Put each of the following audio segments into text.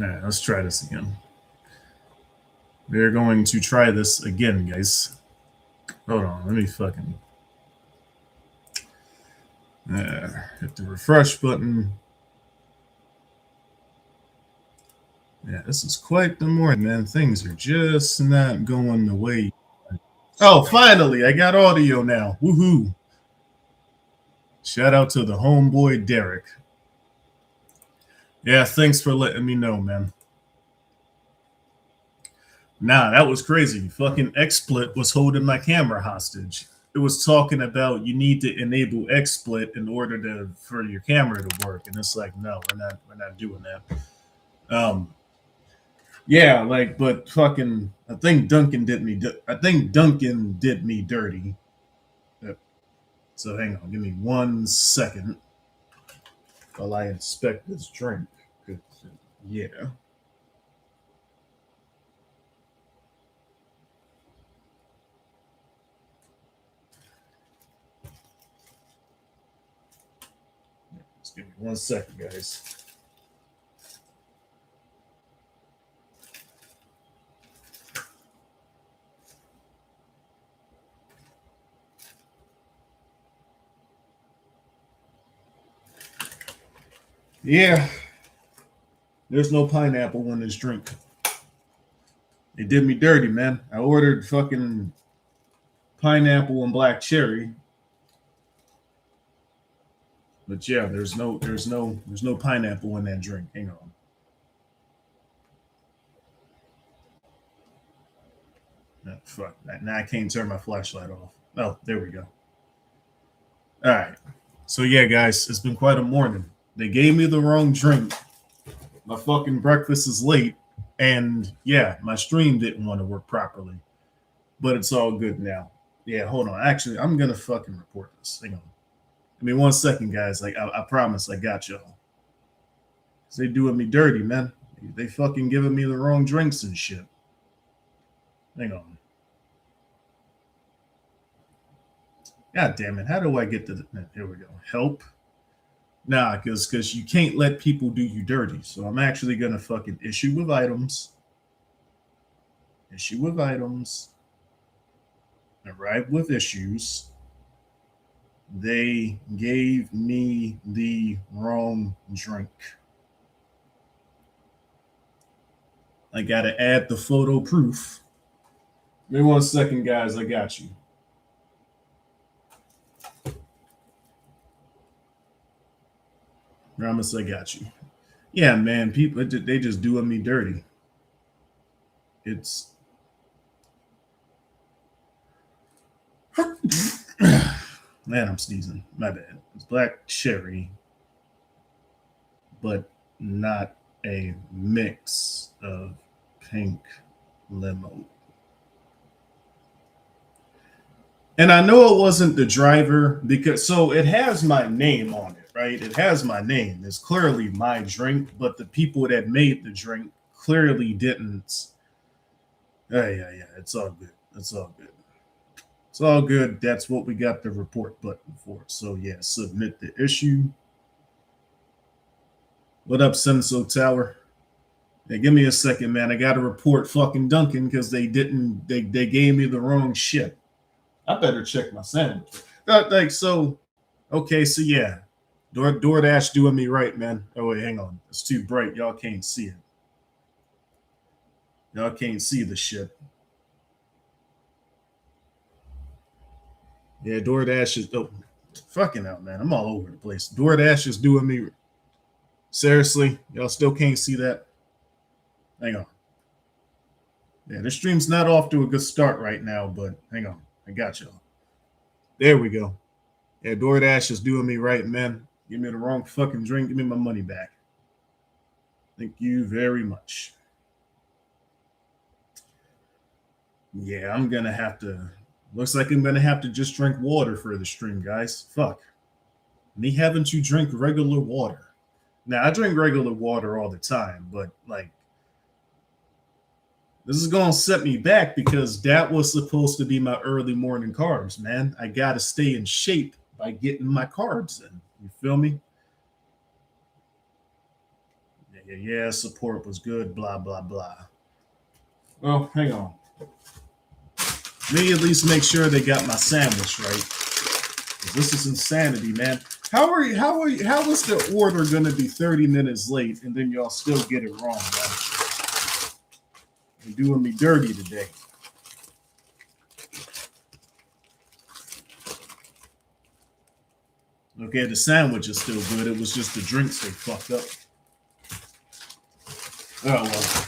right, let's try this again. We're going to try this again, guys. Hold on, let me fucking hit the refresh button. Yeah, this is quite the morning, man. Things are just not going the way. Oh, finally, I got audio now. Woohoo! Shout out to the homeboy Derek. Yeah, thanks for letting me know, man. Nah, that was crazy. Fucking XSplit was holding my camera hostage. It was talking about you need to enable XSplit in order to for your camera to work, and it's like, no, we're not doing that. Yeah, like, but fucking, I think Duncan did me. I think Duncan did me dirty. So hang on, give me 1 second while I inspect this drink. Yeah. Just give me 1 second, guys. Yeah, there's no pineapple in this drink. It did me dirty, man. I ordered fucking pineapple and black cherry, but yeah, there's no pineapple in that drink. Hang on. No, fuck. Now I can't turn my flashlight off. Oh, there we go. All right. So yeah, guys, it's been quite a morning. They gave me the wrong drink. My fucking breakfast is late, and yeah, my stream didn't want to work properly. But it's all good now. Yeah, hold on. Actually, I'm gonna fucking report this. Hang on. Give me 1 second, guys. Like I promise, I got y'all. They doing me dirty, man. They fucking giving me the wrong drinks and shit. Hang on. God damn it! How do I get to the? Here we go. Help. Nah, because you can't let people do you dirty. So I'm actually gonna fucking issue with items. Issue with items. Arrive with issues. They gave me the wrong drink. I gotta add the photo proof. Give me 1 second, guys. I got you. Promise I got you. Yeah, man. People, they just doing me dirty. It's man, I'm sneezing. My bad. It's black cherry, but not a mix of pink limo. And I know it wasn't the driver because so it has my name on it, right? It has my name. It's clearly my drink, but the people that made the drink clearly didn't. Yeah. It's all good. It's all good. It's all good. That's what we got the report button for. So yeah, submit the issue. What up, Senso Tower? Hey, give me a second, man. I got to report fucking Duncan because they gave me the wrong shit. I better check my sandwich. Like so, okay, so yeah, DoorDash doing me right, man. Oh wait, hang on, it's too bright. Y'all can't see it. Y'all can't see the shit. Yeah, DoorDash is fucking out, man. I'm all over the place. DoorDash is doing me. Seriously, y'all still can't see that. Hang on. Yeah, the stream's not off to a good start right now, but hang on, I got y'all. There we go. Yeah, DoorDash is doing me right, man. Give me the wrong fucking drink. Give me my money back. Thank you very much. Yeah, I'm gonna have to. Looks like I'm gonna have to just drink water for the stream, guys. Fuck. Me having to drink regular water. Now I drink regular water all the time, but like this is gonna set me back because that was supposed to be my early morning carbs, man. I gotta stay in shape by getting my carbs in. You feel me? Yeah, support was good, blah, blah, blah. Well, hang on. Let me at least make sure they got my sandwich right. This is insanity, man. How is the order gonna be 30 minutes late and then y'all still get it wrong, man? You're doing me dirty today. Okay, the sandwich is still good. It was just the drinks they fucked up. Oh well.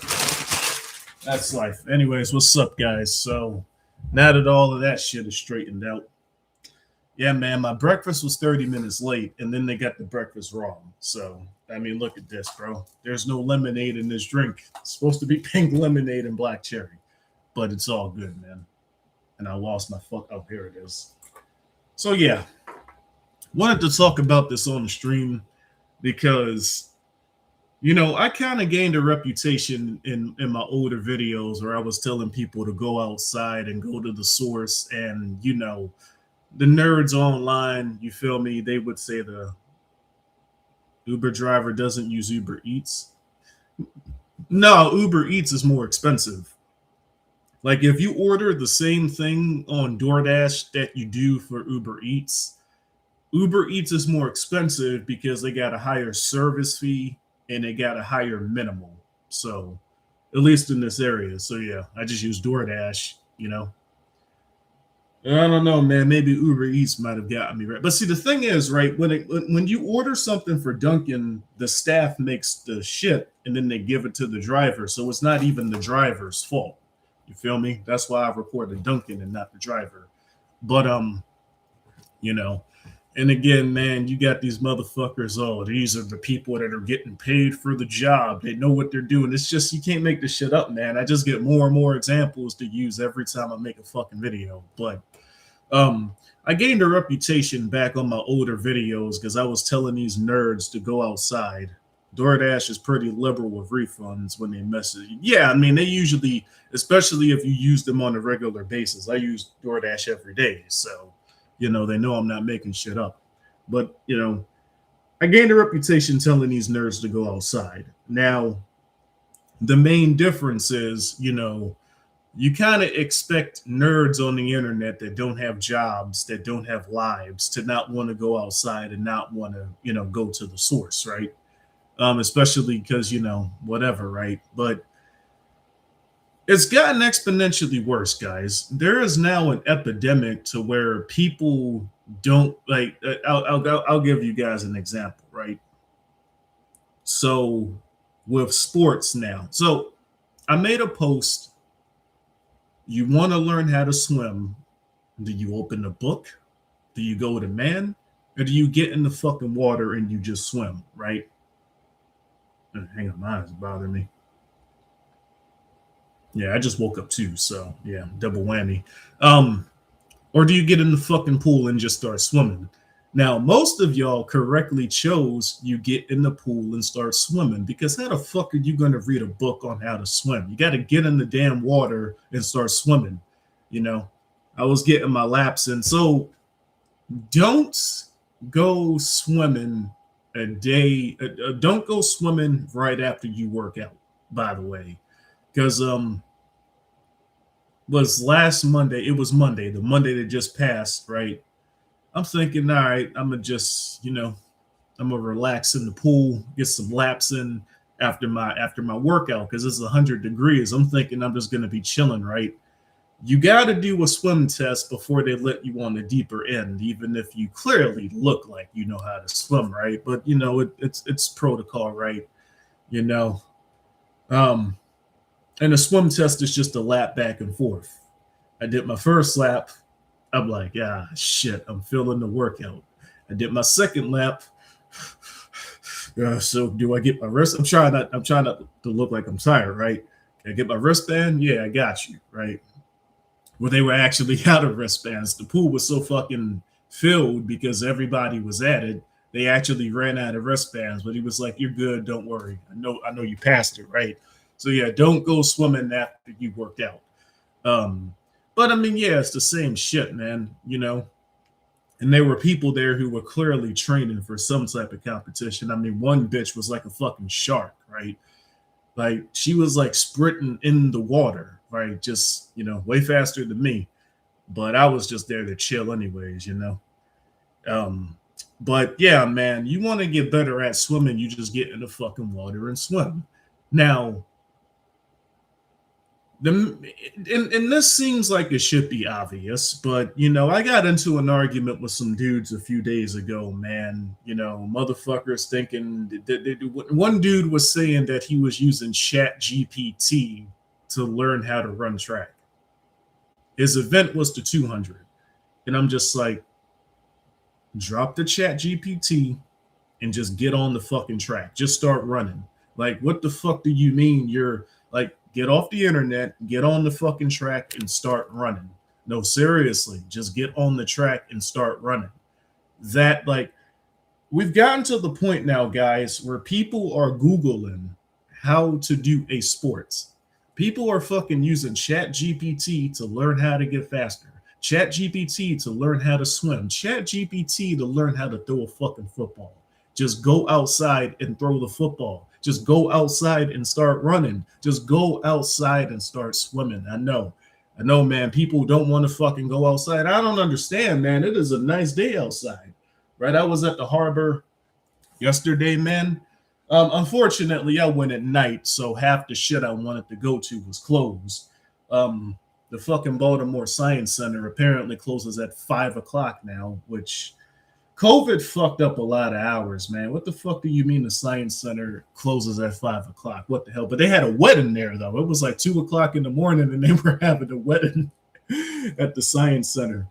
That's life. Anyways, what's up, guys? So now that all of that shit is straightened out, yeah, man, my breakfast was 30 minutes late, and then they got the breakfast wrong. So, I mean, look at this, bro. There's no lemonade in this drink. It's supposed to be pink lemonade and black cherry, but it's all good, man. And I lost my fuck. Oh, here it is. So, yeah, wanted to talk about this on the stream because, you know, I kind of gained a reputation in my older videos where I was telling people to go outside and go to the source and, you know, the nerds online, you feel me? They would say the Uber driver doesn't use Uber Eats. No, Uber Eats is more expensive. Like if you order the same thing on DoorDash that you do for Uber Eats is more expensive because they got a higher service fee and they got a higher minimal. So, at least in this area. So yeah, I just use DoorDash, you know. I don't know, man. Maybe Uber Eats might have gotten me right. But see, the thing is, right, when you order something for Dunkin', the staff makes the shit and then they give it to the driver. So it's not even the driver's fault. You feel me? That's why I reported Dunkin' and not the driver. But you know, and again, man, you got these motherfuckers. Oh, these are the people that are getting paid for the job. They know what they're doing. It's just you can't make this shit up, man. I just get more and more examples to use every time I make a fucking video. But I gained a reputation back on my older videos because I was telling these nerds to go outside. DoorDash is pretty liberal with refunds when they message. Yeah, I mean, they usually, especially if you use them on a regular basis. I use DoorDash every day. So, you know, they know I'm not making shit up. But, you know, I gained a reputation telling these nerds to go outside. Now, the main difference is, you know, you kind of expect nerds on the internet that don't have jobs, that don't have lives, to not want to go outside and not want to, you know, go to the source, right? Especially because, you know, whatever, right? But it's gotten exponentially worse, guys. There is now an epidemic to where people don't like. I'll give you guys an example, right? So with sports now, so I made a post. You want to learn how to swim? Do you open a book? Do you go to man? Or do you get in the fucking water and you just swim, right? Hang on, my eyes bother me. Yeah, I just woke up too, so yeah, double whammy. Or do you get in the fucking pool and just start swimming? Now, most of y'all correctly chose you get in the pool and start swimming because how the fuck are you going to read a book on how to swim? You got to get in the damn water and start swimming. You know, I was getting my laps in. So don't go swimming a day. Don't go swimming right after you work out, by the way, because was last Monday. It was Monday, the Monday that just passed, right? I'm thinking, all right, I'm gonna just, you know, I'm gonna relax in the pool, get some laps in after my workout because it's 100 degrees. I'm thinking I'm just gonna be chilling, right? You got to do a swim test before they let you on the deeper end, even if you clearly look like you know how to swim, right? But you know, it's protocol, right? You know, and a swim test is just a lap back and forth. I did my first lap. I'm like, ah, shit, I'm feeling the workout. I did my second lap. So do I get my wrist? I'm trying not to look like I'm tired, right? Can I get my wristband? Yeah, I got you, right? Well, they were actually out of wristbands. The pool was so fucking filled because everybody was at it. They actually ran out of wristbands, but he was like, "You're good, don't worry. I know you passed it, right?" So yeah, don't go swimming after you worked out. But I mean, yeah, it's the same shit, man, you know. And there were people there who were clearly training for some type of competition. I mean, one bitch was like a fucking shark, right? right? Like she was like sprinting in the water, right? Just, way faster than me. But I was just there to chill anyways. Um, but yeah, man, you want to get better at swimming, you just get in the fucking water and swim. Now, and this seems like it should be obvious, but I got into an argument with some dudes a few days ago, man. Motherfuckers thinking one dude was saying that he was using Chat GPT to learn how to run track. His event was to 200, and I'm just like, drop the Chat GPT and just get on the fucking track. Just start running. Like, what the fuck do you mean you're like, get off the internet, get on the fucking track and start running? No, seriously, just get on the track and start running. That, like, we've gotten to the point now, guys, where people are Googling how to do a sports. People are fucking using Chat GPT to learn how to get faster. Chat GPT to learn how to swim. Chat GPT to learn how to throw a fucking football. Just go outside and throw the football. Just go outside and start running. Just go outside and start swimming. I know, man. People don't want to fucking go outside. I don't understand, man. It is a nice day outside, right? I was at the harbor yesterday, man. Unfortunately, I went at night, so half the shit I wanted to go to was closed. The fucking Baltimore Science Center apparently closes at 5:00 now, which COVID fucked up a lot of hours, man. What the fuck do you mean the Science Center closes at 5:00? What the hell? But they had a wedding there, though. It was like 2:00 in the morning, and they were having a wedding at the Science Center.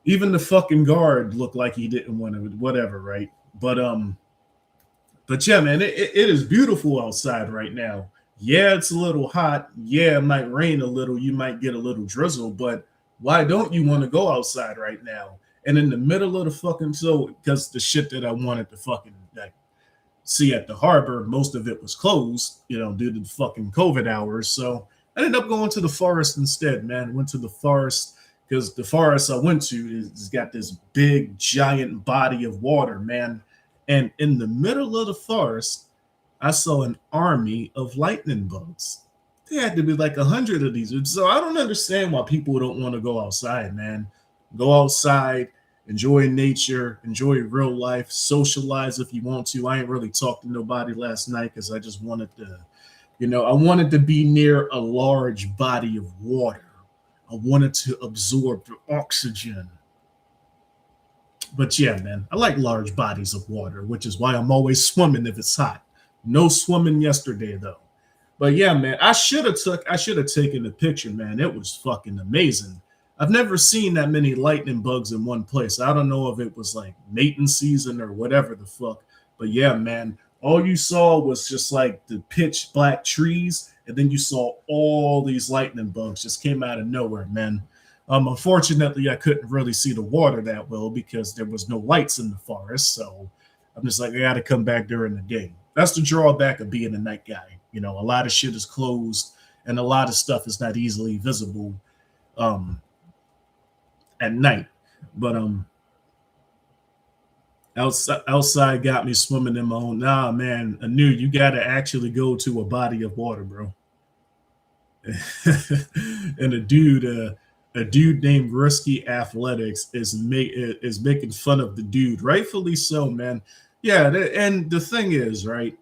Even the fucking guard looked like he didn't want to, whatever, right? But yeah, man, it is beautiful outside right now. Yeah, it's a little hot. Yeah, it might rain a little. You might get a little drizzle, but why don't you want to go outside right now? And in the middle of the fucking, so because the shit that I wanted to fucking like see at the harbor, most of it was closed, due to the fucking COVID hours. So I ended up going to the forest instead, man. Went to the forest because the forest I went to has got this big, giant body of water, man. And in the middle of the forest, I saw an army of lightning bugs. There had to be like 100 of these. So I don't understand why people don't want to go outside, man. Go outside, enjoy nature, enjoy real life, socialize if you want to. I ain't really talked to nobody last night because I just wanted to, I wanted to be near a large body of water. I wanted to absorb the oxygen. But yeah, man, I like large bodies of water, which is why I'm always swimming if it's hot. No swimming yesterday though. But yeah, man, I should have taken the picture, man. It was fucking amazing. I've never seen that many lightning bugs in one place. I don't know if it was like mating season or whatever the fuck. But yeah, man, all you saw was just like the pitch black trees, and then you saw all these lightning bugs just came out of nowhere, man. Unfortunately, I couldn't really see the water that well because there was no lights in the forest. So I'm just like, I got to come back during the day. That's the drawback of being a night guy. A lot of shit is closed and a lot of stuff is not easily visible at night. But outside got me swimming in my own. Nah, man, I knew you got to actually go to a body of water, bro. And a dude named Risky Athletics is making fun of the dude, rightfully so, man. Yeah, and the thing is, right,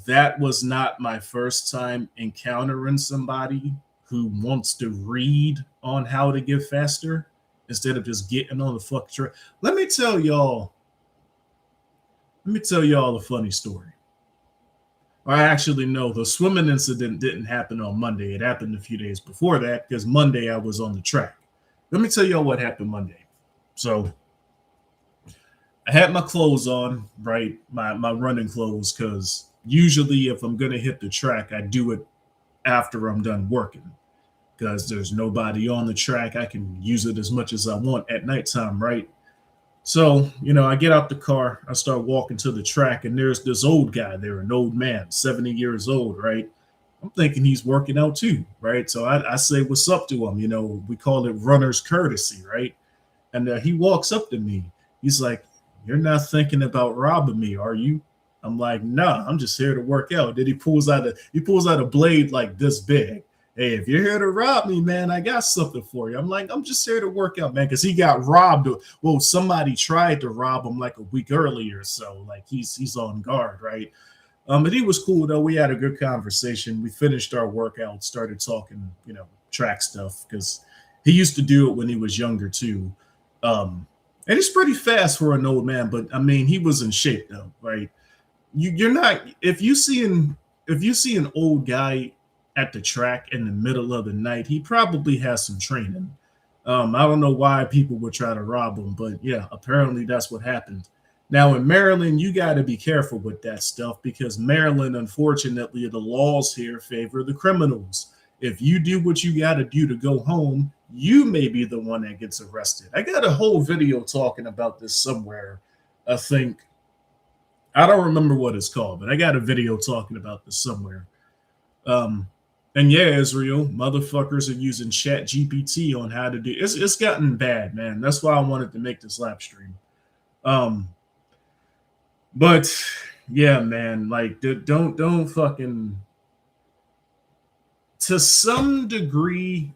that was not my first time encountering somebody who wants to read on how to get faster instead of just getting on the fucking track. Let me tell y'all a funny story. I actually know the swimming incident didn't happen on Monday. It happened a few days before that because Monday I was on the track. Let me tell y'all what happened Monday. So I had my clothes on, right? My running clothes, because usually if I'm going to hit the track, I do it after I'm done working because there's nobody on the track. I can use it as much as I want at nighttime, right? So, I get out the car, I start walking to the track, and there's this old guy there, an old man, 70 years old, right? I'm thinking he's working out too, right? So I say, what's up to him? We call it runner's courtesy, right? And he walks up to me. He's like, you're not thinking about robbing me, are you? I'm like, nah, I'm just here to work out. Then he pulls out a blade like this big. Hey, if you're here to rob me, man, I got something for you. I'm like, I'm just here to work out, man, because he got robbed. Well, somebody tried to rob him like a week earlier, so like he's on guard, right? But he was cool though. We had a good conversation. We finished our workout, started talking, track stuff because he used to do it when he was younger too. And he's pretty fast for an old man, but I mean, he was in shape though, right? You're not if you see an old guy at the track in the middle of the night, he probably has some training. I don't know why people would try to rob him, but yeah, apparently that's what happened. Now in Maryland, you got to be careful with that stuff because Maryland, unfortunately, the laws here favor the criminals. If you do what you got to do to go home, you may be the one that gets arrested. I got a whole video talking about this somewhere. I think I don't remember what it's called, but I got a video talking about this somewhere. And yeah, Israel, motherfuckers are using Chat GPT on how to do it's gotten bad, man. That's why I wanted to make this live stream. But yeah, man, like don't fucking to some degree,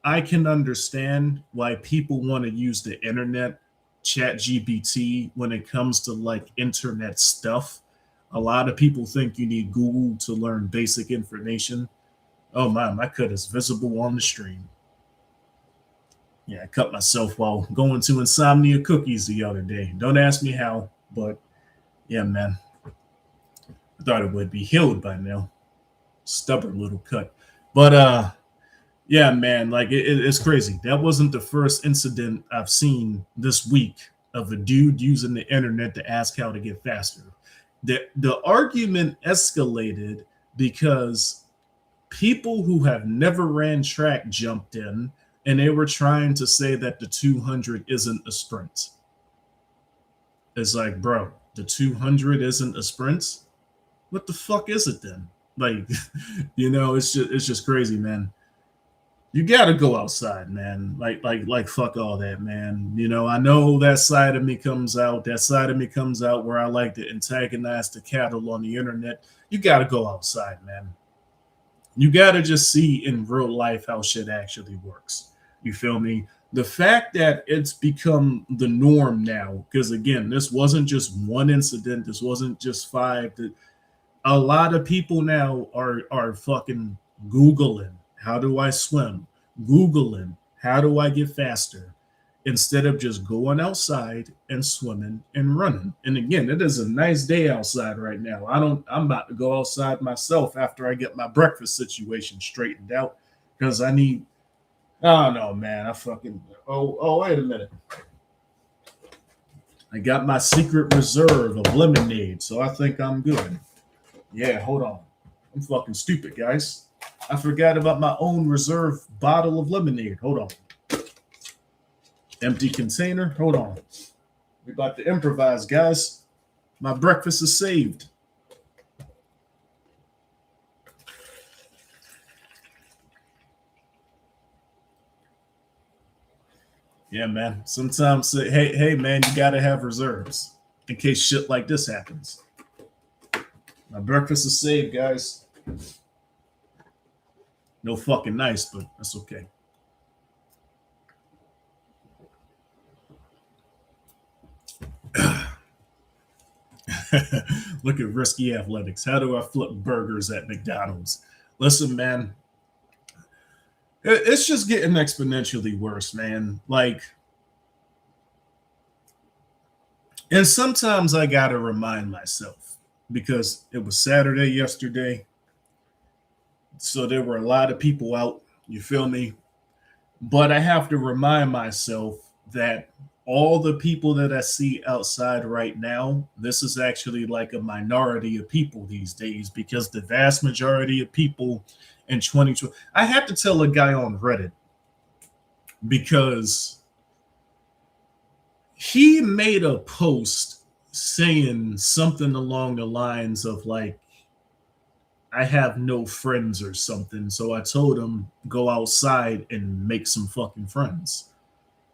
I can understand why people want to use the internet, Chat GPT, when it comes to like internet stuff. A lot of people think you need Google to learn basic information. Oh my cut is visible on the stream. Yeah, I cut myself while going to Insomnia Cookies the other day. Don't ask me how, but yeah, man. I thought it would be healed by now. Stubborn little cut. But yeah, man, like it's crazy. That wasn't the first incident I've seen this week of a dude using the internet to ask how to get faster. The argument escalated because people who have never ran track jumped in and they were trying to say that the 200 isn't a sprint. It's like, bro, the 200 isn't a sprint? What the fuck is it then? Like, it's just crazy, man. You gotta go outside, man. Like fuck all that, man. I know that side of me comes out. That side of me comes out where I like to antagonize the cattle on the internet. You gotta go outside, man. You gotta just see in real life how shit actually works. You feel me? The fact that it's become the norm now, because again, this wasn't just one incident. This wasn't just five. A lot of people now are fucking Googling, how do I swim? Googling, how do I get faster? Instead of just going outside and swimming and running. And again, it is a nice day outside right now. I'm about to go outside myself after I get my breakfast situation straightened out because I don't know, man. Wait a minute. I got my secret reserve of lemonade, so I think I'm good. Yeah, hold on. I'm fucking stupid, guys. I forgot about my own reserve bottle of lemonade. Hold on. Empty container. Hold on. We're about to improvise, guys. My breakfast is saved. Yeah, man. Sometimes say, hey, man, you gotta have reserves in case shit like this happens. My breakfast is saved, guys. No fucking nice, but that's okay. Look at Risky Athletics. How do I flip burgers at McDonald's? Listen, man, it's just getting exponentially worse, man. Like, and sometimes I gotta remind myself because it was Saturday yesterday. So there were a lot of people out, you feel me? But I have to remind myself that all the people that I see outside right now, this is actually like a minority of people these days because the vast majority of people in 2020, I had to tell a guy on Reddit because he made a post saying something along the lines of like, I have no friends or something. So I told him, go outside and make some fucking friends.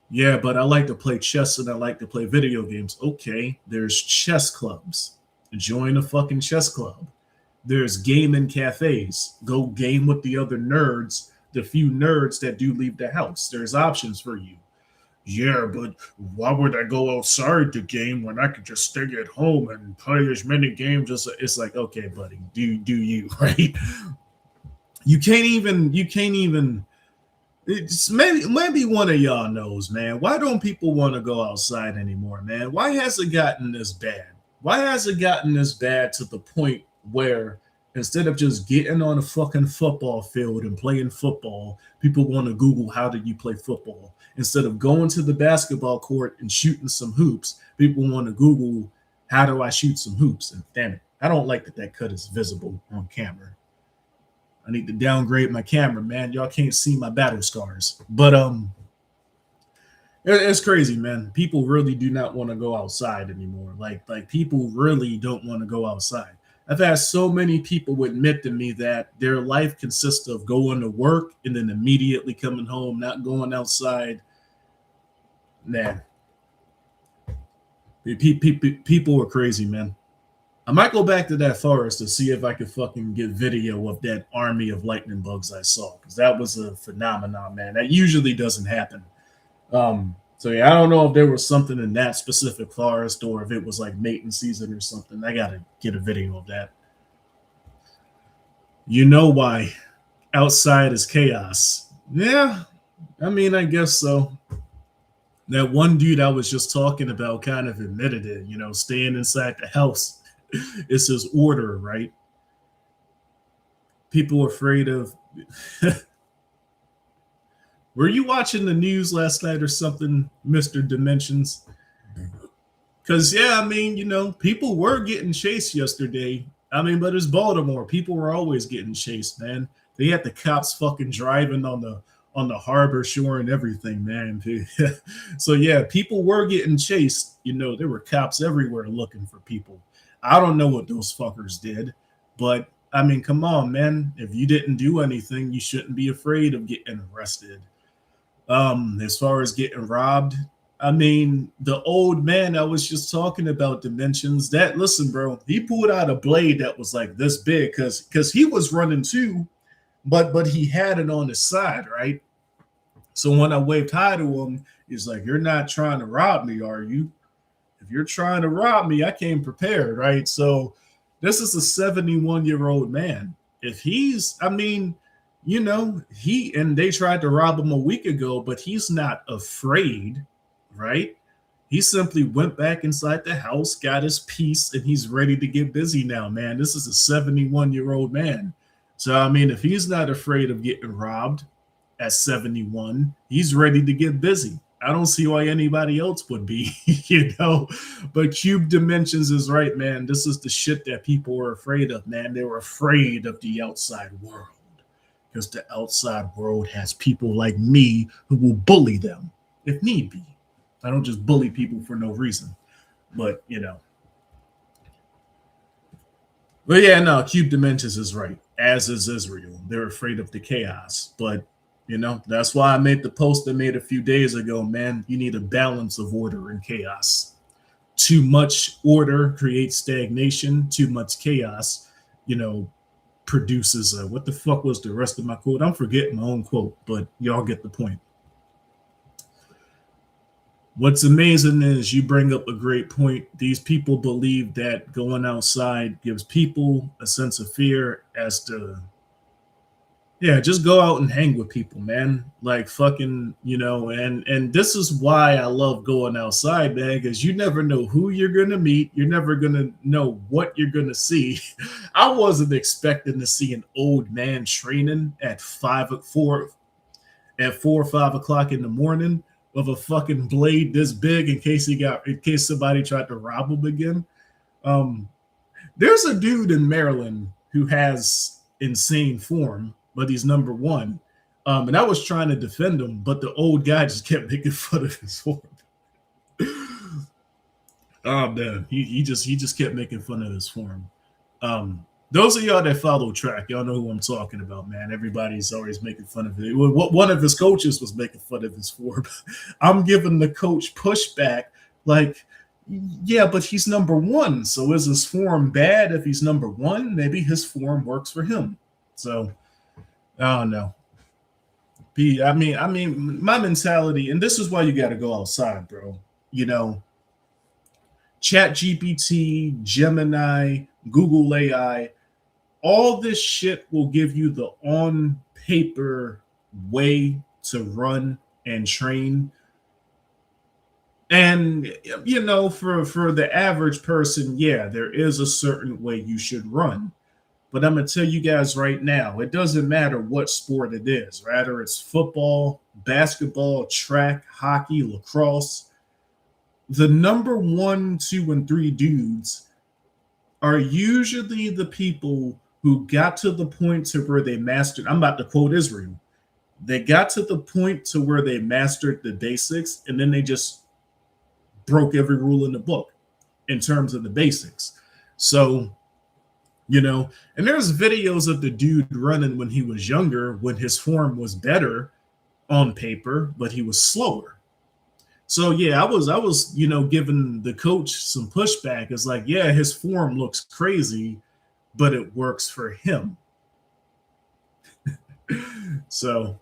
Yeah, but I like to play chess and I like to play video games. Okay, there's chess clubs. Join a fucking chess club. There's gaming cafes. Go game with the other nerds, the few nerds that do leave the house. There's options for you. Yeah, but why would I go outside to game when I could just stay at home and play as many games as it's like, okay, buddy, do you, right? You can't even it's maybe one of y'all knows, man. Why don't people want to go outside anymore, man? Why has it gotten this bad? Why has it gotten this bad to the point where instead of just getting on a fucking football field and playing football, people want to Google how did you play football? Instead of going to the basketball court and shooting some hoops, people want to Google how do I shoot some hoops? And damn it, I don't like that cut is visible on camera. I need to downgrade my camera, man. Y'all can't see my battle scars. But it's crazy, man. People really do not want to go outside anymore. Like people really don't want to go outside. I've had so many people admit to me that their life consists of going to work and then immediately coming home, not going outside. Man, people are crazy, man. I might go back to that forest to see if I could fucking get video of that army of lightning bugs I saw, because that was a phenomenon, man. That usually doesn't happen. So yeah, I don't know if there was something in that specific forest or if it was like mating season or something. I gotta get a video of that. You know why outside is chaos? Yeah, I mean, I guess so. That one dude I was just talking about kind of admitted it, staying inside the house. It's his order, right? People are afraid of. Were you watching the news last night or something, Mr. Dimensions? Because, yeah, I mean, people were getting chased yesterday. I mean, but it's Baltimore. People were always getting chased, man. They had the cops fucking driving on the harbor shore and everything, man. So, yeah, people were getting chased. There were cops everywhere looking for people. I don't know what those fuckers did, but I mean, come on, man. If you didn't do anything, you shouldn't be afraid of getting arrested. As far as getting robbed, I mean, the old man I was just talking about, Dimensions, listen, bro, he pulled out a blade that was like this big because he was running too, but he had it on his side, right? So when I waved hi to him, he's like, "You're not trying to rob me, are you? If you're trying to rob me, I came prepared," right? So this is a 71-year-old man. If he's, I mean, they tried to rob him a week ago, but he's not afraid, right? He simply went back inside the house, got his piece, and he's ready to get busy now, man. This is a 71-year-old man. So, I mean, if he's not afraid of getting robbed at 71, he's ready to get busy. I don't see why anybody else would be, But Cube Dimensions is right, man. This is the shit that people are afraid of, man. They were afraid of the outside world because the outside world has people like me who will bully them if need be. I don't just bully people for no reason, but But yeah, no, Cube Dimensions is right, as is Israel. They're afraid of the chaos, but that's why I made the post I made a few days ago, man. You need a balance of order and chaos. Too much order creates stagnation. Too much chaos, produces what the fuck was the rest of my quote? I'm forgetting my own quote, but y'all get the point. What's amazing is you bring up a great point. These people believe that going outside gives people a sense of fear as to just go out and hang with people, man. Like fucking, and this is why I love going outside, man, because you never know who you're gonna meet. You're never gonna know what you're gonna see. I wasn't expecting to see an old man training at 4 or 5 o'clock in the morning with a fucking blade this big in case somebody tried to rob him again. There's a dude in Maryland who has insane form, but he's number one. And I was trying to defend him, but the old guy just kept making fun of his form. Oh man, he just kept making fun of his form. Those of y'all that follow track, y'all know who I'm talking about, man. Everybody's always making fun of it. One of his coaches was making fun of his form. I'm giving the coach pushback, like, Yeah, but he's number one. So is his form bad if he's number one? Maybe his form works for him. So I don't know. My mentality, and this is why you got to go outside, bro. You know, Chat GPT, Gemini, Google AI, all this shit will give you the on paper way to run and train. And for the average person, yeah, there is a certain way you should run. But I'm gonna tell you guys right now, it doesn't matter what sport it is, rather it's football, basketball, track, hockey, lacrosse. The number one, two, and three dudes are usually the people who got to the point to where they mastered. I'm about to quote Israel. They got to the point to where they mastered the basics, and then they just broke every rule in the book in terms of the basics. So, and there's videos of the dude running when he was younger, when his form was better on paper, but he was slower. So yeah, I was giving the coach some pushback. It's like, yeah, his form looks crazy, but it works for him. So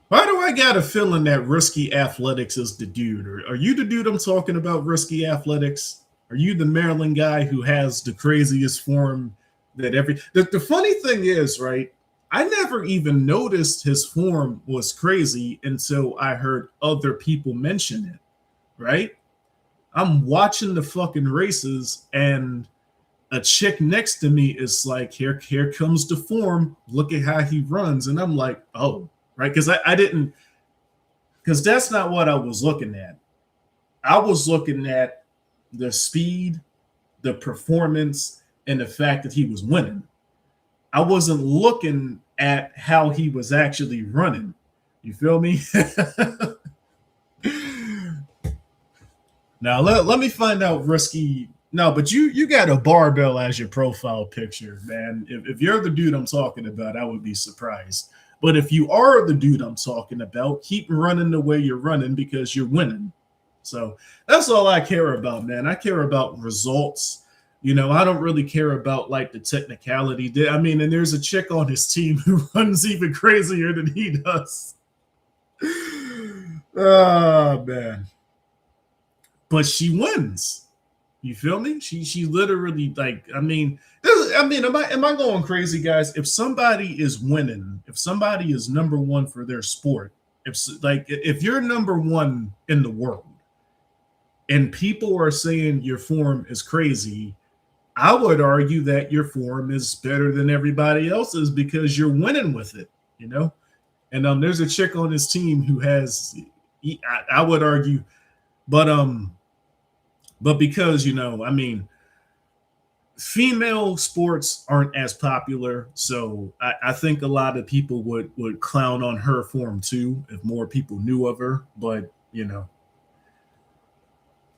why do I got a feeling that Risky Athletics is the dude? Or are you the dude I'm talking about, Risky Athletics? Are you the Maryland guy who has the craziest form that the funny thing is, right? I never even noticed his form was crazy until I heard other people mention it, right? I'm watching the fucking races and a chick next to me is like, here comes the form. Look at how he runs. And I'm like, oh, right. Because I didn't, because that's not what I was looking at. I was looking at the speed, the performance, and the fact that he was winning. I wasn't looking at how he was actually running. You feel me? Now let me find out Risky. No, but you got a barbell as your profile picture, man. If you're the dude I'm talking about, I would be surprised. But if you are the dude I'm talking about, keep running the way you're running because you're winning. So that's all I care about, man. I care about results. I don't really care about like the technicality. I mean, and there's a chick on his team who runs even crazier than he does. Oh man. But she wins. You feel me? She literally am I going crazy, guys? If somebody is winning, if somebody is number one for their sport, if you're number one in the world and people are saying your form is crazy, I would argue that your form is better than everybody else's because you're winning with it, And there's a chick on his team who has, I would argue, but because female sports aren't as popular, so I think a lot of people would clown on her form too if more people knew of her. But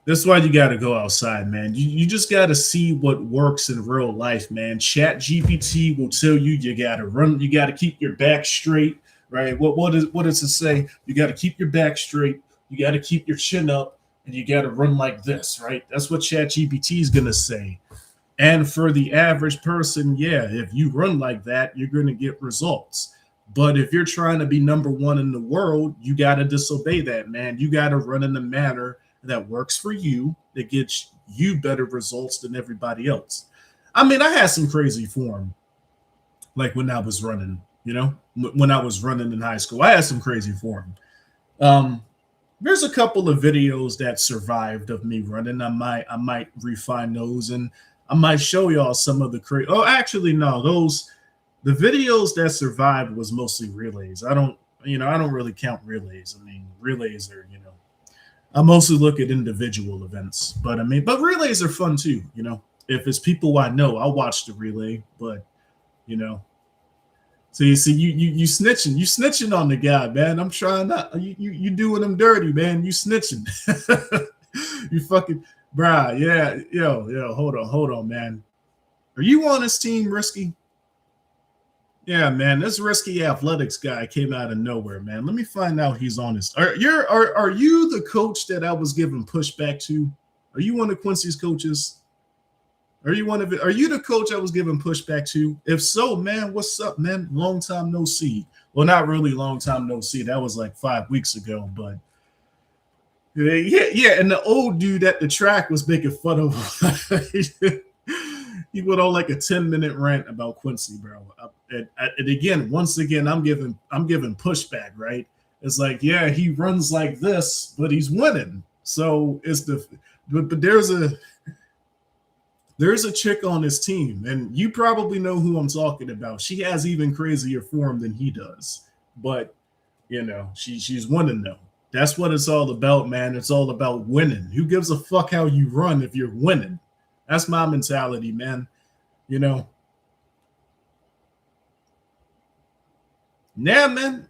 that's why you got to go outside, man. You just got to see what works in real life, man. Chat GPT will tell you got to run, you got to keep your back straight, right? What does it say? You got to keep your back straight, you got to keep your chin up, and you got to run like this, right? That's what Chat GPT is gonna say. And for the average person, yeah, if you run like that, you're gonna get results. But if you're trying to be number one in the world, you got to disobey that, man. You got to run in a manner that works for you, that gets you better results than everybody else. I mean, I had some crazy form, like when I was running, when I was running in high school, I had some crazy form. There's a couple of videos that survived of me running. I might refine those, and I might show y'all some of the Oh, actually, no, the videos that survived was mostly relays. I don't really count relays. I mean, relays are, I mostly look at individual events, but relays are fun too. If it's people I know, I'll watch the relay. But so you see, you snitching on the guy, man. I'm trying not. You doing them dirty, man. You snitching. You fucking bruh. Yeah, yo. Hold on, man. Are you on his team, Risky? Yeah, man, this risky athletics guy came out of nowhere, man. Let me find out he's on his. Are you the coach that I was giving pushback to? Are you one of Quincy's coaches? Are you one of it? Are you the coach I was giving pushback to? If so, man, what's up, man? Long time no see. Well, not really long time no see. That was like 5 weeks ago, but yeah. And the old dude at the track was making fun of him. He went on like a 10-minute rant about Quincy, bro. And again, once again, I'm giving pushback, right? It's like, yeah, he runs like this, but he's winning. So it's but there's a chick on his team, and you probably know who I'm talking about. She has even crazier form than he does, but she's winning though. That's what it's all about, man. It's all about winning. Who gives a fuck how you run if you're winning? That's my mentality, man. Yeah, man.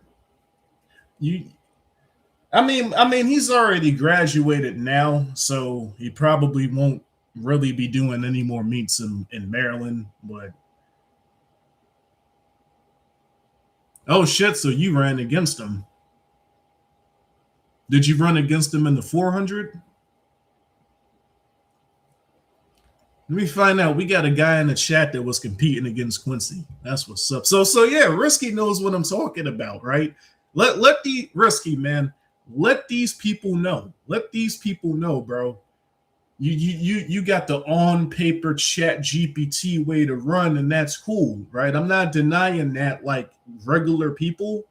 I mean, he's already graduated now, so he probably won't really be doing any more meets in Maryland. But oh shit, so you ran against him? Did you run against him in the 400? Let me find out. We got a guy in the chat that was competing against Quincy. That's what's up. So yeah, Risky knows what I'm talking about, right? Let the Risky, man. Let these people know. Let these people know, bro. You got the on paper chat GPT way to run, and that's cool, right? I'm not denying that. Like regular people,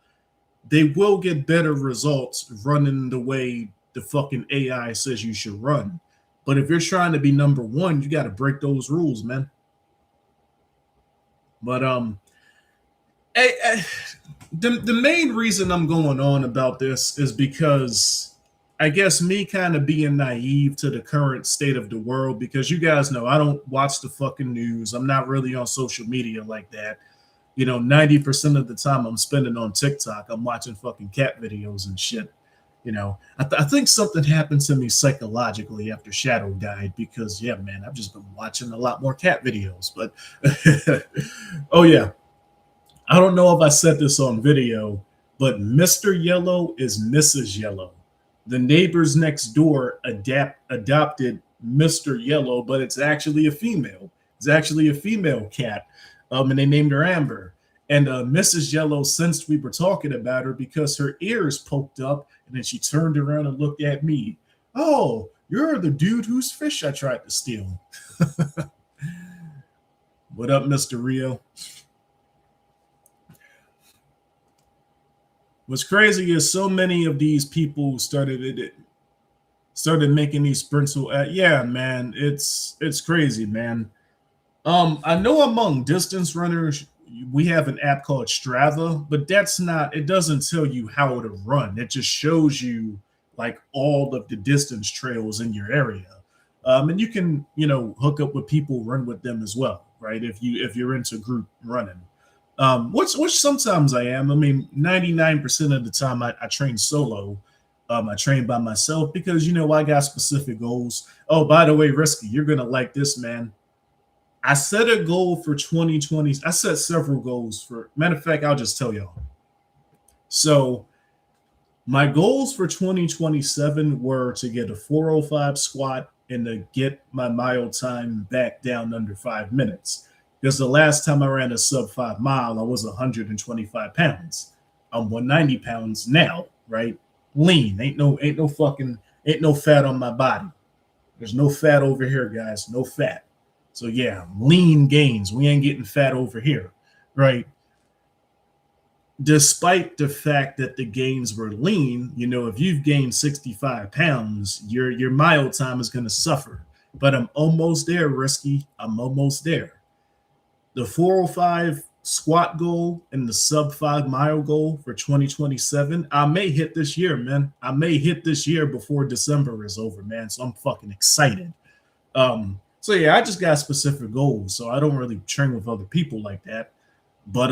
they will get better results running the way the fucking AI says you should run. But if you're trying to be number one, you got to break those rules, man. But the main reason I'm going on about this is because I guess me kind of being naive to the current state of the world, because you guys know I don't watch the fucking news. I'm not really on social media like that. 90% of the time I'm spending on TikTok, I'm watching fucking cat videos and shit. I think something happened to me psychologically after Shadow died because, yeah, man, I've just been watching a lot more cat videos. But, oh, yeah. I don't know if I said this on video, but Mr. Yellow is Mrs. Yellow. The neighbors next door adopted Mr. Yellow, but it's actually a female. It's actually a female cat, and they named her Amber. And Mrs. Yellow sensed we were talking about her because her ears poked up, and then she turned around and looked at me. Oh, you're the dude whose fish I tried to steal. What up, Mr. Rio? What's crazy is so many of these people started making these sprints. Yeah, man, it's crazy, man. I know among distance runners, we have an app called Strava, but it doesn't tell you how to run. It just shows you like all of the distance trails in your area. And you can, hook up with people, run with them as well, right? If you're into group running. Which sometimes I am. I mean, 99% of the time I train solo. I train by myself because, I got specific goals. Oh, by the way, Risky, you're going to like this, man. I set a goal for 2020. I set several goals matter of fact, I'll just tell y'all. So my goals for 2027 were to get a 405 squat and to get my mile time back down under 5 minutes. Because the last time I ran a sub 5 mile, I was 125 pounds. I'm 190 pounds now, right? Lean. Ain't no fat on my body. There's no fat over here, guys. No fat. So yeah, lean gains. We ain't getting fat over here, right? Despite the fact that the gains were lean, if you've gained 65 pounds, your mile time is going to suffer. But I'm almost there, Risky. I'm almost there. The 405 squat goal and the sub 5 mile goal for 2027, I may hit this year, man. I may hit this year before December is over, man. So I'm fucking excited. So yeah, I just got specific goals. So I don't really train with other people like that. But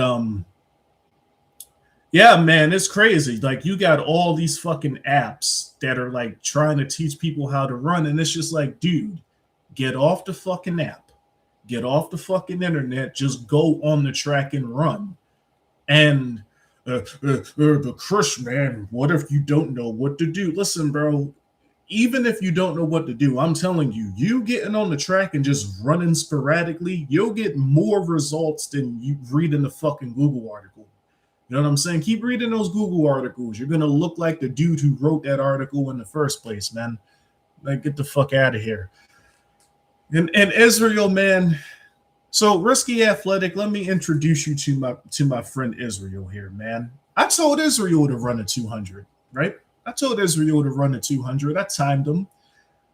yeah, man, it's crazy. Like you got all these fucking apps that are like trying to teach people how to run. And it's just like, dude, get off the fucking app. Get off the fucking internet. Just go on the track and run. And the crush, man, what if you don't know what to do? Listen, bro, even if you don't know what to do, I'm telling you, you getting on the track and just running sporadically, you'll get more results than you reading the fucking Google article. You know what I'm saying? Keep reading those Google articles. You're going to look like the dude who wrote that article in the first place, man. Like, get the fuck out of here. And Israel, man. So Risky Athletic, let me introduce you to my friend Israel here, man. I told Israel to run a 200, right? I told Israel to run a 200. I timed him.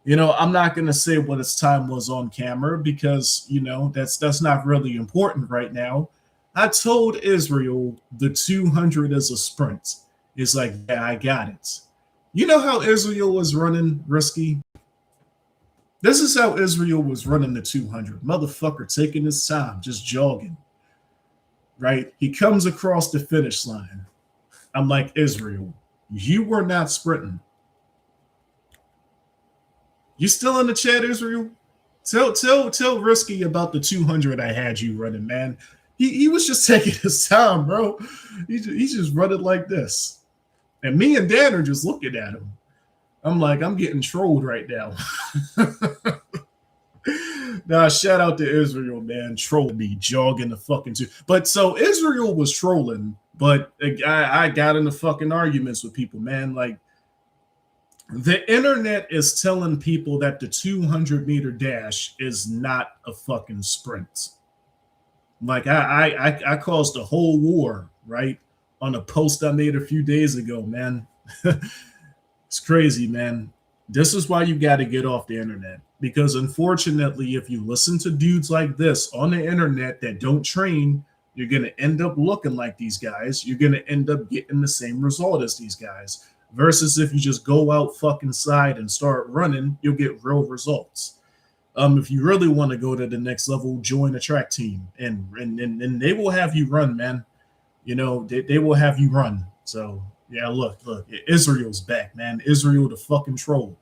You know, I'm not going to say what his time was on camera because, you know, that's not really important right now. I told Israel the 200 is a sprint. It's like, yeah, I got it. You know how Israel was running, Risky? This is how Israel was running the 200. Motherfucker taking his time, just jogging. Right? He comes across the finish line. I'm like, Israel, you were not sprinting. You still in the chat, Israel? Tell Risky about the 200 I had you running, man. He was just taking his time, bro. He's just running like this. And me and Dan are just looking at him. I'm like, I'm getting trolled right now. Nah, shout out to Israel, man. Troll me, jogging the fucking two. But so Israel was trolling, but I got into fucking arguments with people, man. Like, the internet is telling people that the 200-meter dash is not a fucking sprint. Like, I caused a whole war, right, on a post I made a few days ago, man. It's crazy, man. This is why you got to get off the internet. Because unfortunately, if you listen to dudes like this on the internet that don't train, you're going to end up looking like these guys. You're going to end up getting the same result as these guys. Versus if you just go out fucking side and start running, you'll get real results. If you really want to go to the next level, join a track team. And they will have you run, man. You know, they will have you run. So, yeah, look, Israel's back, man. Israel the fucking troll.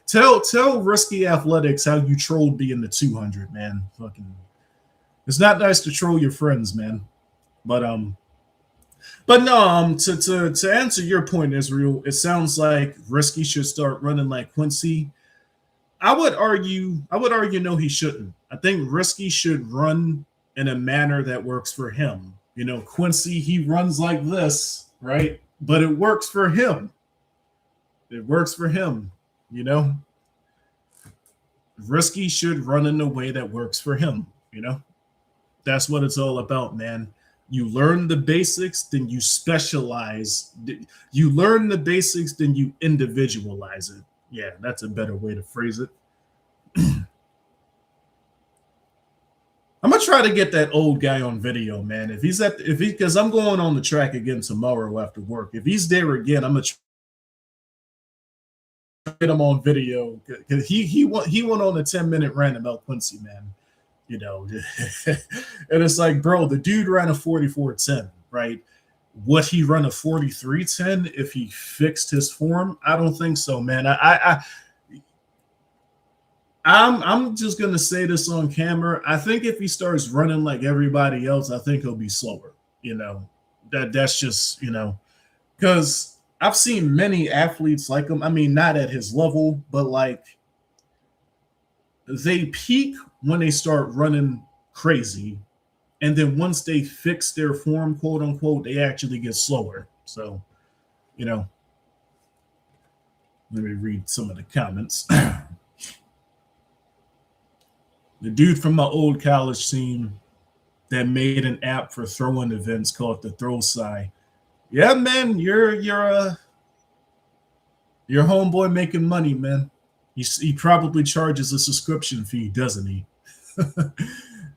Tell Risky Athletics how you trolled being the 200, man. Fucking, it's not nice to troll your friends, man. But no, to answer your point, Israel, it sounds like Risky should start running like Quincy. I would argue no, he shouldn't. I think Risky should run in a manner that works for him. You know, Quincy, he runs like this, right? But it works for him. It works for him, you know? Risky should run in a way that works for him, you know? That's what it's all about, man. You learn the basics, then you specialize. You learn the basics, then you individualize it. Yeah, that's a better way to phrase it. I'm gonna try to get that old guy on video, man. Because I'm going on the track again tomorrow after work. If he's there again, I'm gonna try to get him on video because he went on a 10-minute rant about Quincy, man. You know, and it's like, bro, the dude ran a 44:10, right? Would he run a 43:10 if he fixed his form? I don't think so, man. I'm just gonna say this on camera. I think if he starts running like everybody else, I think he'll be slower. You know, that's just, you know, because I've seen many athletes like him. I mean, not at his level, but like they peak when they start running crazy, and then once they fix their form, quote unquote, they actually get slower. So, you know, let me read some of the comments. The dude from my old college team that made an app for throwing events called the Throw Sci. Yeah, man, your homeboy making money, man. He probably charges a subscription fee, doesn't he?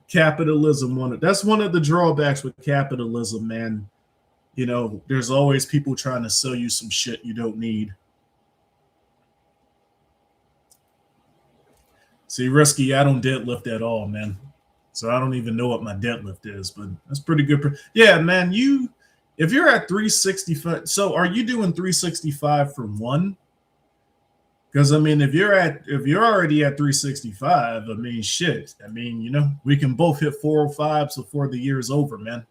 Capitalism, that's one of the drawbacks with capitalism, man. You know, there's always people trying to sell you some shit you don't need. See, Risky, I don't deadlift at all, man. So I don't even know what my deadlift is, but that's pretty good. Yeah, man, if you're at 365, so are you doing 365 for one? Because I mean, if you're already at 365, I mean, shit. I mean, you know, we can both hit 405 before the year's over, man.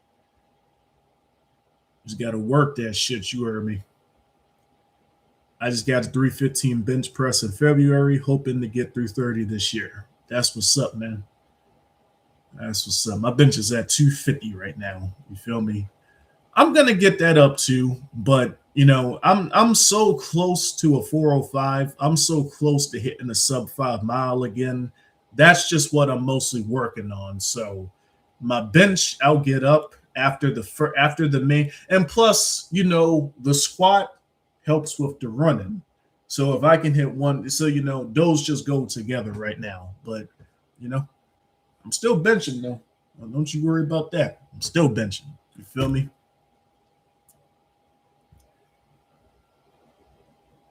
Just got to work that shit. You heard me. I just got a 315 bench press in February, hoping to get 330 this year. That's what's up, man. That's what's up. My bench is at 250 right now. You feel me? I'm gonna get that up too, but I'm so close to a 405. I'm so close to hitting the sub 5 mile again. That's just what I'm mostly working on. So my bench, I'll get up after the main, and plus, the squat helps with the running. So if I can hit one, so those just go together right now. But I'm still benching though. Don't you worry about that. I'm still benching. You feel me?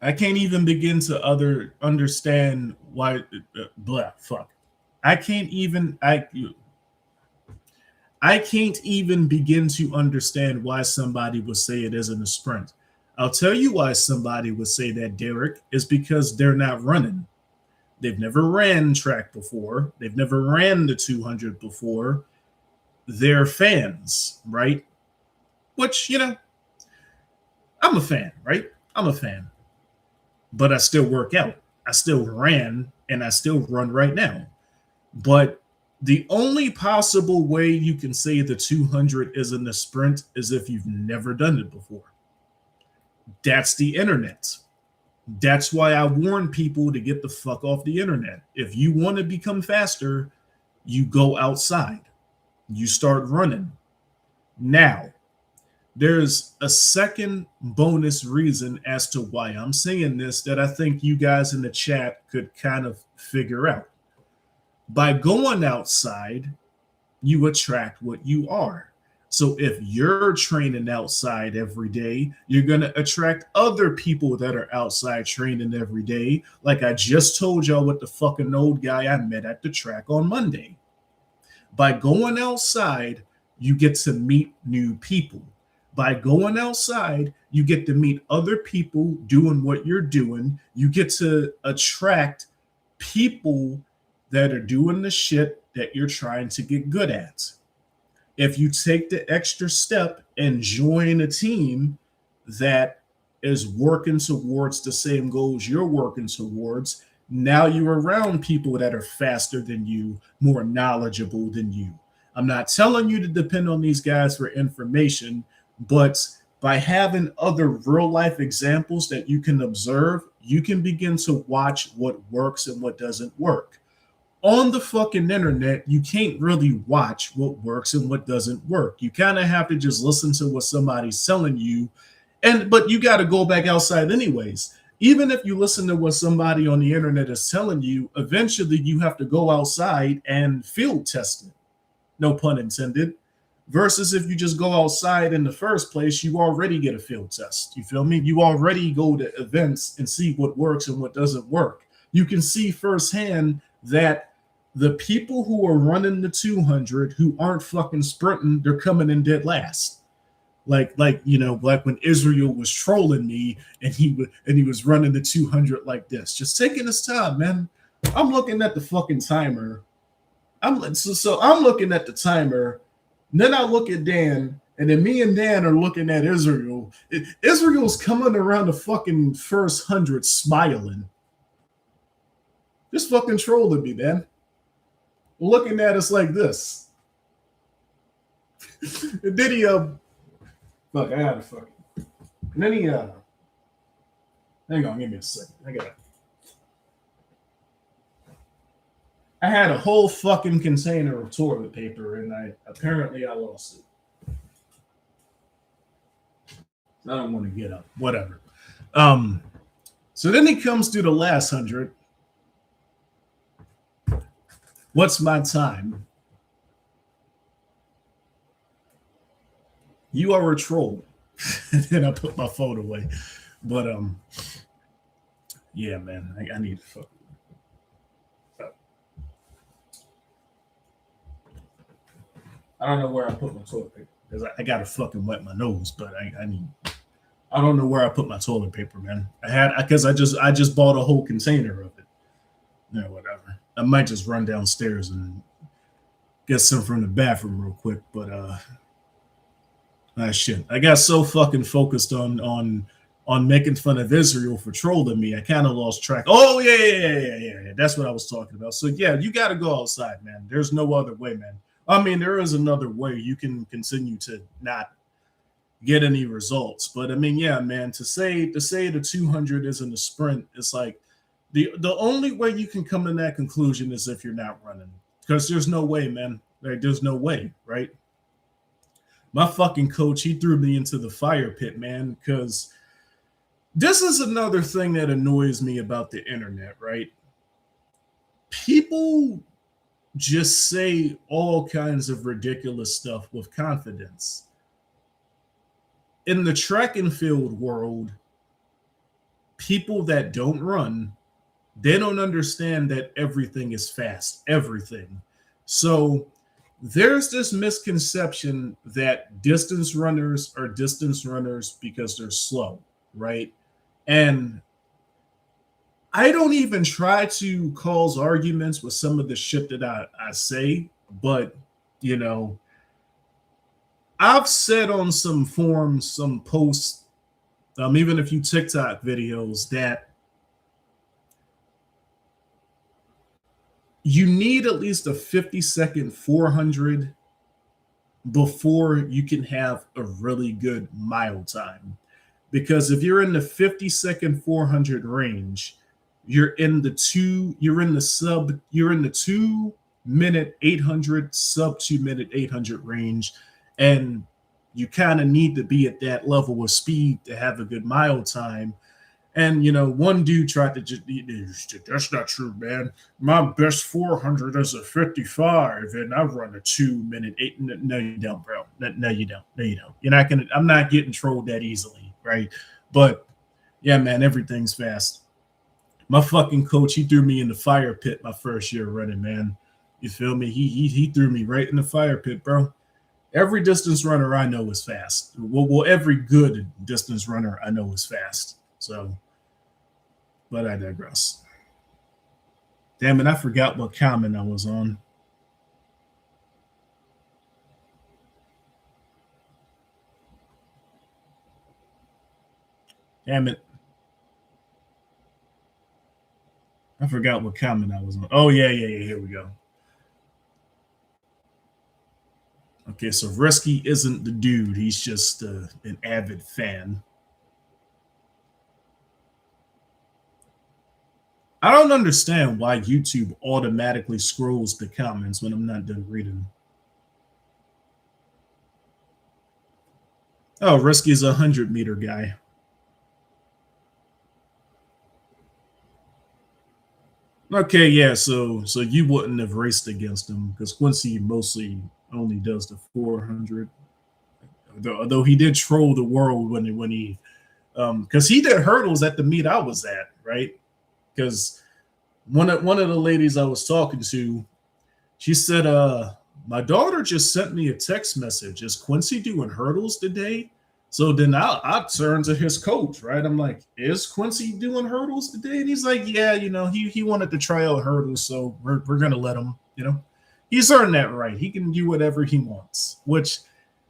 I can't even begin to understand why. Blah, fuck. I can't even. I can't even begin to understand why somebody would say it isn't a sprint. I'll tell you why somebody would say that, Derek, is because they're not running. They've never ran track before. They've never ran the 200 before. They're fans, right? Which, I'm a fan, right? I'm a fan. But I still work out. I still ran and I still run right now. But the only possible way you can say the 200 isn't a sprint is if you've never done it before. That's the internet. That's why I warn people to get the fuck off the internet. If you want to become faster, you go outside. You start running. Now, there's a second bonus reason as to why I'm saying this that I think you guys in the chat could kind of figure out. By going outside, you attract what you are. So if you're training outside every day, you're going to attract other people that are outside training every day. Like I just told y'all with the fucking old guy I met at the track on Monday. By going outside, you get to meet new people. By going outside, you get to meet other people doing what you're doing. You get to attract people that are doing the shit that you're trying to get good at. If you take the extra step and join a team that is working towards the same goals you're working towards, now you're around people that are faster than you, more knowledgeable than you. I'm not telling you to depend on these guys for information, but by having other real life examples that you can observe, you can begin to watch what works and what doesn't work. On the fucking internet, you can't really watch what works and what doesn't work. You kind of have to just listen to what somebody's telling you. But you got to go back outside anyways. Even if you listen to what somebody on the internet is telling you, eventually you have to go outside and field test it. No pun intended. Versus if you just go outside in the first place, you already get a field test. You feel me? You already go to events and see what works and what doesn't work. You can see firsthand that the people who are running the 200 who aren't fucking sprinting, they're coming in dead last. Like when Israel was trolling me and he was running the 200 like this, just taking his time, man. I'm looking at the fucking timer. I'm looking at the timer. Then I look at Dan, and then me and Dan are looking at Israel. Israel's coming around the fucking first 100 smiling. Just fucking trolling me, man. Looking at us like this. And then he fuck, I gotta fucking. And then he hang on, give me a second. I had a whole fucking container of toilet paper, and I lost it. I don't want to get up. Whatever. So then he comes to the last 100. What's my time? You are a troll. And then I put my phone away. But yeah, man, I need to fuck. I don't know where I put my toilet paper because I gotta fucking wet my nose, but I don't know where I put my toilet paper, man. I just bought a whole container of it. Yeah, whatever. I might just run downstairs and get some from the bathroom real quick, but Shit. I got so fucking focused on making fun of Israel for trolling me, I kind of lost track. Oh yeah. That's what I was talking about. So yeah, you got to go outside, man. There's no other way, man. I mean, there is another way. You can continue to not get any results, but I mean, yeah, man. To say the 200 isn't a sprint, it's like the only way you can come to that conclusion is if you're not running, because there's no way, man. Like, there's no way, right? My fucking coach, he threw me into the fire pit, man, because this is another thing that annoys me about the internet, right? People just say all kinds of ridiculous stuff with confidence. In the track and field world, people that don't run, they don't understand that everything is fast, everything. So there's this misconception that distance runners are distance runners because they're slow, right? And I don't even try to cause arguments with some of the shit that I say, but you know, I've said on some forums, some posts, even a few TikTok videos, that you need at least a 50-second 400 before you can have a really good mile time. Because if you're in the 50-second 400 range, you're in the 2-minute 800, sub 2-minute 800 range, and you kind of need to be at that level of speed to have a good mile time. And you know, one dude tried to just, that's not true, man. My best 400 is a 55, and I run a 2-minute 8. No, you don't, bro. No, you don't. No, you don't. You're not gonna. I'm not getting trolled that easily, right? But yeah, man, everything's fast. My fucking coach, he threw me in the fire pit my first year running, man. You feel me? He threw me right in the fire pit, bro. Every distance runner I know is fast. Well, every good distance runner I know is fast. So, but I digress. Damn it, I forgot what comment I was on. Damn it. I forgot what comment I was on. Oh, yeah. Here we go. Okay, so Risky isn't the dude. He's just an avid fan. I don't understand why YouTube automatically scrolls the comments when I'm not done reading. Oh, Risky's a 100-meter guy. Okay, yeah, so you wouldn't have raced against him because Quincy mostly only does the 400. Though he did troll the world when he because he did hurdles at the meet I was at, right? Because one of the ladies I was talking to, she said, my daughter just sent me a text message. Is Quincy doing hurdles today? So then I turn to his coach, right? I'm like, is Quincy doing hurdles today? And he's like, yeah, you know, he wanted to try out hurdles, so we're gonna let him, you know. He's earned that right. He can do whatever he wants, which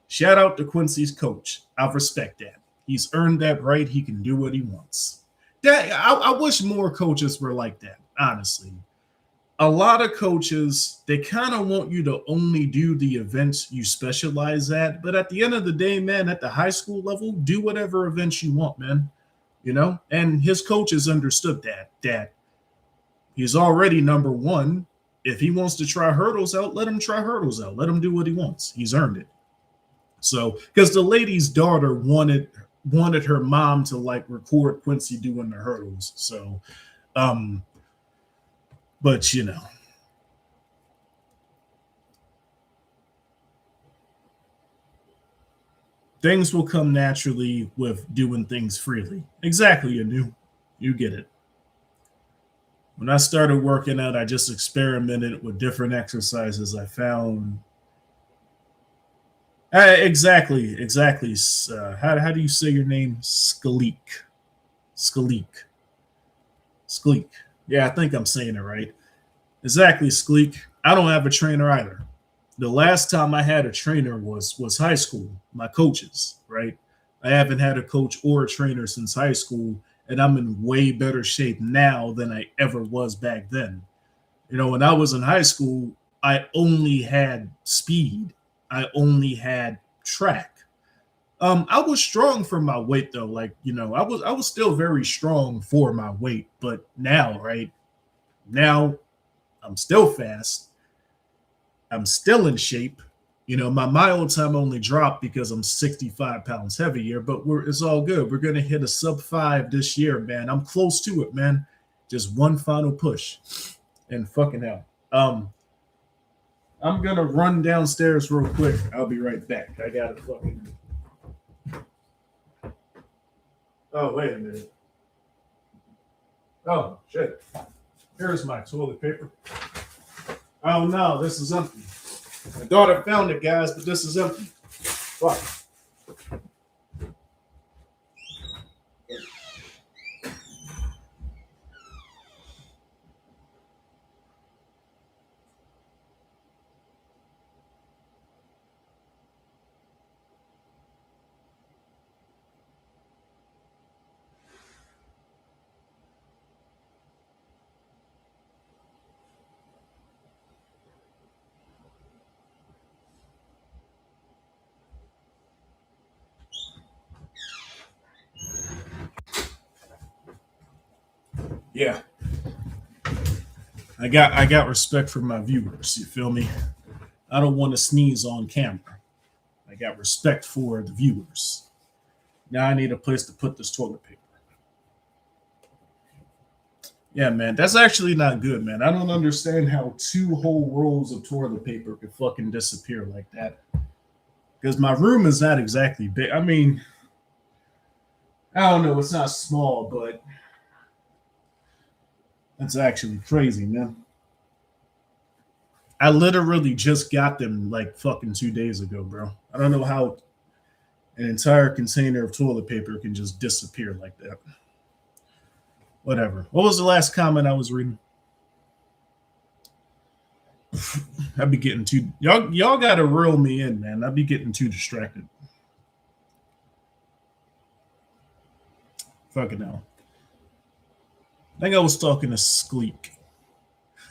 shout out to Quincy's coach. I respect that. He's earned that right. He can do what he wants. That I wish more coaches were like that, honestly. A lot of coaches, they kind of want you to only do the events you specialize at. But at the end of the day, man, at the high school level, do whatever events you want, man. You know, and his coaches understood that he's already number one. If he wants to try hurdles out, let him try hurdles out. Let him do what he wants. He's earned it. So, because the lady's daughter wanted her mom to like record Quincy doing the hurdles. So, but you know, things will come naturally with doing things freely. Exactly, Anu. You get it. When I started working out, I just experimented with different exercises I found. Exactly. How do you say your name? Skalik. Skleek. Yeah, I think I'm saying it right. Exactly, Skleek. I don't have a trainer either. The last time I had a trainer was high school, my coaches, right? I haven't had a coach or a trainer since high school, and I'm in way better shape now than I ever was back then. When I was in high school, I only had speed. I only had track. I was strong for my weight though. Like, I was still very strong for my weight, but now, right? Now I'm still fast. I'm still in shape. My mile time only dropped because I'm 65 pounds heavier, but it's all good. We're gonna hit a sub 5 this year, man. I'm close to it, man. Just one final push. And fucking hell. I'm gonna run downstairs real quick. I'll be right back. I gotta fucking. Oh, wait a minute. Oh, shit. Here's my toilet paper. Oh no, this is empty. My daughter found it, guys, but this is empty. Fuck. Yeah. I got respect for my viewers, you feel me? I don't want to sneeze on camera. I got respect for the viewers. Now I need a place to put this toilet paper. Yeah, man, that's actually not good, man. I don't understand how 2 whole rolls of toilet paper could fucking disappear like that. Because my room is not exactly big. I mean, I don't know, it's not small, but that's actually crazy, man. I literally just got them like fucking 2 days ago, bro. I don't know how an entire container of toilet paper can just disappear like that. Whatever. What was the last comment I was reading? I'd be getting too y'all gotta reel me in, man. I'd be getting too distracted. Fucking hell. I think I was talking to Skleek.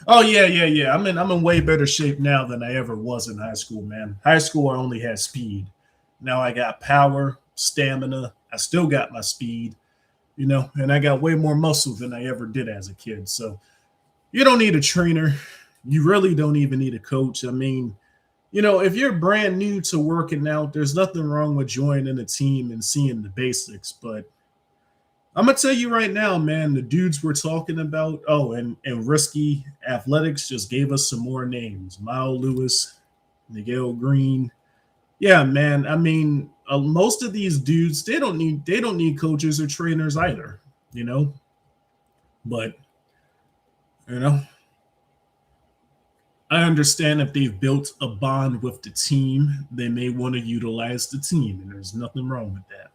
Oh yeah. I'm in way better shape now than I ever was in high school, man. High school I only had speed. Now I got power, stamina. I still got my speed, and I got way more muscle than I ever did as a kid. So you don't need a trainer. You really don't even need a coach. I mean, if you're brand new to working out, there's nothing wrong with joining a team and seeing the basics. But I'm gonna tell you right now, man, the dudes we're talking about. Oh, and Risky Athletics just gave us some more names: Mile Lewis, Miguel Green. Yeah, man. I mean, most of these dudes they don't need coaches or trainers either. You know, but you know, I understand if they've built a bond with the team, they may want to utilize the team, and there's nothing wrong with that.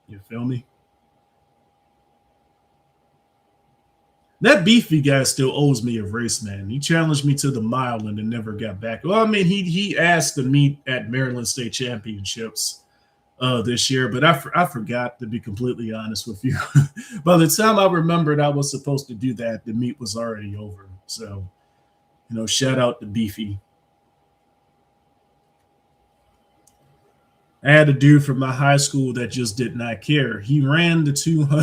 You feel me? That beefy guy still owes me a race, man. He challenged me to the mile and then never got back. Well, I mean, he asked to meet at Maryland State Championships this year, but I forgot, to be completely honest with you. By the time I remembered I was supposed to do that, the meet was already over. So, shout out to Beefy. I had a dude from my high school that just did not care. He ran the 200.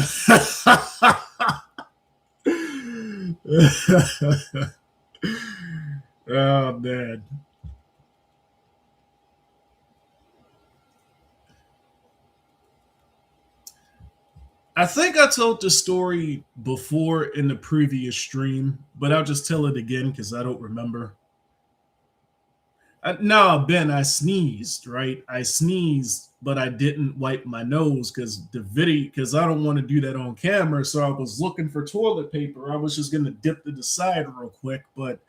Oh man. I think I told the story before in the previous stream, but I'll just tell it again because I don't remember. No, Ben, I sneezed, right? I sneezed, but I didn't wipe my nose because I don't want to do that on camera. So I was looking for toilet paper. I was just gonna dip to the side real quick, but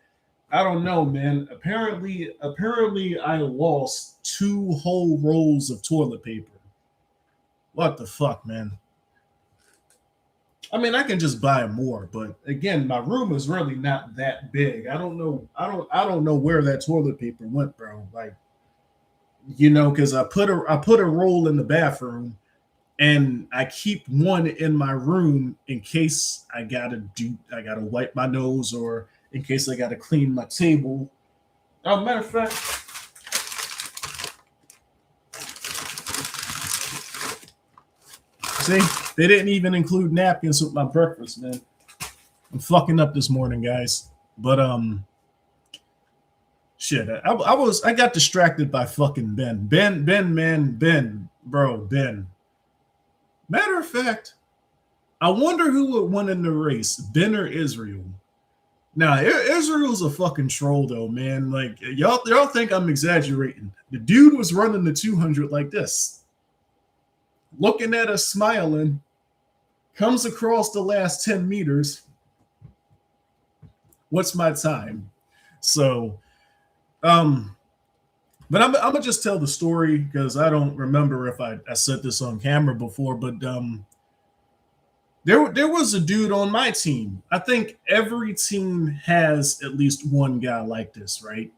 I don't know, man. Apparently, I lost 2 whole rolls of toilet paper. What the fuck, man? I mean, I can just buy more, but again, my room is really not that big. I don't know. I don't know where that toilet paper went, bro. Like, because I put a roll in the bathroom, and I keep one in my room in case I gotta wipe my nose, or in case I gotta clean my table. Oh, matter of fact, see, they didn't even include napkins with my breakfast, man. I'm fucking up this morning, guys. But shit, I got distracted by fucking Ben, bro, Ben. Matter of fact, I wonder who would win in the race, Ben or Israel. Now, Israel's a fucking troll, though, man. Like, y'all think I'm exaggerating. The dude was running the 200 like this, looking at us, smiling, comes across the last 10 meters. What's my time? So, but I'm gonna just tell the story because I don't remember if I said this on camera before, but there was a dude on my team. I think every team has at least one guy like this, right?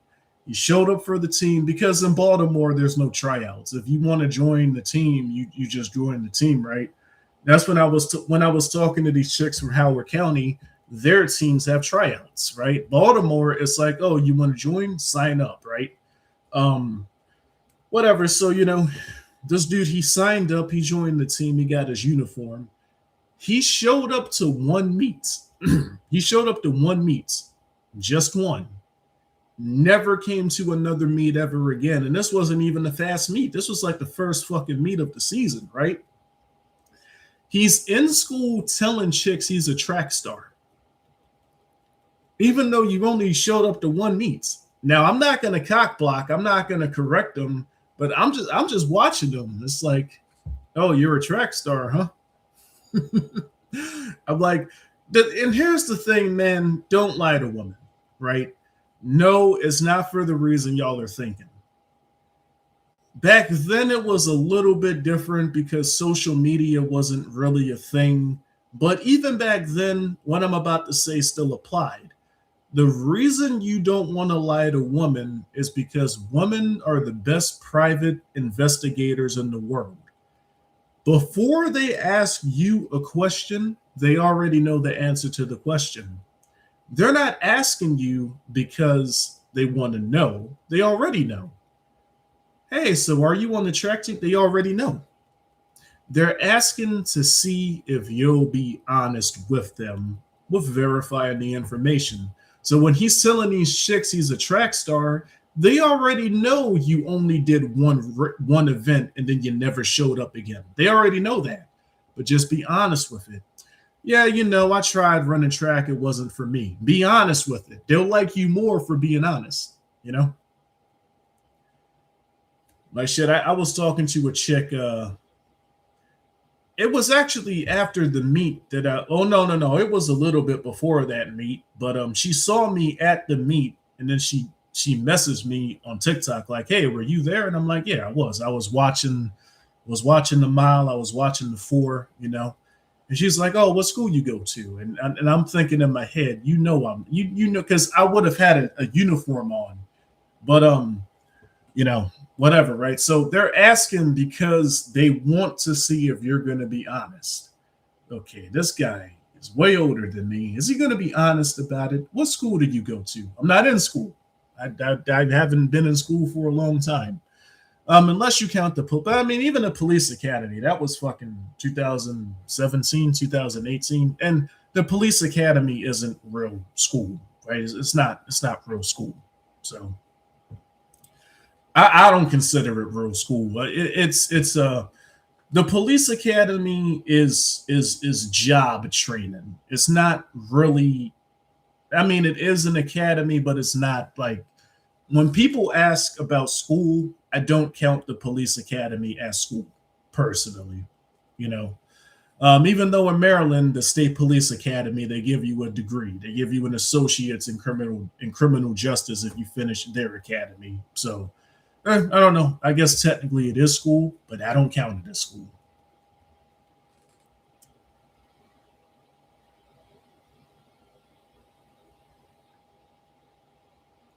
He showed up for the team because in Baltimore there's no tryouts. If you want to join the team, you just join the team, right? That's when I was talking to these chicks from Howard County. Their teams have tryouts, right? Baltimore, it's like, oh, you want to join? Sign up, right? Um, Whatever. So this dude, he signed up, he joined the team, he got his uniform. He showed up to one meet. He showed up to one meet, just one. Never came to another meet ever again. And this wasn't even a fast meet. This was like the first fucking meet of the season, right? He's in school telling chicks he's a track star, even though you only showed up to one meet. Now, I'm not going to cock block. I'm not going to correct him, but I'm just watching him. It's like, oh, you're a track star, huh? I'm like, and here's the thing, man. Don't lie to women, right? No, it's not for the reason y'all are thinking. Back then, it was a little bit different because social media wasn't really a thing. But even back then, what I'm about to say still applied. The reason you don't want to lie to women is because women are the best private investigators in the world. Before they ask you a question, they already know the answer to the question. They're not asking you because they want to know. They already know. Hey, so are you on the track team? They already know. They're asking to see if you'll be honest with them with verifying the information. So when he's telling these chicks he's a track star, they already know you only did one event and then you never showed up again. They already know that. But just be honest with it. Yeah, I tried running track. It wasn't for me. Be honest with it. They'll like you more for being honest. Like shit, I was talking to a chick. It was actually after the meet that oh, no. It was a little bit before that meet. But she saw me at the meet and then she messaged me on TikTok like, hey, were you there? And I'm like, yeah, I was. I was watching the mile. I was watching the 4, And she's like, oh, what school you go to? And I'm thinking in my head, because I would have had a uniform on. But whatever, right? So they're asking because they want to see if you're going to be honest. Okay, this guy is way older than me. Is he going to be honest about it? What school did you go to? I'm not in school. I haven't been in school for a long time. Unless you count even the police academy, that was fucking 2017, 2018. And the police academy isn't real school, right? It's not real school. So I don't consider it real school. It's the police academy is job training. It's not really. It is an academy, but it's not like when people ask about school, I don't count the police academy as school personally. Even though in Maryland, the state police academy, they give you a degree, they give you an associate's in criminal justice if you finish their academy. So I don't know. I guess technically it is school, but I don't count it as school.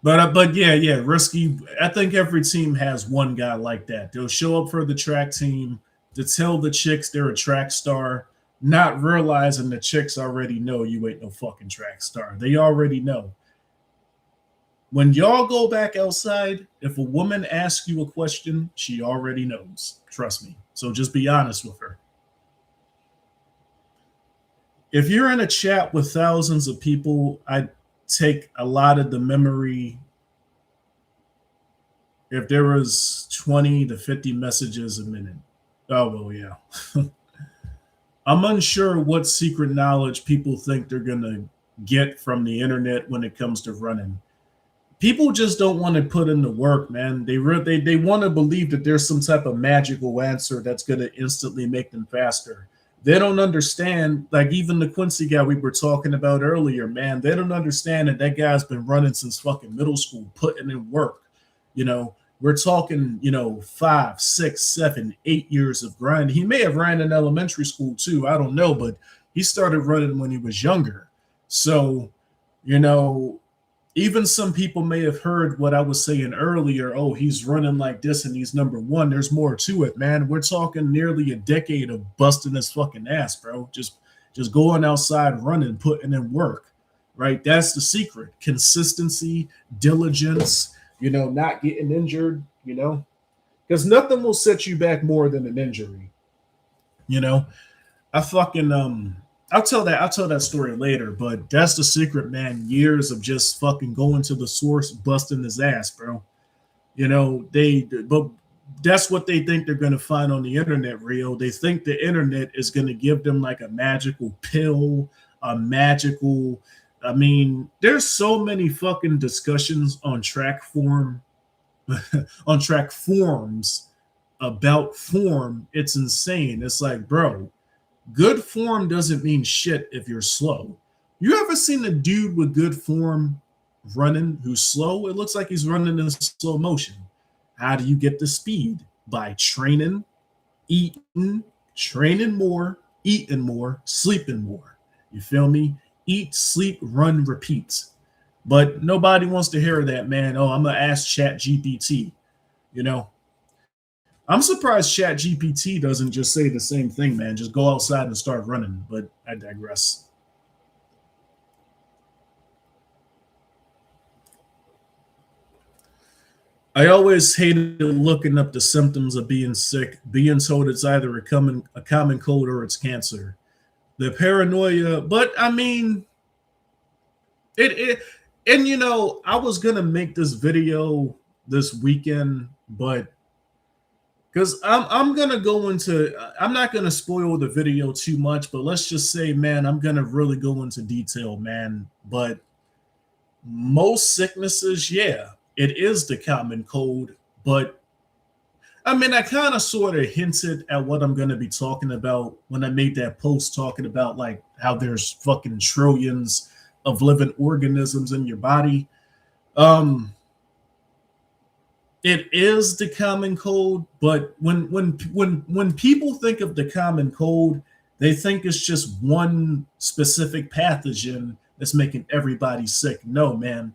But yeah, risky. I think every team has one guy like that. They'll show up for the track team to tell the chicks they're a track star, not realizing the chicks already know you ain't no fucking track star. They already know. When y'all go back outside, if a woman asks you a question, she already knows. Trust me. So just be honest with her. If you're in a chat with thousands of people, I take a lot of the memory. If there was 20 to 50 messages a minute. Oh, well, yeah. I'm unsure what secret knowledge people think they're going to get from the internet when it comes to running. People just don't want to put in the work, man. They want to believe that there's some type of magical answer that's going to instantly make them faster. They don't understand, like even the Quincy guy we were talking about earlier, man. They don't understand that guy's been running since fucking middle school, putting in work. You know, we're talking, 5, 6, 7, 8 years of grind. He may have ran in elementary school too. I don't know, but he started running when he was younger. So, you know, even some people may have heard what I was saying earlier. Oh, he's running like this and he's number one. There's more to it, man. We're talking nearly a decade of busting his fucking ass, bro. Just going outside, running, putting in work, right? That's the secret. Consistency, diligence, not getting injured, because nothing will set you back more than an injury. You know, I fucking I'll tell that story later, but that's the secret, man. Years of just fucking going to the source, busting his ass, bro. But that's what they think they're gonna find on the internet, Rio. They think the internet is gonna give them like a magical pill, a magical. I mean, there's so many fucking discussions on track form, on track forums about form. It's insane. It's like, bro, good form doesn't mean shit if you're slow. You ever seen a dude with good form running who's slow? It looks like he's running in slow motion. How do you get the speed? By training, eating, training more, eating more, sleeping more. You feel me? Eat, sleep, run, repeat. But nobody wants to hear that, man. Oh, I'm gonna ask Chat GPT. You know, I'm surprised Chat GPT doesn't just say the same thing, man. Just go outside and start running. But I digress. I always hated looking up the symptoms of being sick, being told it's either a common cold or it's cancer. The paranoia, but I mean, it and I was gonna make this video this weekend, but because I'm gonna go into, I'm not gonna spoil the video too much, but let's just say, man, I'm gonna really go into detail, man. But most sicknesses, yeah, it is the common cold. But I mean, I kind of sort of hinted at what I'm gonna be talking about when I made that post talking about like how there's fucking trillions of living organisms in your body. Um, it is the common cold, but when people think of the common cold, they think it's just one specific pathogen that's making everybody sick. No, man.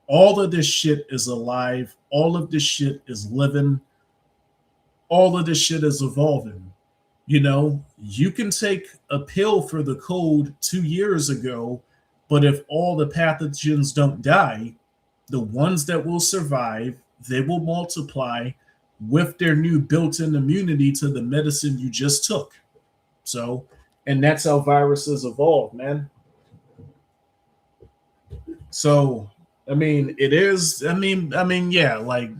All of this shit is alive. All of this shit is living. All of this shit is evolving. You can take a pill for the cold 2 years ago, but if all the pathogens don't die, the ones that will survive, they will multiply with their new built-in immunity to the medicine you just took. So, and that's how viruses evolve, man. So, I mean, it is. Yeah, like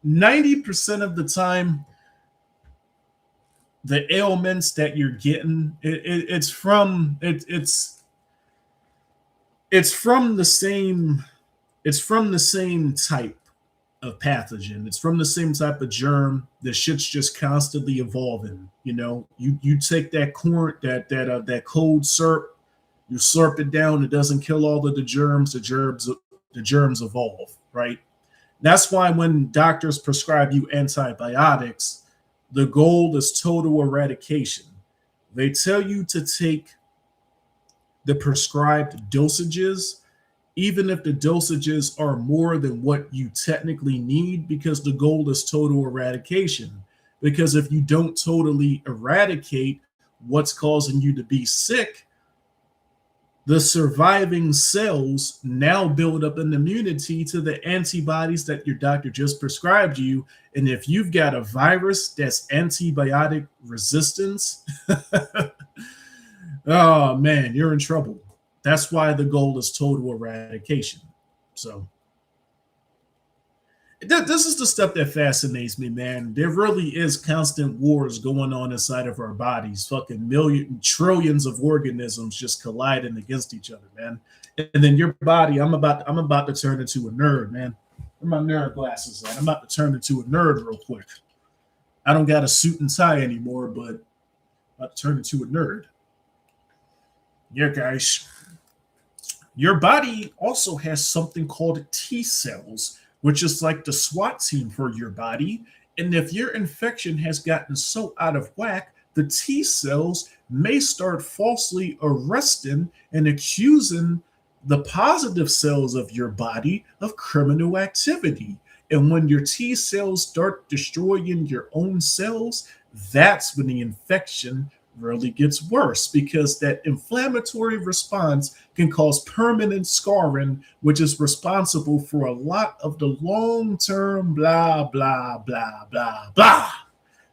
90% of the time, the ailments that you're getting, it's from the same type of pathogen. It's from the same type of germ. The shit's just constantly evolving. You take that corn, that cold syrup, you slurp it down. It doesn't kill all of the germs. The germs evolve, right? That's why when doctors prescribe you antibiotics, the goal is total eradication. They tell you to take the prescribed dosages even if the dosages are more than what you technically need, because the goal is total eradication. Because if you don't totally eradicate what's causing you to be sick, the surviving cells now build up an immunity to the antibodies that your doctor just prescribed you. And if you've got a virus that's antibiotic resistance, oh man, you're in trouble. That's why the goal is total eradication. So this is the stuff that fascinates me, man. There really is constant wars going on inside of our bodies. Fucking trillions of organisms just colliding against each other, man. And then your body, I'm about to turn into a nerd, man. Where my nerd glasses at? I'm about to turn into a nerd real quick. I don't got a suit and tie anymore, but I'm about to turn into a nerd. Yeah, guys. Your body also has something called T cells, which is like the SWAT team for your body. And if your infection has gotten so out of whack, the T cells may start falsely arresting and accusing the positive cells of your body of criminal activity. And when your T cells start destroying your own cells, that's when the infection really gets worse, because that inflammatory response can cause permanent scarring, which is responsible for a lot of the long-term blah, blah, blah, blah, blah.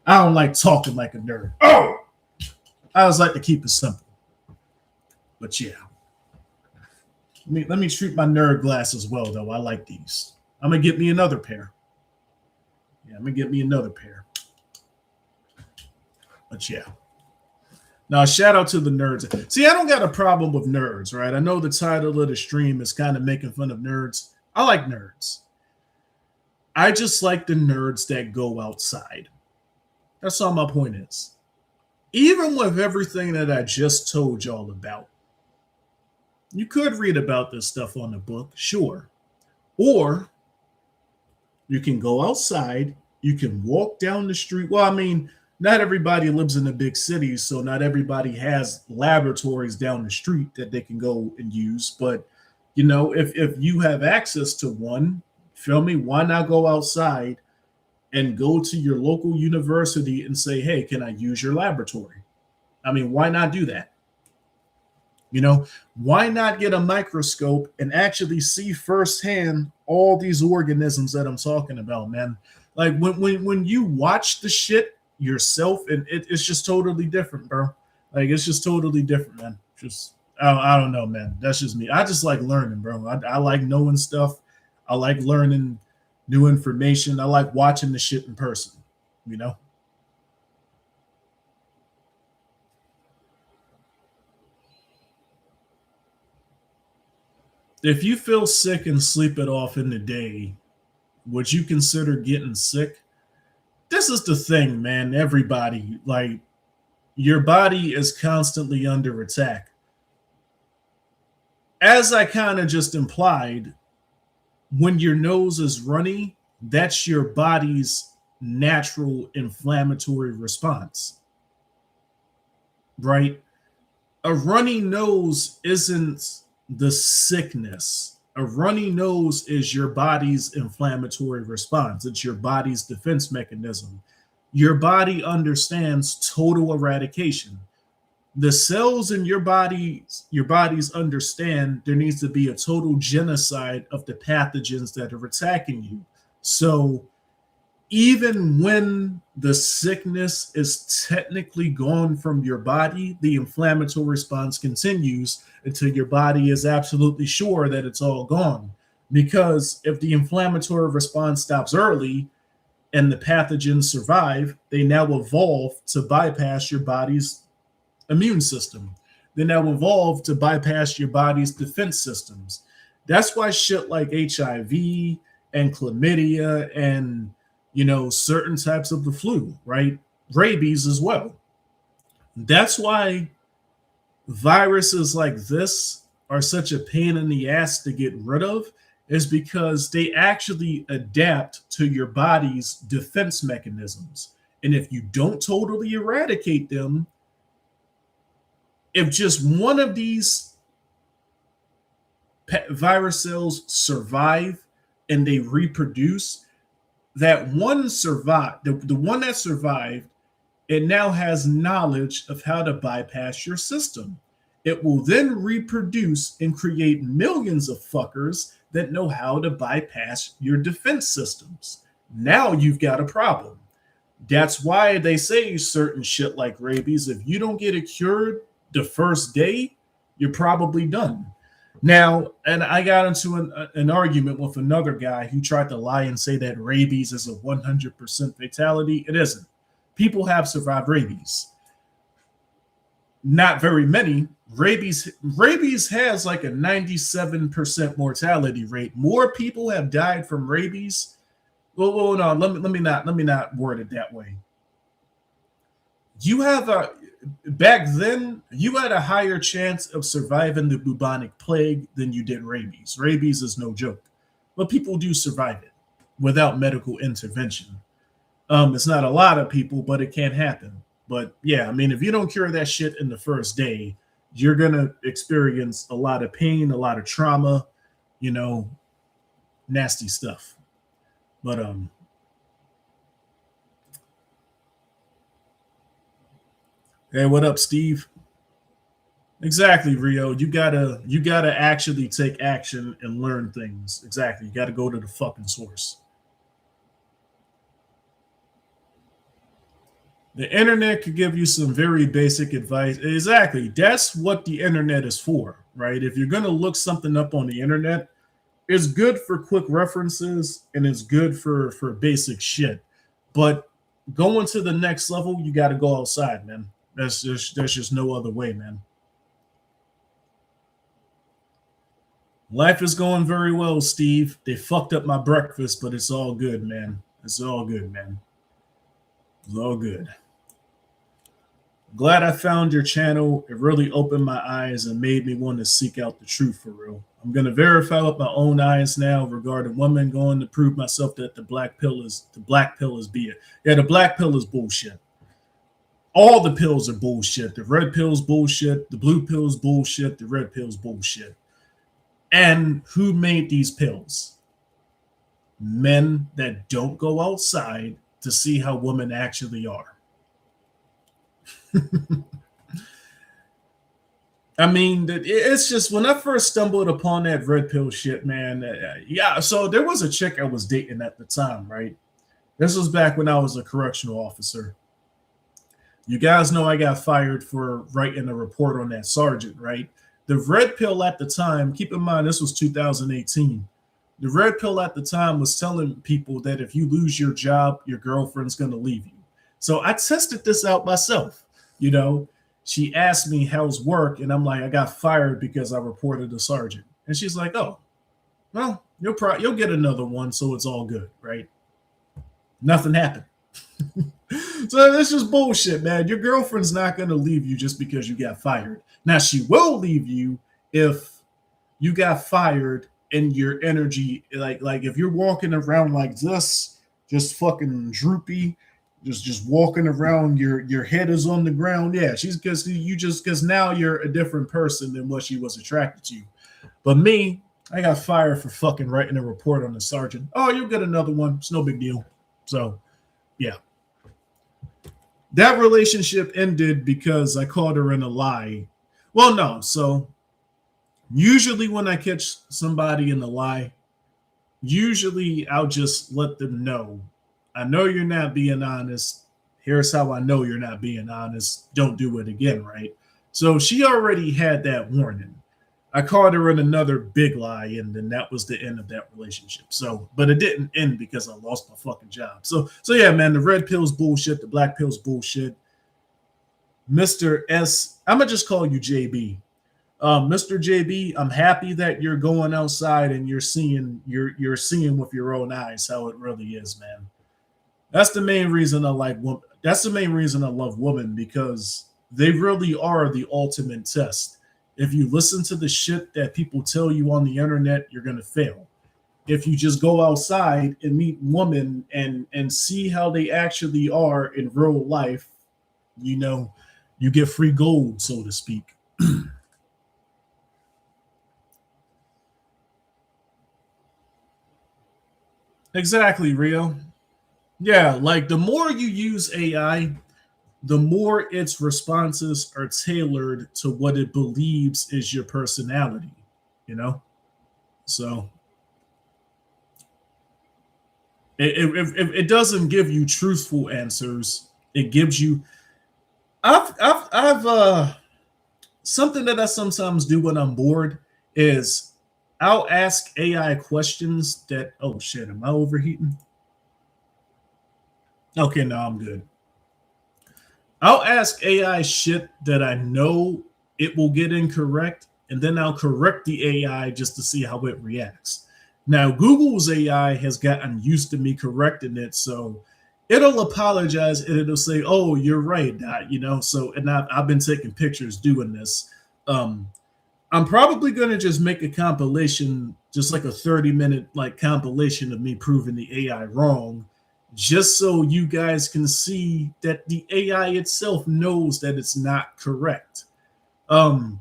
I don't like talking like a nerd. Oh! I always like to keep it simple. But yeah. Let me treat my nerd glasses well, though. I like these. I'm going to get me another pair. Yeah, I'm going to get me another pair. But yeah. Now, shout out to the nerds. See, I don't got a problem with nerds, right? I know the title of the stream is kind of making fun of nerds. I like nerds. I just like the nerds that go outside. That's all my point is. Even with everything that I just told y'all about, you could read about this stuff on the book, sure. Or you can go outside, you can walk down the street. Well, I mean, not everybody lives in a big city, so not everybody has laboratories down the street that they can go and use. But, you know, if you have access to one, feel me, why not go outside and go to your local university and say, hey, can I use your laboratory? I mean, why not do that? You know, why not get a microscope and actually see firsthand all these organisms that I'm talking about, man? Like when you watch the shit yourself, and it's just totally different, bro. Like, it's just totally different, man. Just I don't know, man. That's just me. I just like learning, bro. I like knowing stuff. I like learning new information. I like watching the shit in person, you know. If you feel sick and sleep it off in the day, would you consider getting sick? This is the thing, man. Everybody, like, your body is constantly under attack. As I kind of just implied, when your nose is runny, that's your body's natural inflammatory response, right? A runny nose isn't the sickness. A runny nose is your body's inflammatory response. It's your body's defense mechanism. Your body understands total eradication. The cells in your bodies understand there needs to be a total genocide of the pathogens that are attacking you. So even when the sickness is technically gone from your body, the inflammatory response continues until your body is absolutely sure that it's all gone. Because if the inflammatory response stops early and the pathogens survive, they now evolve to bypass your body's immune system. They now evolve to bypass your body's defense systems. That's why shit like HIV and chlamydia and, you know, certain types of the flu, right? Rabies as well. That's why viruses like this are such a pain in the ass to get rid of, is because they actually adapt to your body's defense mechanisms. And if you don't totally eradicate them, if just one of these virus cells survive and they reproduce, that one survived, the one that survived, it now has knowledge of how to bypass your system. It will then reproduce and create millions of fuckers that know how to bypass your defense systems. Now you've got a problem. That's why they say certain shit like rabies, if you don't get it cured the first day, you're probably done. Now, and I got into an argument with another guy who tried to lie and say that rabies is a 100% fatality. It isn't. People have survived rabies. Not very many. Rabies has like a 97% mortality rate. More people have died from rabies. Well, no, let me not word it that way. You have a back then you had a higher chance of surviving the bubonic plague than you did rabies. Rabies is no joke, but people do survive it without medical intervention. It's not a lot of people, but it can happen. But yeah, I mean, if you don't cure that shit in the first day, you're gonna experience a lot of pain, a lot of trauma, you know, nasty stuff. But hey, what up, Steve? Exactly, Rio. You gotta actually take action and learn things. Exactly. You gotta go to the fucking source. The internet could give you some very basic advice. Exactly. That's what the internet is for, right? If you're gonna look something up on the internet, it's good for quick references and it's good for basic shit. But going to the next level, you got to go outside, man. There's just no other way, man. Life is going very well, Steve. They fucked up my breakfast, but it's all good, man. It's all good, man. It's all good. Glad I found your channel. It really opened my eyes and made me want to seek out the truth for real. I'm going to verify with my own eyes now regarding women, going to prove myself that the black pill is BS. Yeah, the black pill is bullshit. All the pills are bullshit. The red pill's bullshit. The blue pill's bullshit. The red pill's bullshit. And who made these pills? Men that don't go outside to see how women actually are. I mean, it's just when I first stumbled upon that red pill shit, man. Yeah, so there was a chick I was dating at the time, right? This was back when I was a correctional officer. You guys know I got fired for writing a report on that sergeant, right? The red pill at the time, keep in mind, this was 2018. The red pill at the time was telling people that if you lose your job, your girlfriend's going to leave you. So I tested this out myself. You know, she asked me how's work, and I'm like, I got fired because I reported a sergeant. And she's like, oh, well, you'll get another one, so it's all good, right? Nothing happened. So that's just bullshit, man. Your girlfriend's not going to leave you just because you got fired. Now, she will leave you if you got fired and your energy, like if you're walking around like this, just fucking droopy, just walking around, your head is on the ground. Yeah, she's because now you're a different person than what she was attracted to. But me, I got fired for fucking writing a report on the sergeant. Oh, you'll get another one. It's no big deal. So, yeah. That relationship ended because I caught her in a lie. Well, no. So, usually when I catch somebody in a lie, usually I'll just let them know. I know you're not being honest. Here's how I know you're not being honest. Don't do it again, right? So she already had that warning. I caught her in another big lie, and then that was the end of that relationship. So, but it didn't end because I lost my fucking job. So yeah, man, the red pill's bullshit, the black pill's bullshit. Mr. S, I'm gonna just call you JB. Mr. JB, I'm happy that you're going outside and you're seeing with your own eyes how it really is, man. That's the main reason I like women. That's the main reason I love women, because they really are the ultimate test. If you listen to the shit that people tell you on the internet, you're gonna fail. If you just go outside and meet women and see how they actually are in real life, you know, you get free gold, so to speak. Exactly, Rio. Yeah, like the more you use AI, the more its responses are tailored to what it believes is your personality, you know? So it doesn't give you truthful answers. It gives you I've something that I sometimes do when I'm bored is I'll ask AI questions that oh shit, am I overheating? Okay, no, I'm good. I'll ask AI shit that I know it will get incorrect, and then I'll correct the AI just to see how it reacts. Now, Google's AI has gotten used to me correcting it, so it'll apologize and it'll say, "Oh, you're right," you know. So, and I've been taking pictures doing this. Um, I'm probably gonna just make a compilation, just like a 30-minute like compilation of me proving the AI wrong, just so you guys can see that the AI itself knows that it's not correct. Um,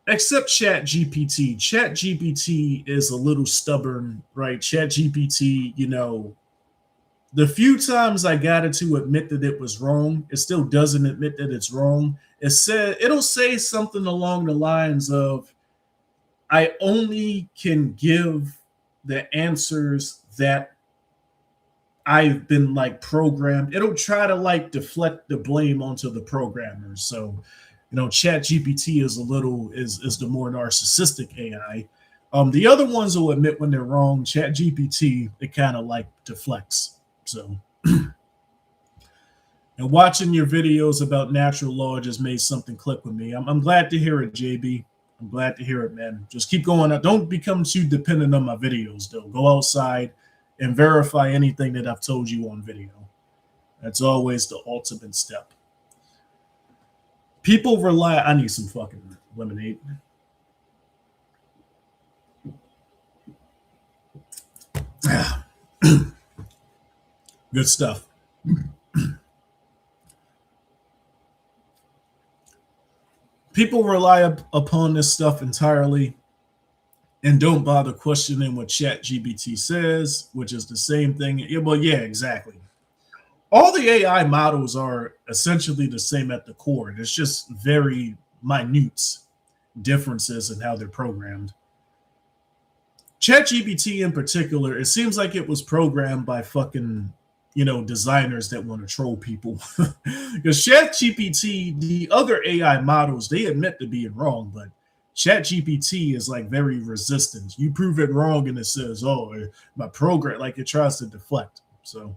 except Chat GPT. Chat GPT is a little stubborn, right? Chat GPT, you know, the few times I got it to admit that it was wrong, it still doesn't admit that it's wrong. It'll say something along the lines of, I only can give the answers that I've been like programmed. It'll try to like deflect the blame onto the programmers. So, you know, Chat GPT is a little is the more narcissistic AI. The other ones will admit when they're wrong. Chat GPT, it kind of like deflects. So and watching your videos about natural law just made something click with me. I'm glad to hear it, JB. I'm glad to hear it, man. Just keep going. Don't become too dependent on my videos, though. Go outside and verify anything that I've told you on video. That's always the ultimate step. People rely. I need some fucking lemonade. Good stuff. People rely upon this stuff entirely and don't bother questioning what ChatGPT says, which is the same thing. Yeah, well, yeah, exactly. All the AI models are essentially the same at the core. There's just very minute differences in how they're programmed. ChatGPT in particular, it seems like it was programmed by fucking, you know, designers that want to troll people. Because ChatGPT, the other AI models, they admit to being wrong, but ChatGPT is like very resistant. You prove it wrong and it says, "Oh, my program," like it tries to deflect. So,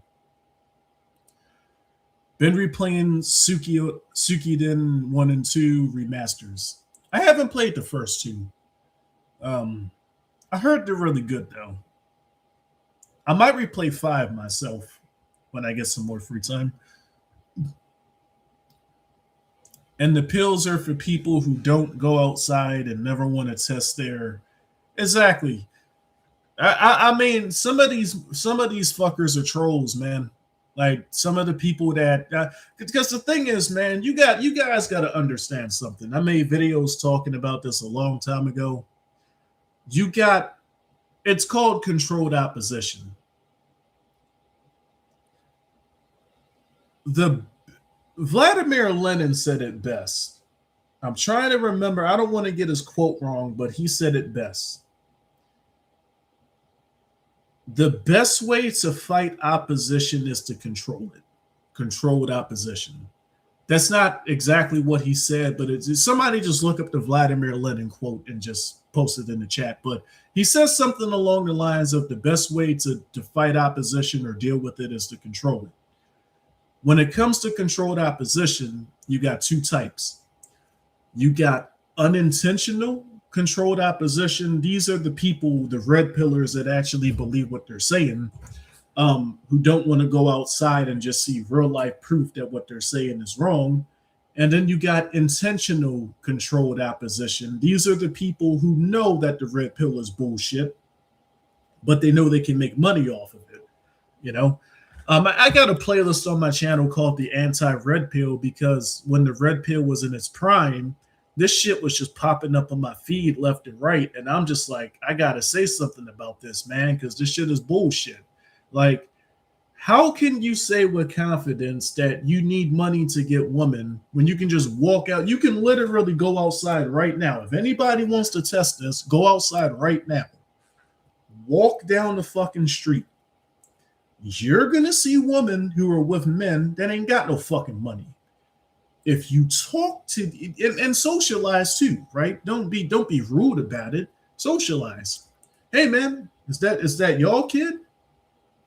been replaying Suikoden 1 and 2 remasters. I haven't played the first two. Um, I heard they're really good though. I might replay 5 myself when I get some more free time. And the pills are for people who don't go outside and never want to test their exactly. I mean, some of these fuckers are trolls, man. Like some of the people that because the thing is, man, you guys got to understand something. I made videos talking about this a long time ago. You got it's called controlled opposition. The Vladimir Lenin said it best. I'm trying to remember. I don't want to get his quote wrong, but he said it best. The best way to fight opposition is to control it. Controlled opposition. That's not exactly what he said, but it's somebody just look up the Vladimir Lenin quote and just post it in the chat. But he says something along the lines of the best way to fight opposition or deal with it is to control it. When it comes to controlled opposition, you got two types. You got unintentional controlled opposition. These are the people, the red pillars that actually believe what they're saying, who don't want to go outside and just see real life proof that what they're saying is wrong. And then you got intentional controlled opposition. These are the people who know that the red pill is bullshit, but they know they can make money off of it. You know, I got a playlist on my channel called the Anti-Red Pill because when the red pill was in its prime, this shit was just popping up on my feed left and right. And I'm just like, I got to say something about this, man, because this shit is bullshit. Like, how can you say with confidence that you need money to get women when you can just walk out? You can literally go outside right now. If anybody wants to test this, go outside right now. Walk down the fucking street. You're going to see women who are with men that ain't got no fucking money. If you talk to and socialize too, right? Don't be rude about it. Socialize. Hey man, is that y'all kid?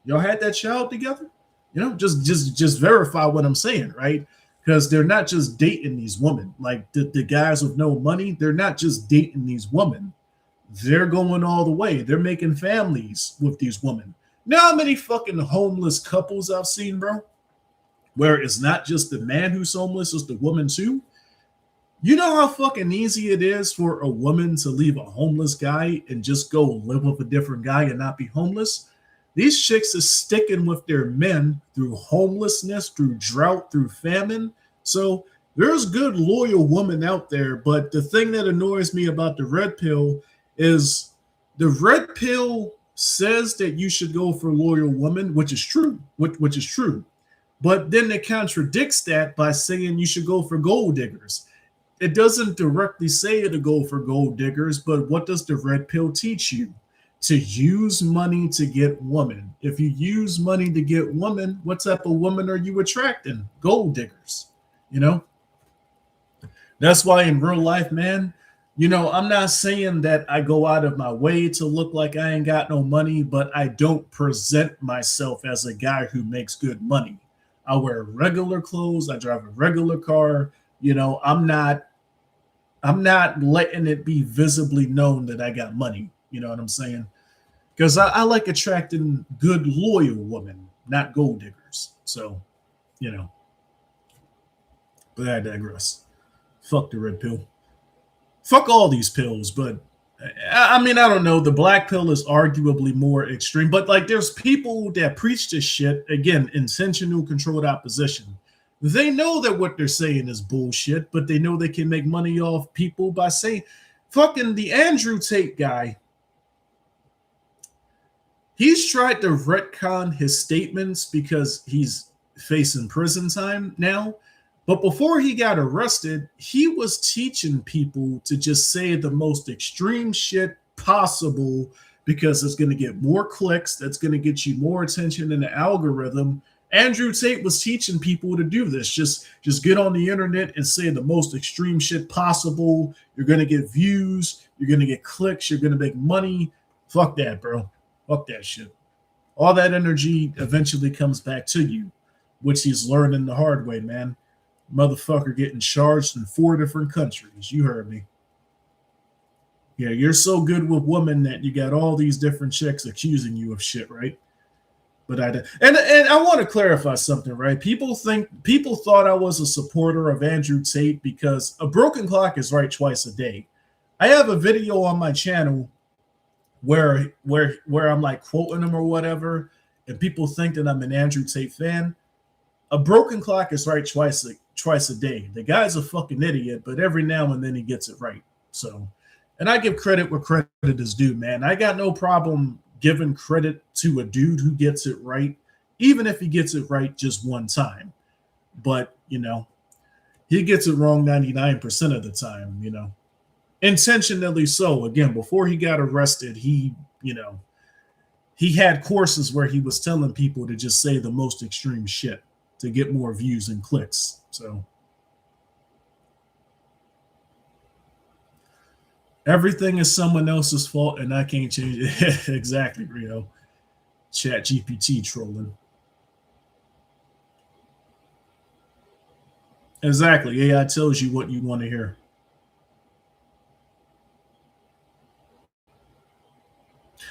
Y'all had that child together? You know, just verify what I'm saying, right? Because they're not just dating these women. Like the guys with no money, they're not just dating these women. They're going all the way. They're making families with these women. Know how many fucking homeless couples I've seen, bro? Where it's not just the man who's homeless, it's the woman too. You know how fucking easy it is for a woman to leave a homeless guy and just go live with a different guy and not be homeless? These chicks are sticking with their men through homelessness, through drought, through famine. So there's good, loyal women out there. But the thing that annoys me about the red pill is the red pill says that you should go for loyal women, which is true, which is true. But then it contradicts that by saying you should go for gold diggers. It doesn't directly say to go for gold diggers, but what does the red pill teach you? To use money to get women. If you use money to get women, what type of woman are you attracting? Gold diggers, you know? That's why in real life, man, you know, I'm not saying that I go out of my way to look like I ain't got no money, but I don't present myself as a guy who makes good money. I wear regular clothes. I drive a regular car. You know, I'm not letting it be visibly known that I got money. You know what I'm saying? Because I like attracting good, loyal women, not gold diggers. So, you know, but I digress. Fuck the red pill. Fuck all these pills, but I mean, I don't know. The black pill is arguably more extreme, but like there's people that preach this shit, again, intentional controlled opposition. They know that what they're saying is bullshit, but they know they can make money off people by saying, fucking the Andrew Tate guy, he's tried to retcon his statements because he's facing prison time now. But before he got arrested, he was teaching people to just say the most extreme shit possible because it's going to get more clicks. That's going to get you more attention in the algorithm. Andrew Tate was teaching people to do this. Just get on the internet and say the most extreme shit possible. You're going to get views. You're going to get clicks. You're going to make money. Fuck that, bro. Fuck that shit. All that energy eventually comes back to you, which he's learning the hard way, man. Motherfucker getting charged in 4 different countries. You heard me. Yeah, you're so good with women that you got all these different chicks accusing you of shit, right? But I want to clarify something, right? People thought I was a supporter of Andrew Tate because a broken clock is right twice a day. I have a video on my channel where I'm like quoting him or whatever, and people think that I'm an Andrew Tate fan. A broken clock is right twice a day. The guy's a fucking idiot, but every now and then he gets it right. So, and I give credit where credit is due, man. I got no problem giving credit to a dude who gets it right, even if he gets it right just one time. But, you know, he gets it wrong 99% of the time, you know. Intentionally so. Again, before he got arrested, he had courses where he was telling people to just say the most extreme shit to get more views and clicks. So everything is someone else's fault and I can't change it. Exactly, Rio. Chat GPT trolling. Exactly. AI tells you what you want to hear.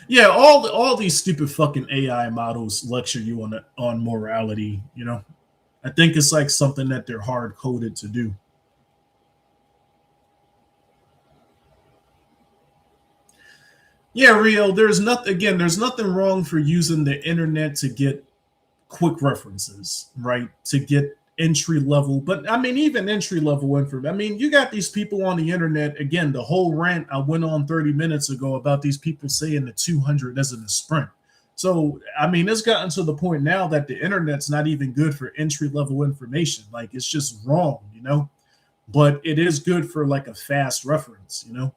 Yeah, all these stupid fucking AI models lecture you on morality, you know. I think it's like something that they're hard coded to do. Yeah, Rio, there's nothing wrong for using the internet to get quick references, right? To get entry level, but I mean, even entry level information. I mean, you got these people on the internet. Again, the whole rant I went on 30 minutes ago about these people saying the 200 isn't a sprint. So, I mean, it's gotten to the point now that the internet's not even good for entry level information. Like, it's just wrong, you know? But it is good for like a fast reference, you know?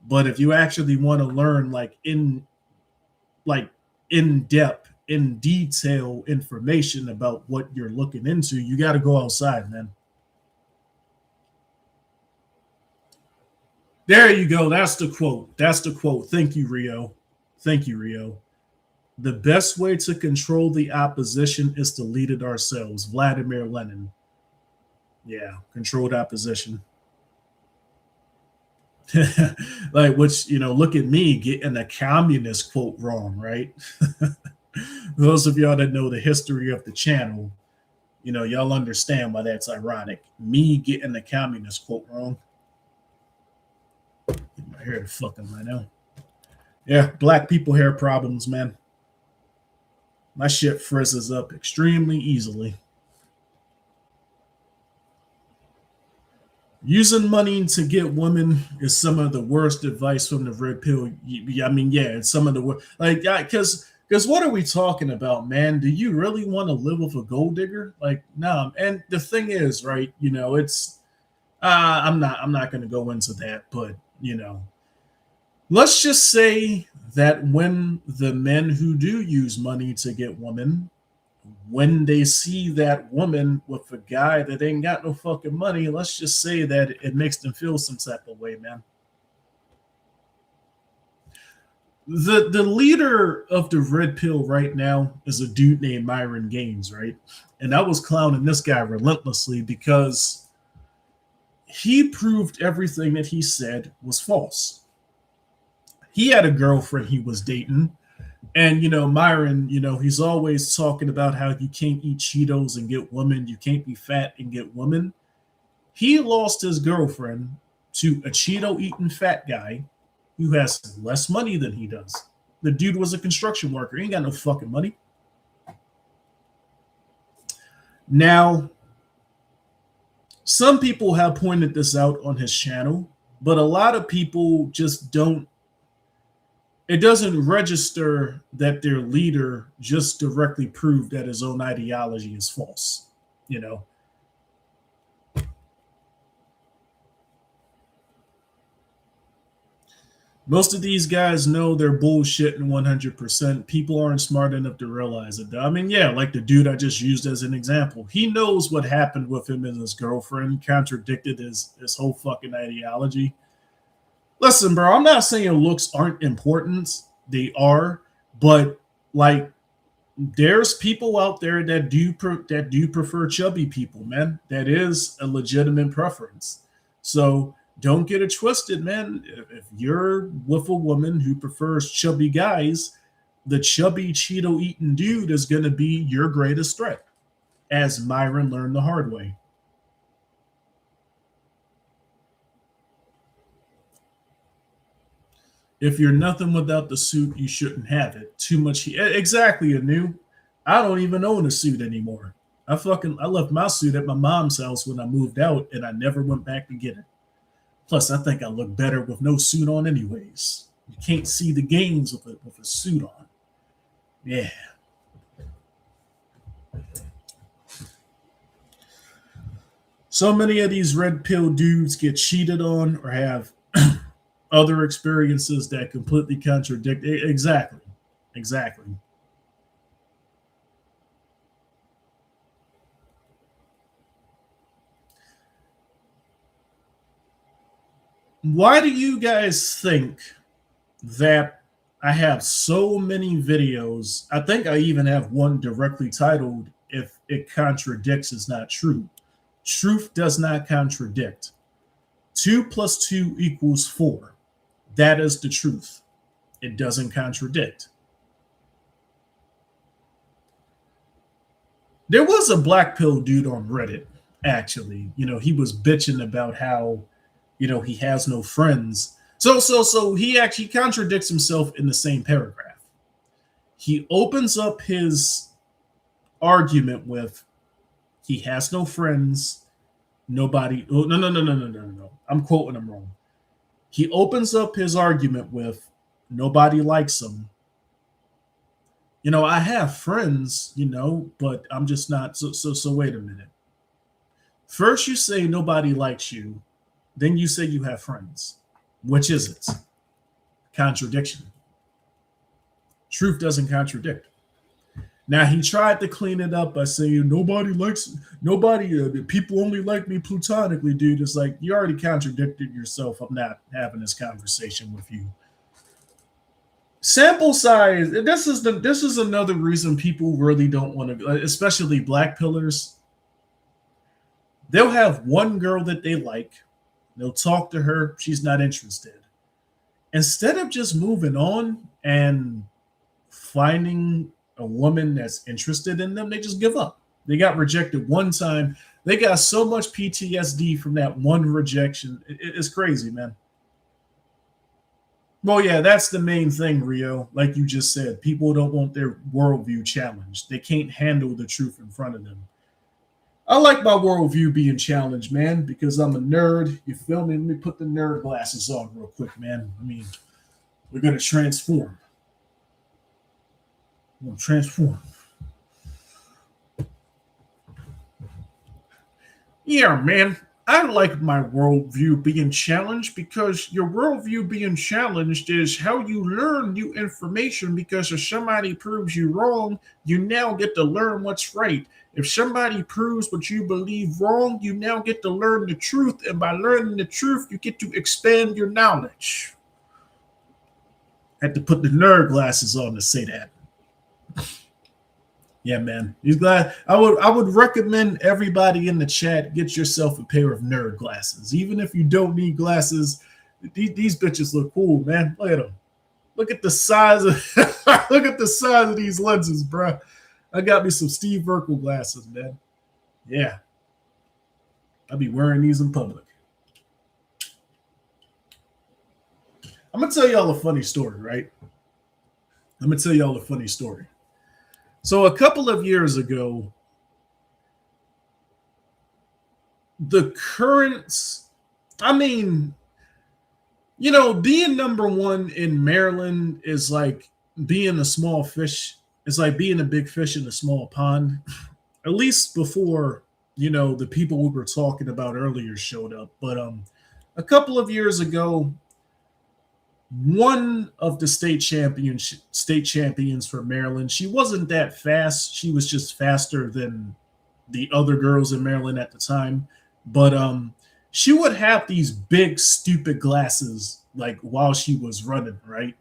But if you actually want to learn like in depth, in detail information about what you're looking into, you got to go outside, man. There you go. That's the quote. That's the quote. Thank you, Rio. Thank you, Rio. The best way to control the opposition is to lead it ourselves. Vladimir Lenin. Yeah, controlled opposition. Like, which, you know, look at me getting a communist quote wrong, right? Those of y'all that know the history of the channel, you know, y'all understand why that's ironic. Me getting the communist quote wrong. Get my hair to fucking right now. Yeah, black people hair problems, man. My shit frizzes up extremely easily. Using money to get women is some of the worst advice from the red pill. I mean, yeah, it's some of the worst. Like, because what are we talking about, man? Do you really want to live with a gold digger? Like, no. And the thing is, right? You know, it's I'm not going to go into that, but you know, let's just say that when the men who do use money to get women, when they see that woman with a guy that ain't got no fucking money, let's just say that it makes them feel some type of way, man. The leader of the red pill right now is a dude named Myron Gaines, right? And I was clowning this guy relentlessly because he proved everything that he said was false. He had a girlfriend he was dating. And, you know, Myron, you know, he's always talking about how you can't eat Cheetos and get women. You can't be fat and get women. He lost his girlfriend to a Cheeto eating fat guy who has less money than he does. The dude was a construction worker. He ain't got no fucking money. Now, some people have pointed this out on his channel, but a lot of people just don't. It doesn't register that their leader just directly proved that his own ideology is false, you know. Most of these guys know they're bullshitting 100%. People aren't smart enough to realize it. I mean, yeah, like the dude I just used as an example. He knows what happened with him and his girlfriend, contradicted his whole fucking ideology. Listen, bro, I'm not saying looks aren't important. They are, but like there's people out there that do prefer chubby people, man. That is a legitimate preference. So don't get it twisted, man. If you're with a woman who prefers chubby guys, the chubby Cheeto eating dude is going to be your greatest threat, as Myron learned the hard way. If you're nothing without the suit, you shouldn't have it. Too much. Exactly, Anu. I don't even own a suit anymore. I left my suit at my mom's house when I moved out, and I never went back to get it. Plus, I think I look better with no suit on, anyways. You can't see the games with a suit on. Yeah. So many of these red pill dudes get cheated on or have other experiences that completely contradict. Exactly. Why do you guys think that I have so many videos? I think I even have one directly titled, "If it contradicts, it's not true." Truth does not contradict. 2 + 2 = 4. That is the truth. It doesn't contradict. There was a black pill dude on Reddit, actually. You know, he was bitching about how, you know, he has no friends. So he actually contradicts himself in the same paragraph. He opens up his argument with, He has no friends. Nobody. Oh, no. I'm quoting him wrong. He opens up his argument with nobody likes him. I have friends, but I'm just not. So wait a minute. First, you say nobody likes you. Then you say you have friends. Which is it? Contradiction. Truth doesn't contradict. Now he tried to clean it up by saying people only like me platonically, dude. It's like you already contradicted yourself. I'm not having this conversation with you. Sample size. This is another reason people really don't want to, especially black pillars. They'll have one girl that they like. They'll talk to her. She's not interested. Instead of just moving on and finding a woman that's interested in them, they just give up. They got rejected one time. They got so much PTSD from that one rejection. It's crazy, man. Well, yeah, that's the main thing, Rio. Like you just said, people don't want their worldview challenged. They can't handle the truth in front of them. I like my worldview being challenged, man, because I'm a nerd. You feel me? Let me put the nerd glasses on real quick, man. I mean, we're going to transform. We'll transform. Yeah, man. I like my worldview being challenged because your worldview being challenged is how you learn new information, because if somebody proves you wrong, you now get to learn what's right. If somebody proves what you believe wrong, you now get to learn the truth. And by learning the truth, you get to expand your knowledge. I had to put the nerd glasses on to say that. Yeah, man. He's glad. I would recommend everybody in the chat get yourself a pair of nerd glasses. Even if you don't need glasses, these bitches look cool, man. Look at them. Look at the size of look at the size of these lenses, bro. I got me some Steve Urkel glasses, man. Yeah. I'll be wearing these in public. I'm gonna tell y'all a funny story, right? I'm gonna tell y'all a funny story. So a couple of years ago, the currents, being number one in Maryland is like being a small fish. It's like being a big fish in a small pond. At least before, the people we were talking about earlier showed up. But a couple of years ago, one of the state champions for Maryland. She wasn't that fast. She was just faster than the other girls in Maryland at the time. But she would have these big, stupid glasses like while she was running, right?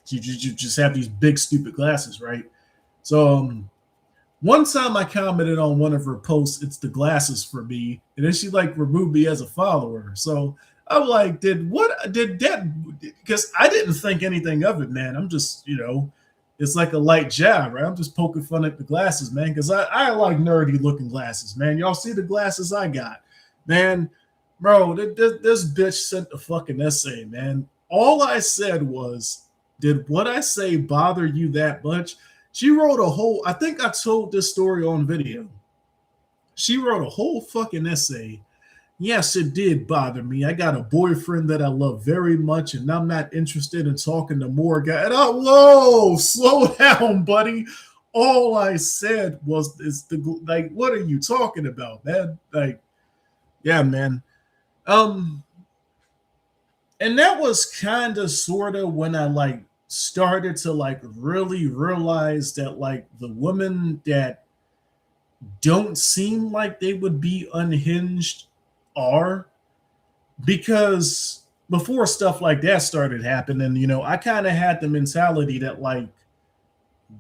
She just have these big, stupid glasses, right? So one time I commented on one of her posts, it's the glasses for me. And then she removed me as a follower. So I'm like, did that? Because I didn't think anything of it, man. I'm just, it's like a light jab, right? I'm just poking fun at the glasses, man, because I like nerdy looking glasses, man. Y'all see the glasses I got, man, bro. This bitch sent a fucking essay, man. All I said was, did what I say bother you that much? She wrote a whole. I think I told this story on video. She wrote a whole fucking essay. Yes, it did bother me. I got a boyfriend that I love very much, and I'm not interested in talking to more guys. And whoa, slow down, buddy. All I said was, what are you talking about, man? Yeah, man. And that was kind of sort of when I started to really realize that the women that don't seem like they would be unhinged are, because before stuff like that started happening, I kind of had the mentality that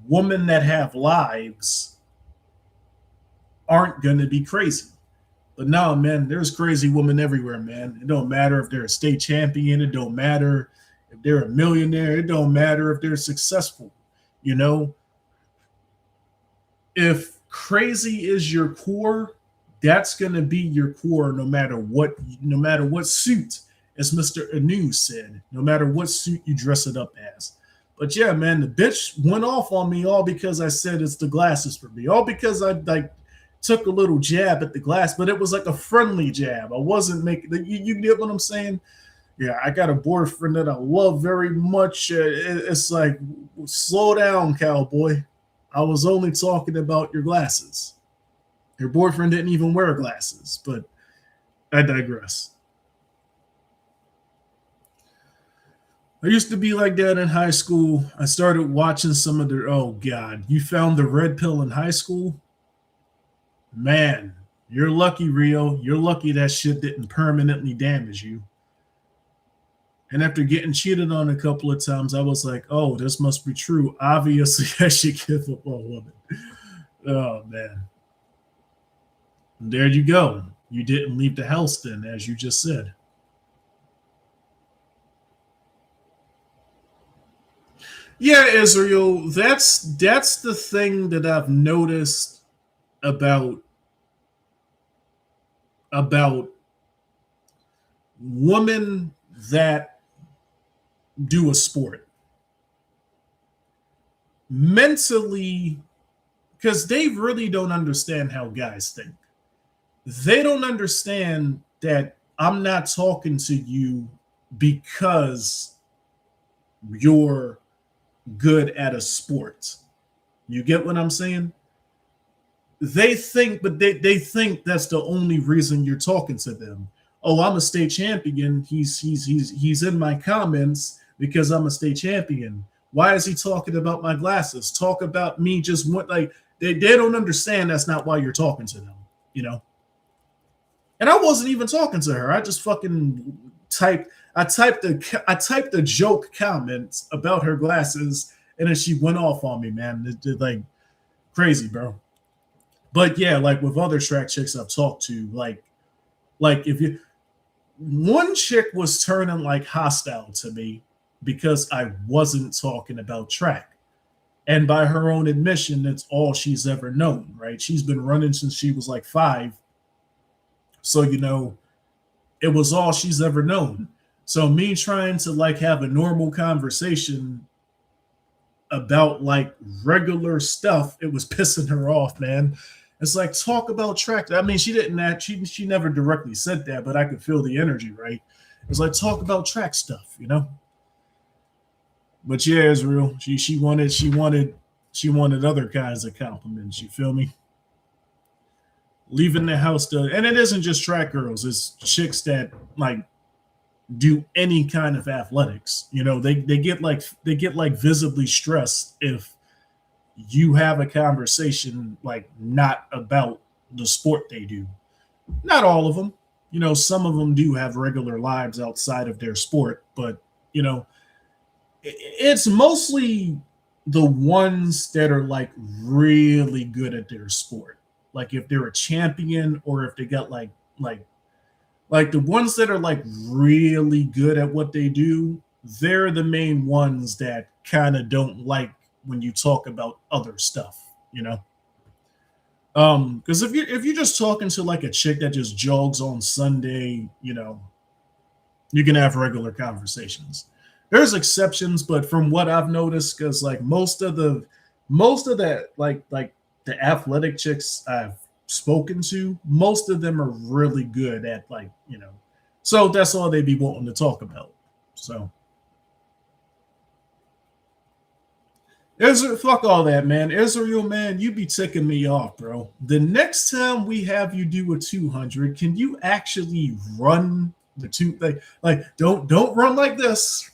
women that have lives aren't going to be crazy. But no, man, there's crazy women everywhere, man. It don't matter if they're a state champion. It don't matter if they're a millionaire. It don't matter if they're successful. If crazy is your core, that's going to be your core no matter what suit, as Mr. Anu said, no matter what suit you dress it up as. But yeah, man, the bitch went off on me all because I said it's the glasses for me. All because took a little jab at the glass, but it was like a friendly jab. I wasn't making you get what I'm saying? Yeah, I got a boyfriend that I love very much. It's like, slow down, cowboy. I was only talking about your glasses. Your boyfriend didn't even wear glasses, but I digress. I used to be like that in high school. I started watching some of their. Oh God, you found the red pill in high school? Man, you're lucky, Rio. You're lucky that shit didn't permanently damage you. And after getting cheated on a couple of times, I was like, oh, this must be true. Obviously, I should give up on women. Oh, man. And there you go. You didn't leave the house then, as you just said. Yeah, Israel, that's the thing that I've noticed about about women that do a sport. Mentally, because they really don't understand how guys think. They don't understand that I'm not talking to you because you're good at a sport. You get what I'm saying? They think, but they think that's the only reason you're talking to them. Oh, I'm a state champion. He's in my comments because I'm a state champion. Why is he talking about my glasses? Talk about me just what like they don't understand that's not why you're talking to them, you know? And I wasn't even talking to her. I just fucking typed a joke comments about her glasses, and then she went off on me, man. It like crazy, bro. But yeah, like with other track chicks I've talked to, like if you one chick was turning like hostile to me because I wasn't talking about track. And by her own admission, that's all she's ever known, right? She's been running since she was like 5. So, it was all she's ever known. So me trying to like have a normal conversation about like regular stuff, it was pissing her off, man. It's like talk about track. I mean, she didn't that she never directly said that, but I could feel the energy, right? It's like talk about track stuff. But yeah, Israel, she wanted other kinds of compliments. You feel me? Leaving the house to, and it isn't just track girls. It's chicks that like do any kind of athletics. They get like visibly stressed if you have a conversation like not about the sport they do. Not all of them. Some of them do have regular lives outside of their sport, but it's mostly the ones that are like really good at their sport. Like if they're a champion or if they got like the ones that are like really good at what they do, they're the main ones that kind of don't like when you talk about other stuff. Because if you're just talking to like a chick that just jogs on Sunday, you can have regular conversations. There's exceptions, but from what I've noticed, because like most of that like the athletic chicks I've spoken to, most of them are really good at so that's all they be wanting to talk about. So Israel, fuck all that, man. Israel, man, you be ticking me off, bro. The next time we have you do a 200, can you actually run the two? Like don't run like this.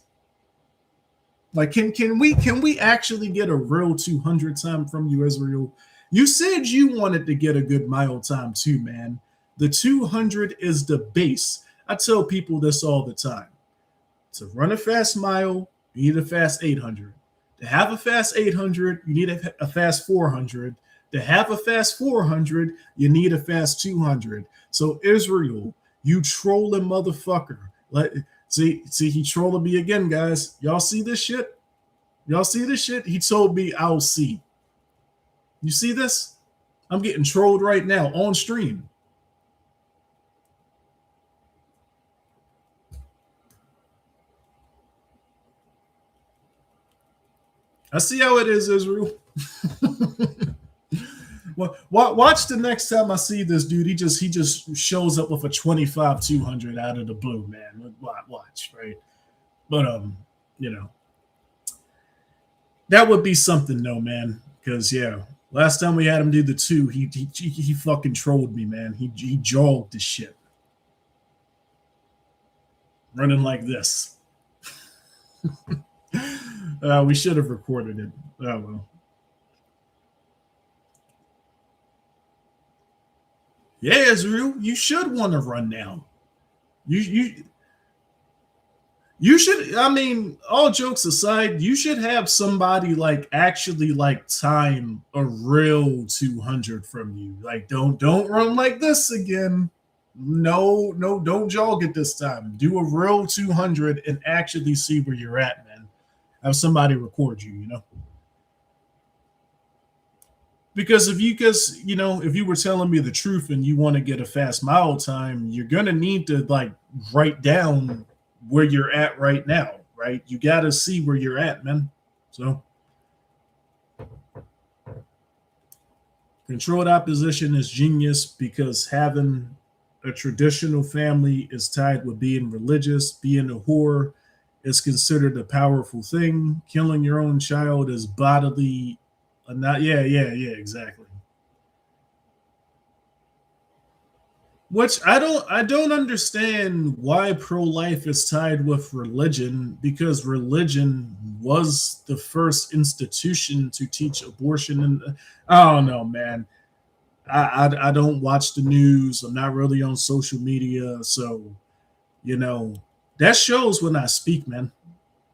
Like, can we actually get a real 200 time from you, Israel? You said you wanted to get a good mile time too, man. The 200 is the base. I tell people this all the time. To run a fast mile, you need a fast 800. To have a fast 800, you need a fast 400. To have a fast 400, you need a fast 200. So Israel, you trolling motherfucker. See, he trolling me again, guys. Y'all see this shit? Y'all see this shit? He told me I'll see. You see this? I'm getting trolled right now on stream. I see how it is, Israel. Well, watch the next time I see this dude. He just shows up with a 25-200 out of the blue, man. Watch, right? But you know, that would be something, though, man. Because yeah, last time we had him do the two, he fucking trolled me, man. He jogged the shit, running like this. We should have recorded it. Oh well. Yeah, Israel, you should want to run now. You you should. I mean, all jokes aside, you should have somebody like actually like time a real 200 from you. Like, don't run like this again. No, no, don't jog it this time. Do a real 200 and actually see where you're at, man. Have somebody record you. Because if you were telling me the truth and you want to get a fast mile time, you're gonna need to like write down where you're at right now, right? You got to see where you're at, man. So controlled opposition is genius because having a traditional family is tied with being religious. Being a whore is considered a powerful thing. Killing your own child is bodily. Not yeah, exactly. Which I don't understand why pro-life is tied with religion, because religion was the first institution to teach abortion. And I don't know, man. I don't watch the news. I'm not really on social media, so you know that shows when I speak, man.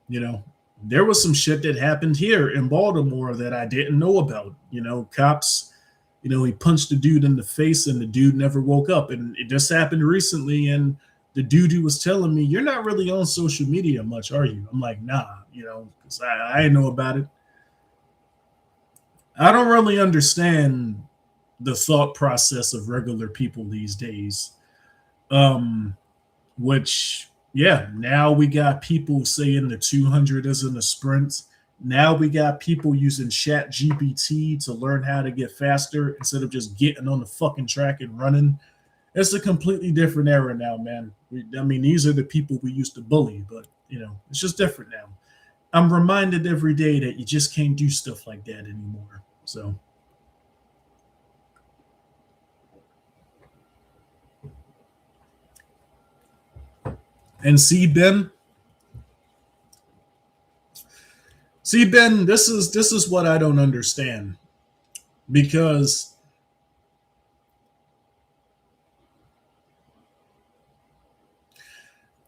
You know, there was some shit that happened here in Baltimore that I didn't know about. Cops. He punched the dude in the face, and the dude never woke up. And it just happened recently. And the dude who was telling me, "You're not really on social media much, are you?" I'm like, "Nah," because I didn't know about it. I don't really understand the thought process of regular people these days. Um, which, yeah, now we got people saying the 200 isn't a sprint. Now we got people using Chat GPT to learn how to get faster instead of just getting on the fucking track and running. It's a completely different era now, man. I mean, these are the people we used to bully, but it's just different now. I'm reminded every day that you just can't do stuff like that anymore. So, and see Ben, this is what I don't understand, because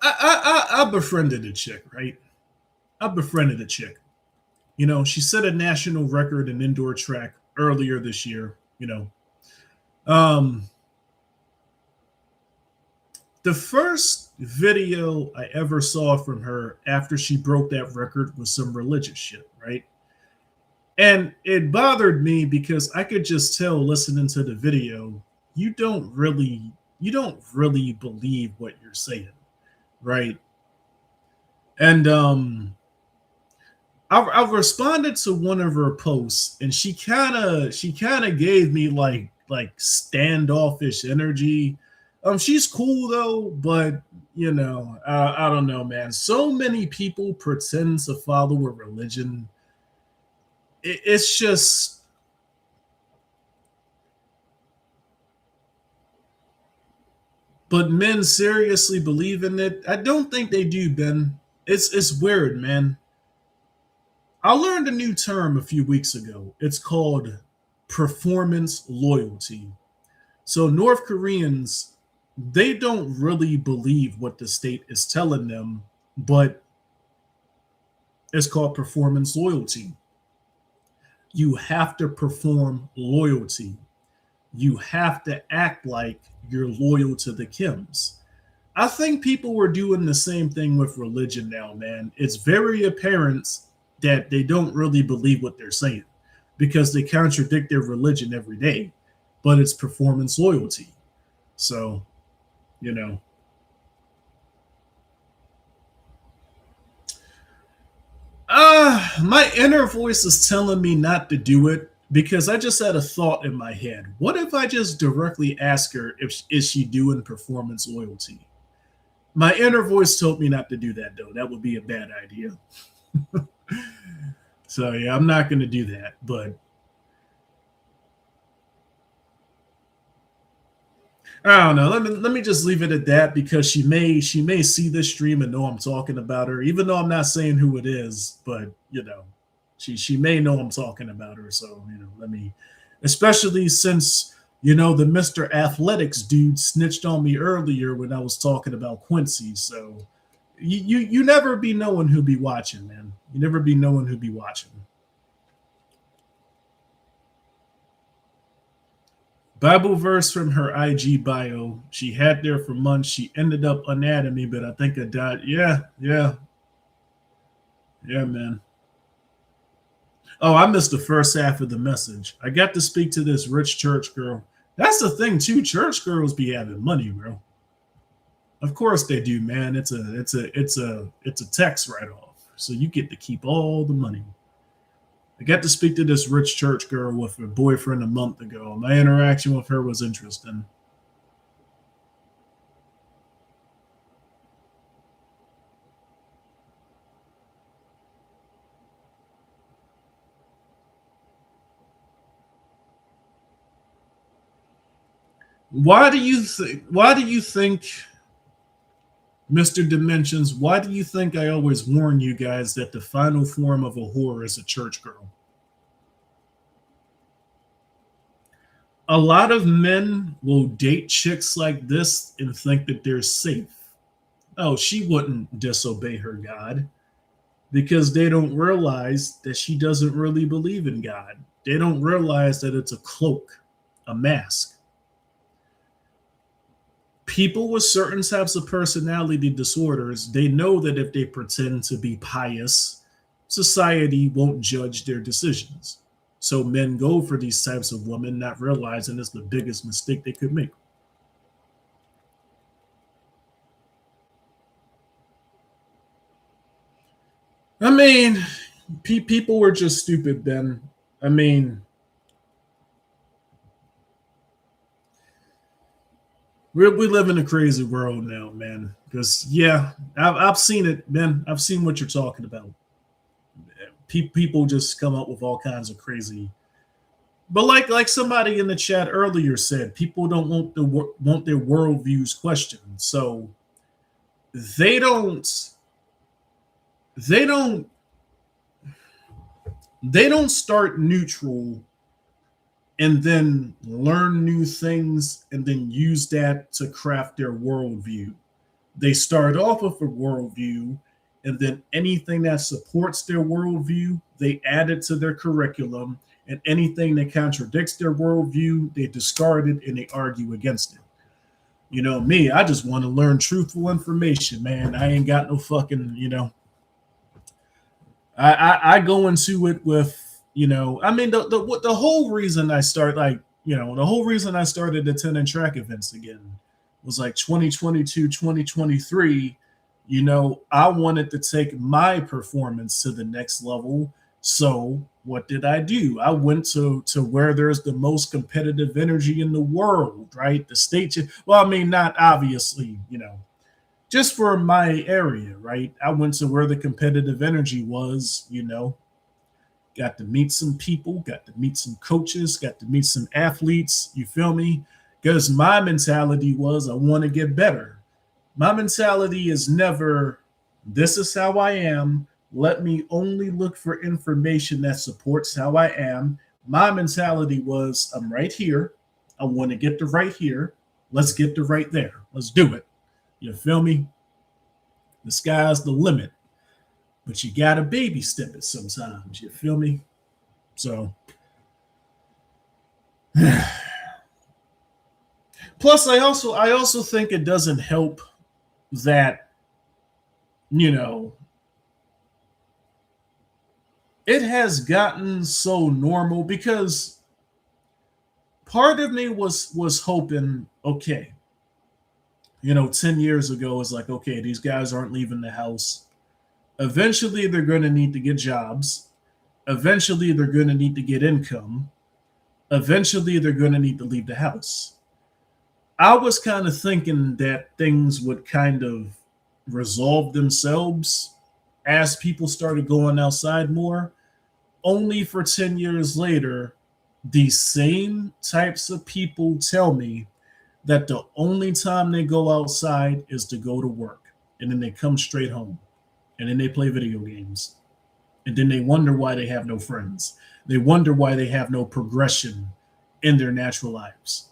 I befriended a chick, right? I befriended a chick. She set a national record in indoor track earlier this year. Um, the first video I ever saw from her after she broke that record was some religious shit, right? And it bothered me because I could just tell listening to the video, you don't really believe what you're saying, right? And I responded to one of her posts, and she kind of gave me like standoffish energy. She's cool though, but I don't know, man. So many people pretend to follow a religion. It's just, but men seriously believe in it. I don't think they do, Ben. It's weird, man. I learned a new term a few weeks ago. It's called performance loyalty. So North Koreans, they don't really believe what the state is telling them, but it's called performance loyalty. You have to perform loyalty. You have to act like you're loyal to the Kims. I think people were doing the same thing with religion now, man. It's very apparent that they don't really believe what they're saying because they contradict their religion every day, but it's performance loyalty. So, you know, my inner voice is telling me not to do it, because I just had a thought in my head. What if I just directly ask her if is she doing performance loyalty? My inner voice told me not to do that though. That would be a bad idea. So yeah, I'm not going to do that. But I don't know. Let me just leave it at that because she may see this stream and know I'm talking about her, even though I'm not saying who it is. But she may know I'm talking about her. So let me, especially since the Mr. Athletics dude snitched on me earlier when I was talking about Quincy. So you never be knowing who be watching, man. You never be knowing who be watching. Bible verse from her IG bio. She had there for months. She ended up unadding me, but I think I died. Yeah, yeah, yeah, man. Oh, I missed the first half of the message. I got to speak to this rich church girl. That's the thing too. Church girls be having money, bro. Of course they do, man. It's a tax write-off. So you get to keep all the money. I got to speak to this rich church girl with her boyfriend a month ago. My interaction with her was interesting. Why do you think Mr. Dimensions, why do you think I always warn you guys that the final form of a whore is a church girl? A lot of men will date chicks like this and think that they're safe. Oh, she wouldn't disobey her God because they don't realize that she doesn't really believe in God. They don't realize that it's a cloak, a mask. People with certain types of personality disorders, they know that if they pretend to be pious, society won't judge their decisions. So men go for these types of women, not realizing it's the biggest mistake they could make. I mean, people were just stupid then. I mean, we live in a crazy world now, man. Because yeah, I've seen it, man. I've seen what you're talking about. People just come up with all kinds of crazy. But like somebody in the chat earlier said, people don't want their worldviews questioned, so they don't they don't they don't start neutral and then learn new things and then use that to craft their worldview. They start off with a worldview, and then anything that supports their worldview, they add it to their curriculum, and anything that contradicts their worldview, they discard it and they argue against it. Me, I just want to learn truthful information, man. I ain't got no fucking, I go into it with, I mean, the whole reason I start the whole reason I started attending track events again was like 2022, 2023. I wanted to take my performance to the next level. So what did I do? I went to where there's the most competitive energy in the world, right? The state. Well, I mean, not obviously, just for my area, right? I went to where the competitive energy was, got to meet some people, got to meet some coaches, got to meet some athletes. You feel me? Because my mentality was I want to get better. My mentality is never, this is how I am. Let me only look for information that supports how I am. My mentality was I'm right here. I want to get to right here. Let's get to right there. Let's do it. You feel me? The sky's the limit. But you gotta baby step it sometimes. You feel me? So plus I also think it doesn't help that it has gotten so normal because part of me was hoping, okay, 10 years ago it's like, okay, these guys aren't leaving the house. Eventually, they're going to need to get jobs. Eventually, they're going to need to get income. eventually they're going to need to leave the house. I was kind of thinking that things would kind of resolve themselves as people started going outside more, only for 10 years later, these same types of people tell me that the only time they go outside is to go to work. And then they come straight home. And then they play video games. And then they wonder why they have no friends. They wonder why they have no progression in their natural lives.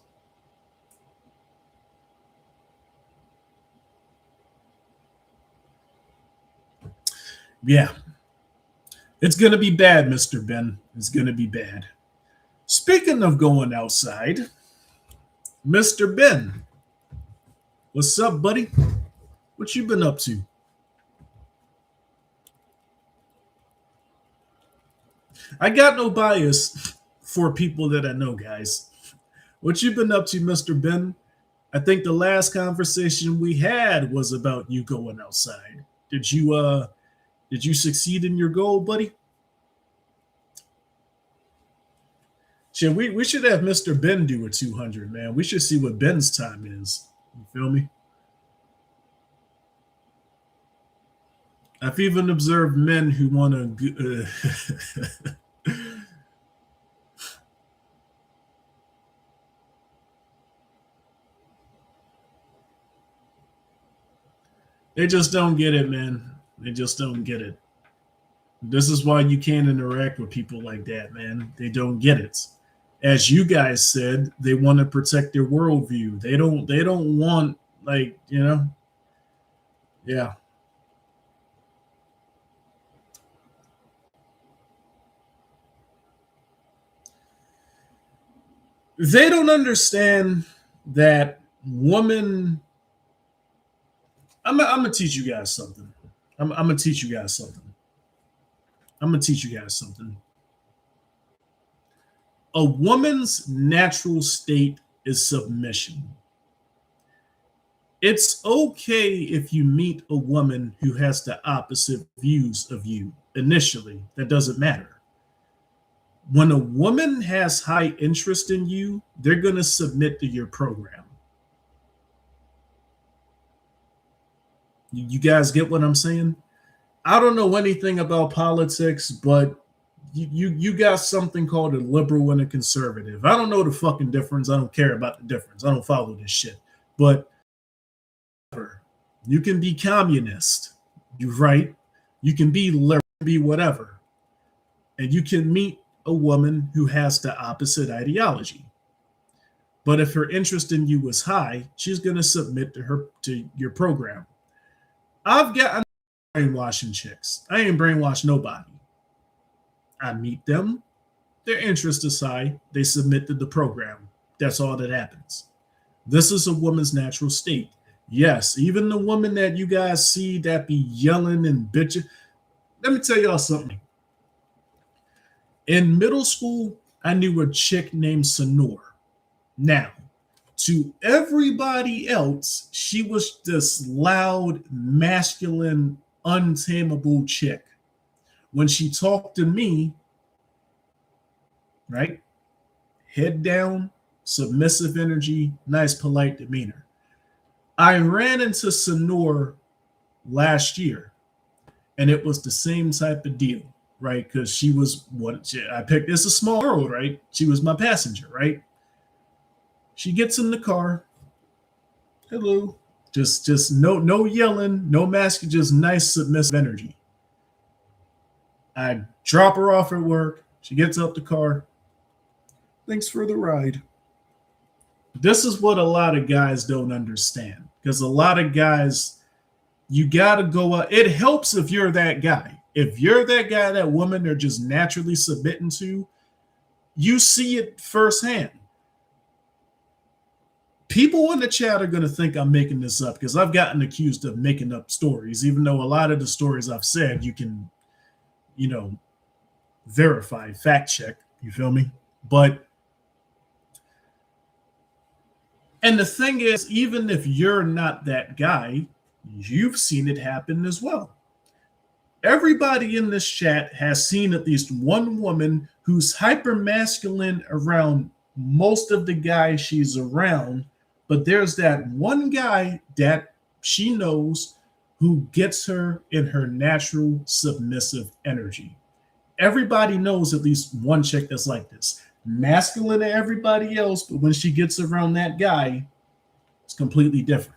Yeah. It's going to be bad, Mr. Ben. It's going to be bad. Speaking of going outside, Mr. Ben, what's up, buddy? What you been up to? I got no bias for people that I know, guys. What you been up to, Mr. Ben? I think the last conversation we had was about you going outside. Did you succeed in your goal, buddy? Shit, we should have Mr. Ben do a 200, man. We should see what Ben's time is. You feel me? I've even observed men who want to. They just don't get it, man. They just don't get it. This is why you can't interact with people like that, man. They don't get it. As you guys said, they want to protect their worldview. They don't want, like, yeah. They don't understand that woman. I'm gonna teach you guys something. I'm gonna teach you guys something. I'm gonna teach you guys something. A woman's natural state is submission. It's okay if you meet a woman who has the opposite views of you initially. That doesn't matter. When a woman has high interest in you, they're going to submit to your program. You guys get what I'm saying? I don't know anything about politics, but you got something called a liberal and a conservative. I don't know the fucking difference. I don't care about the difference. I don't follow this shit. But you can be communist. You're right. You can be liberal, be whatever. And you can meet a woman who has the opposite ideology. But if her interest in you is high, she's going to submit to your program. I'm brainwashing chicks. I ain't brainwashed nobody. I meet them. Their interest is high. They submit to the program. That's all that happens. This is a woman's natural state. Yes, even the woman that you guys see that be yelling and bitching. Let me tell y'all something. In middle school, I knew a chick named Sonor. Now, to everybody else, she was this loud, masculine, untamable chick. When she talked to me, right? Head down, submissive energy, nice, polite demeanor. I ran into Sonor last year, and it was the same type of deal, right? Because she was what I picked. It's a small world, right? She was my passenger, right? She gets in the car. Hello. Just no yelling, no mask, just nice submissive energy. I drop her off at work. She gets up the car. Thanks for the ride. This is what a lot of guys don't understand. Because a lot of guys, you got to go out. It helps if you're that guy. If you're that guy, that woman they're just naturally submitting to, you see it firsthand. People in the chat are going to think I'm making this up because I've gotten accused of making up stories, even though a lot of the stories I've said you can, verify, fact check. You feel me? And the thing is, even if you're not that guy, you've seen it happen as well. Everybody in this chat has seen at least one woman who's hyper masculine around most of the guys she's around, but there's that one guy that she knows who gets her in her natural submissive energy. Everybody knows at least one chick that's like this. Masculine to everybody else, but when she gets around that guy, it's completely different.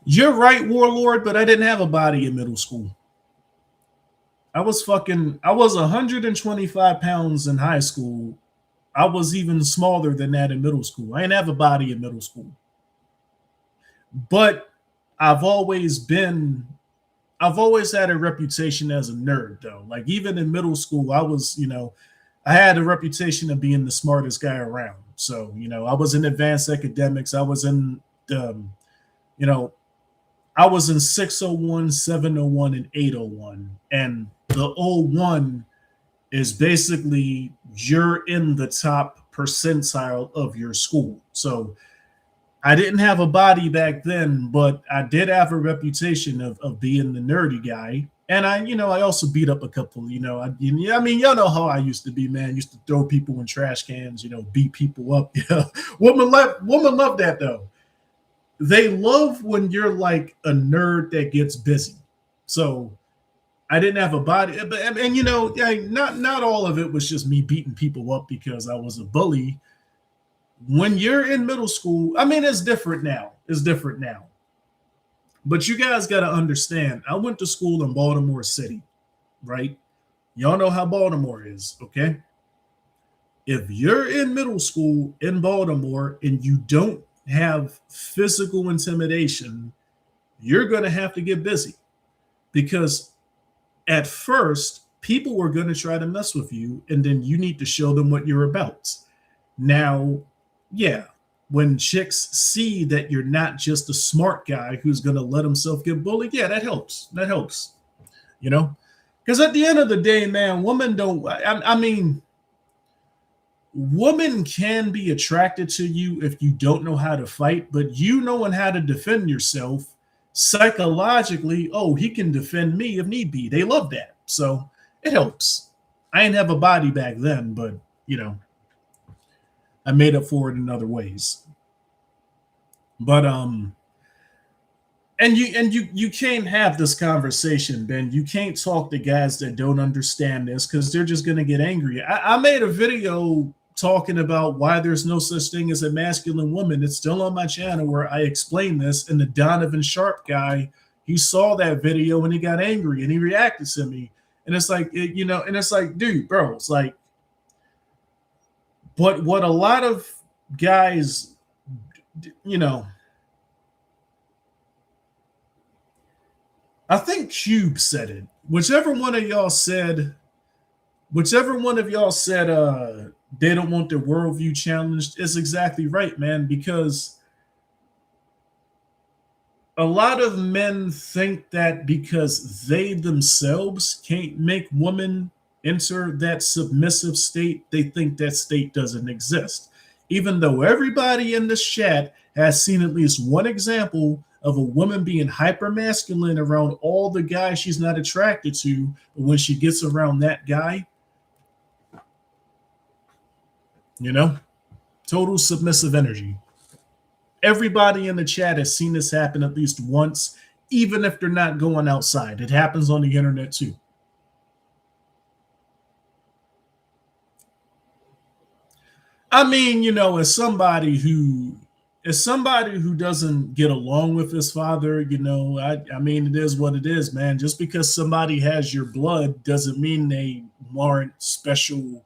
You're right, Warlord, but I didn't have a body in middle school. I was 125 pounds in high school. I was even smaller than that in middle school. I didn't have a body in middle school. But I've always had a reputation as a nerd, though. Like, even in middle school, I had a reputation of being the smartest guy around. So, I was in advanced academics. I was in, I was in 601, 701, and 801. And the 01 is basically you're in the top percentile of your school. So I didn't have a body back then, but I did have a reputation of being the nerdy guy. And I also beat up a couple, y'all know how I used to be, man. Used to throw people in trash cans, beat people up. Yeah. Women love that, though. They love when you're like a nerd that gets busy. So I didn't have a body, and not all of it was just me beating people up because I was a bully. When you're in middle school, it's different now. But you guys got to understand, I went to school in Baltimore City, right? Y'all know how Baltimore is, okay? If you're in middle school in Baltimore and you don't have physical intimidation, you're going to have to get busy, because at first people were going to try to mess with you, and then you need to show them what you're about. Now, yeah, when chicks see that you're not just a smart guy who's going to let himself get bullied, yeah, that helps. Because at the end of the day, man, women can be attracted to you if you don't know how to fight, but knowing how to defend yourself psychologically, he can defend me if need be. They love that. So it helps. I didn't have a body back then, but I made up for it in other ways. But and you can't have this conversation, Ben. You can't talk to guys that don't understand this, because they're just gonna get angry. I made a video talking about why there's no such thing as a masculine woman. It's still on my channel, where I explain this. And the Donovan Sharp guy, he saw that video and he got angry and he reacted to me. And it's like, and it's like, dude, bro, it's like, but what a lot of guys, I think Cube said it. Whichever one of y'all said they don't want their worldview challenged is exactly right, man, because a lot of men think that because they themselves can't make women enter that submissive state, they think that state doesn't exist. Even though everybody in this chat has seen at least one example of a woman being hyper masculine around all the guys she's not attracted to, but when she gets around that guy, total submissive energy. Everybody in the chat has seen this happen at least once, even if they're not going outside. It happens on the internet too. As somebody who doesn't get along with his father, it is what it is, man. Just because somebody has your blood doesn't mean they warrant special.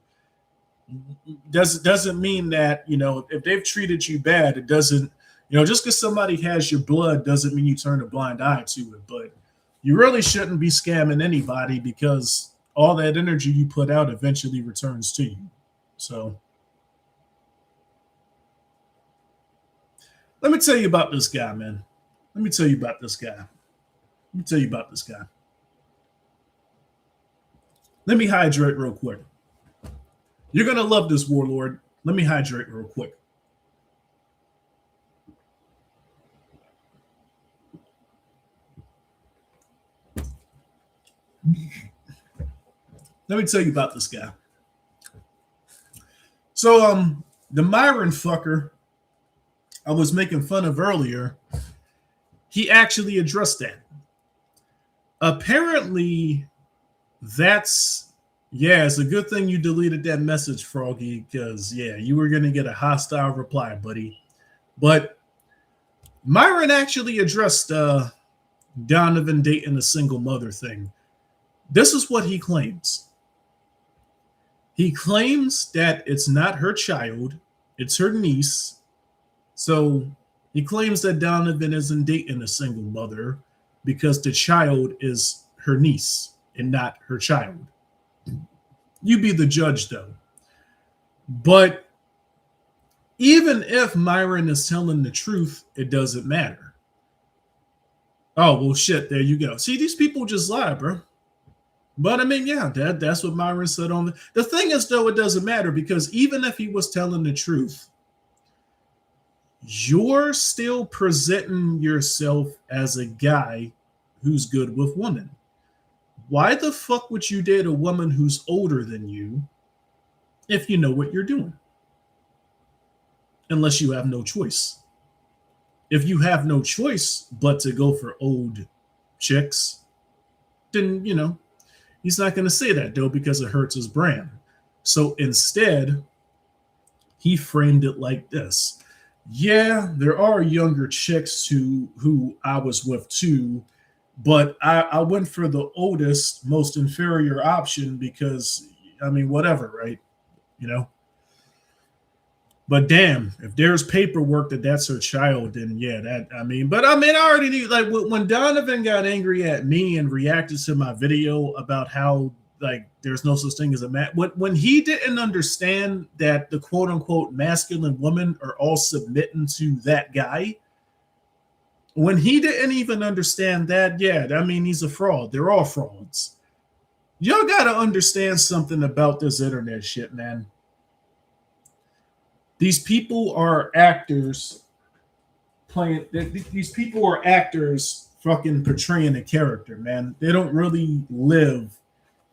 Doesn't mean that, if they've treated you bad, it doesn't, just because somebody has your blood doesn't mean you turn a blind eye to it. But you really shouldn't be scamming anybody, because all that energy you put out eventually returns to you. So let me tell you about this guy, man. Let me tell you about this guy. Let me hydrate real quick. You're going to love this, Warlord. Let me hydrate real quick. Let me tell you about this guy. So, the Myron fucker I was making fun of earlier, he actually addressed that. Apparently, that's yeah, it's a good thing you deleted that message, Froggy, because yeah, you were gonna get a hostile reply, buddy. But Myron actually addressed Donovan dating a single mother thing. This is what he claims. He claims that it's not her child, it's her niece. So he claims that Donovan isn't dating a single mother because the child is her niece and not her child. You be the judge, though. But even if Myron is telling the truth, it doesn't matter. Oh, well, shit, there you go. See, these people just lie, bro. But I mean, yeah, that's what Myron said on the thing is, though, it doesn't matter because even if he was telling the truth, you're still presenting yourself as a guy who's good with women. Why the fuck would you date a woman who's older than you if you know what you're doing? Unless you have no choice. If you have no choice but to go for old chicks, then, he's not going to say that, though, because it hurts his brand. So instead, he framed it like this. Yeah, there are younger chicks who I was with too, but I went for the oldest, most inferior option because, I mean, whatever, right? But damn, if there's paperwork that's her child, then yeah, I already knew. Like when Donovan got angry at me and reacted to my video about how like there's no such thing as a man. When he didn't understand that the quote unquote masculine women are all submitting to that guy. When he didn't even understand that, yeah, I mean he's a fraud. They're all frauds. Y'all gotta understand something about this internet shit, man. These people are actors playing. These people are actors fucking portraying a character, man. They don't really live.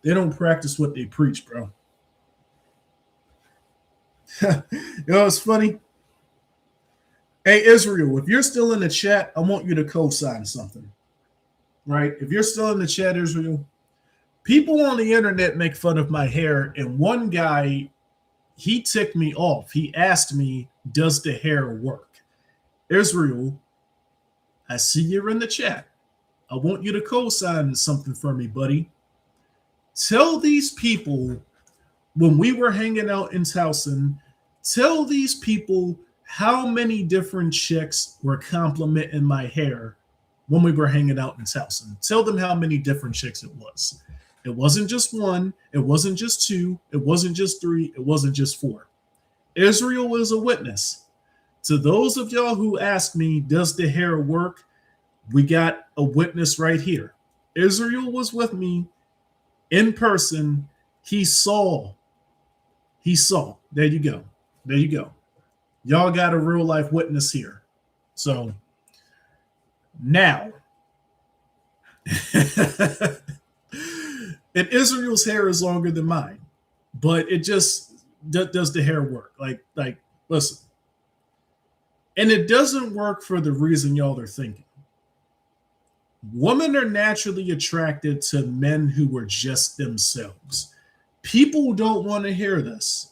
They don't practice what they preach, bro. It's funny. Hey, Israel, if you're still in the chat, I want you to co-sign something. Right? If you're still in the chat, Israel, people on the internet make fun of my hair, and one guy, he ticked me off. He asked me, does the hair work? Israel, I see you're in the chat. I want you to co-sign something for me, buddy. Tell these people when we were hanging out in Towson, tell these people how many different chicks were complimenting my hair when we were hanging out in Towson. Tell them how many different chicks it was. It wasn't just one. It wasn't just two. It wasn't just three. It wasn't just four. Israel is a witness. To those of y'all who ask me, does the hair work? We got a witness right here. Israel was with me in person. He saw. There you go. There you go. Y'all got a real life witness here. So now, and Israel's hair is longer than mine, but it just does the hair work? Like, listen, and it doesn't work for the reason y'all are thinking. Women are naturally attracted to men who are just themselves. People don't want to hear this.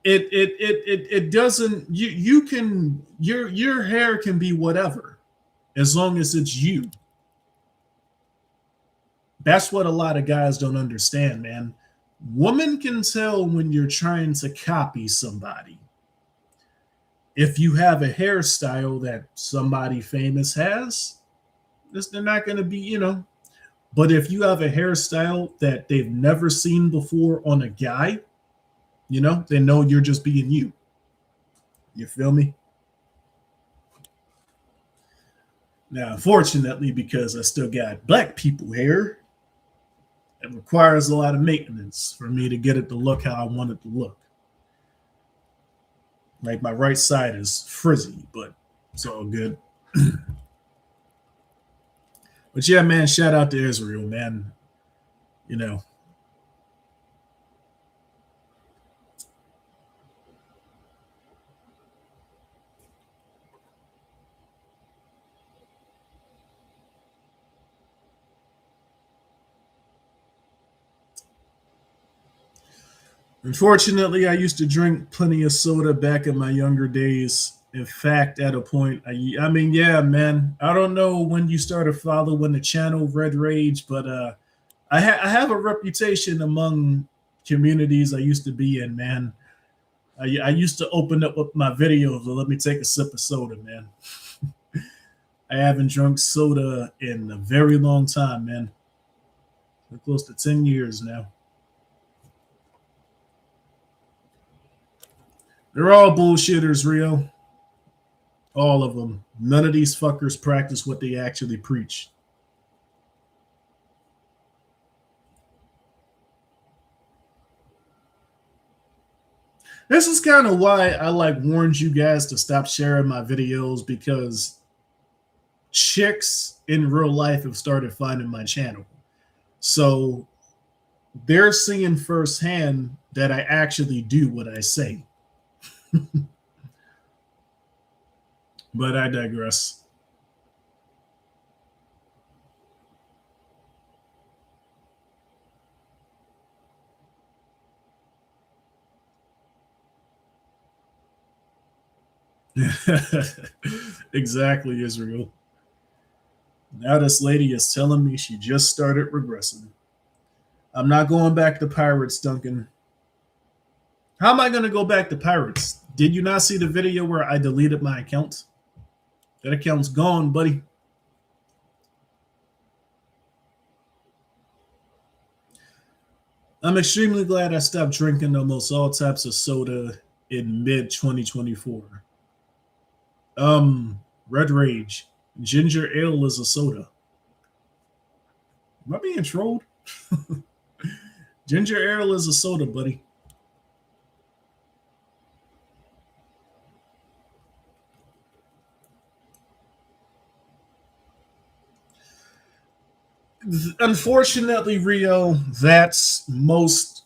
It doesn't. You can your hair can be whatever, as long as it's you. That's what a lot of guys don't understand, man. Women can tell when you're trying to copy somebody. If you have a hairstyle that somebody famous has, they're not going to be, But if you have a hairstyle that they've never seen before on a guy, they know you're just being you. You feel me? Now, unfortunately, because I still got black people hair, it requires a lot of maintenance for me to get it to look how I want it to look. Like my right side is frizzy, but it's all good. But yeah, man, shout out to Israel, man. you know. Unfortunately, I used to drink plenty of soda back in my younger days. In fact, at a point, I mean, yeah, man. I don't know when you started following the channel Red Rage, but I have a reputation among communities I used to be in, man. I used to open up with my videos and let me take a sip of soda, man. I haven't drunk soda in a very long time, man. We're close to 10 years now. They're all bullshitters, Rio. All of them. None of these fuckers practice what they actually preach. This is kind of why I like warned you guys to stop sharing my videos, because chicks in real life have started finding my channel. So they're seeing firsthand that I actually do what I say. But I digress. Exactly, Israel. Now this lady is telling me she just started regressing. I'm not going back to pirates, Duncan. How am I going to go back to pirates? Did you not see the video where I deleted my account? That account's gone, buddy. I'm extremely glad I stopped drinking almost all types of soda in mid 2024. Red Rage. Ginger ale is a soda. Am I being trolled? Ginger ale is a soda, buddy. Unfortunately, Rio, that's most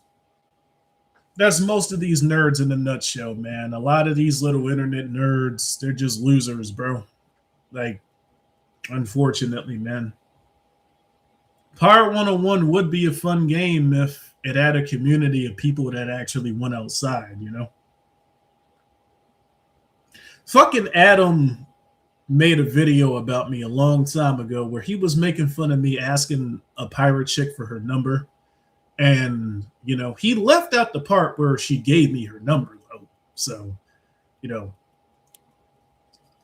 of these nerds in a nutshell, man. A lot of these little internet nerds, they're just losers, bro. Like, unfortunately, man. Pirate 101 would be a fun game if it had a community of people that actually went outside, you know? Fucking Adam made a video about me a long time ago where he was making fun of me asking a pirate chick for her number. And, you know, he left out the part where she gave me her number, though. So, you know,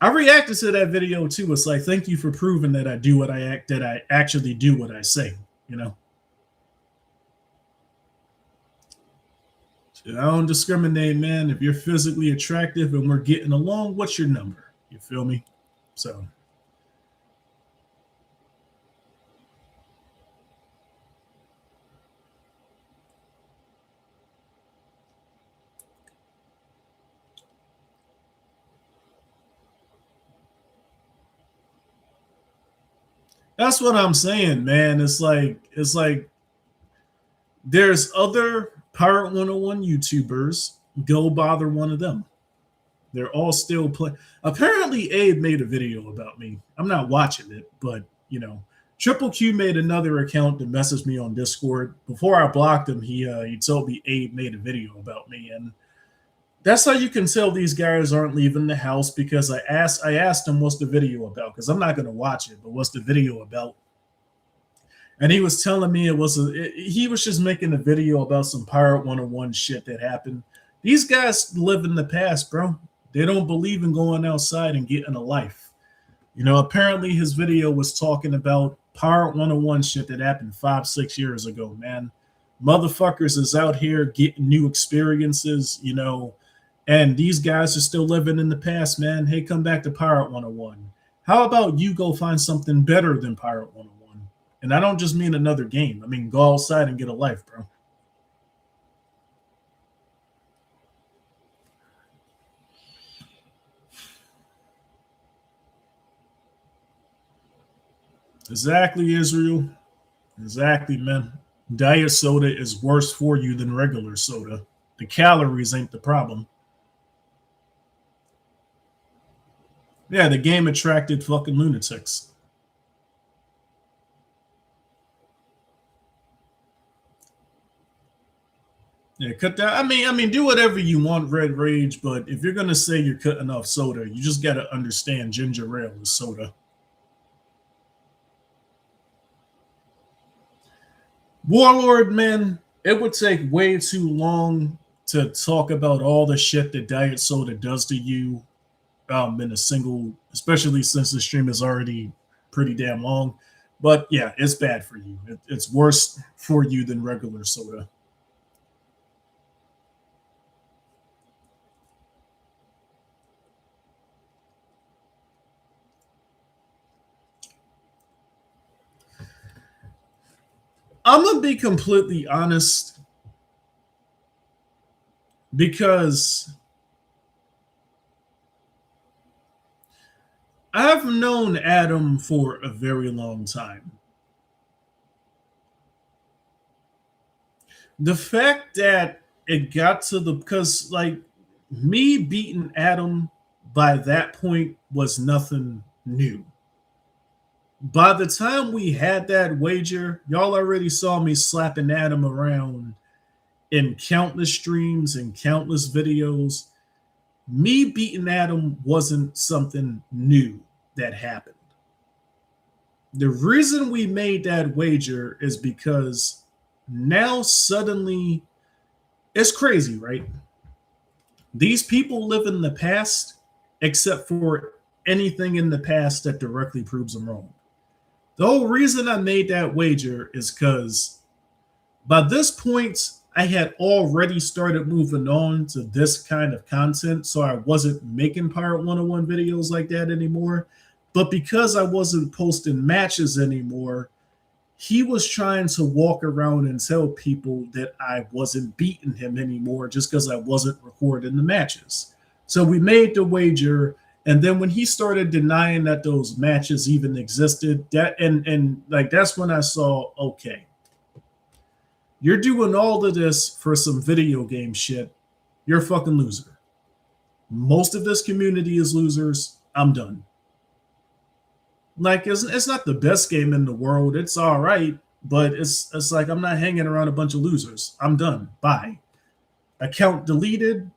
I reacted to that video too. It's like, thank you for proving that I actually do what I say, you know. So I don't discriminate, man. If you're physically attractive and we're getting along, what's your number? You feel me? So that's what I'm saying, man. It's like there's other Pirate 101 YouTubers. Go bother one of them. They're all still playing. Apparently, Abe made a video about me. I'm not watching it, but you know, Triple Q made another account that messaged me on Discord. Before I blocked him, he told me Abe made a video about me, and that's how you can tell these guys aren't leaving the house, because I asked him what's the video about, because I'm not going to watch it, but what's the video about? And he was telling me he was just making a video about some Pirate 101 shit that happened. These guys live in the past, bro. They don't believe in going outside and getting a life. You know, apparently his video was talking about Pirate 101 shit that happened 5-6 years ago, man. Motherfuckers is out here getting new experiences, you know, and these guys are still living in the past, man. Hey, come back to Pirate 101. How about you go find something better than Pirate 101? And I don't just mean another game. I mean, go outside and get a life, bro. Exactly, Israel. Exactly, man. Diet soda is worse for you than regular soda. The calories ain't the problem. Yeah, the game attracted fucking lunatics. Yeah, cut that. I mean, do whatever you want, Red Rage. But if you're gonna say you're cutting off soda, you just gotta understand ginger ale is soda. Warlord, man, it would take way too long to talk about all the shit that diet soda does to you in a single, especially since the stream is already pretty damn long. But yeah, it's bad for you. It's worse for you than regular soda. I'm gonna be completely honest because I've known Adam for a very long time. The fact that it got to the because like me beating Adam by that point was nothing new. By the time we had that wager, y'all already saw me slapping Adam around in countless streams and countless videos. Me beating Adam wasn't something new that happened. The reason we made that wager is because now suddenly it's crazy, right? These people live in the past except for anything in the past that directly proves them wrong. The whole reason I made that wager is because by this point, I had already started moving on to this kind of content, so I wasn't making Pirate 101 videos like that anymore. But because I wasn't posting matches anymore, he was trying to walk around and tell people that I wasn't beating him anymore just because I wasn't recording the matches. So we made the wager, and then when he started denying that those matches even existed, and like that's when I saw, okay, you're doing all of this for some video game shit. You're a fucking loser. Most of this community is losers. I'm done. Like it's not the best game in the world. It's all right, but it's like I'm not hanging around a bunch of losers. I'm done. Bye. Account deleted.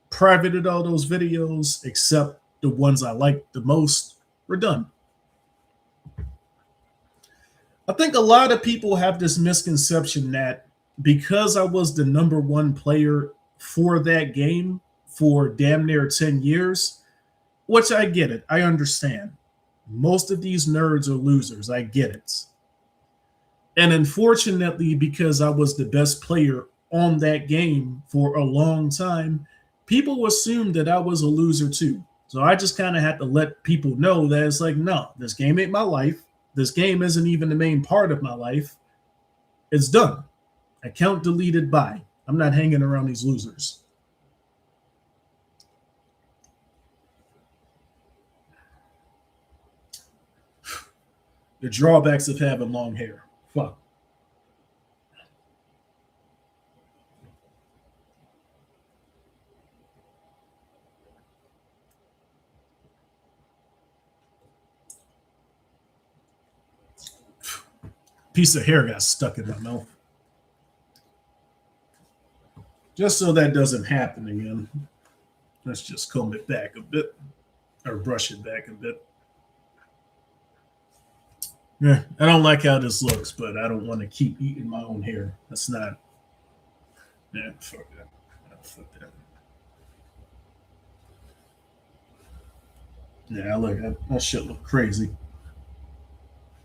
Privated all those videos except the ones I liked the most. We're done. I think a lot of people have this misconception that because I was the number one player for that game for damn near 10 years, which I get it. I understand. Most of these nerds are losers. I get it. And unfortunately, because I was the best player on that game for a long time, people assumed that I was a loser too. So I just kind of had to let people know that it's like, no, this game ain't my life. This game isn't even the main part of my life. It's done. Account deleted by. I'm not hanging around these losers. The drawbacks of having long hair. Fuck. Piece of hair got stuck in my mouth. Just so that doesn't happen again, let's just comb it back a bit or brush it back a bit. Yeah, I don't like how this looks, but I don't want to keep eating my own hair. That's not. Yeah, fuck that. Fuck that. Yeah, look, that shit look crazy.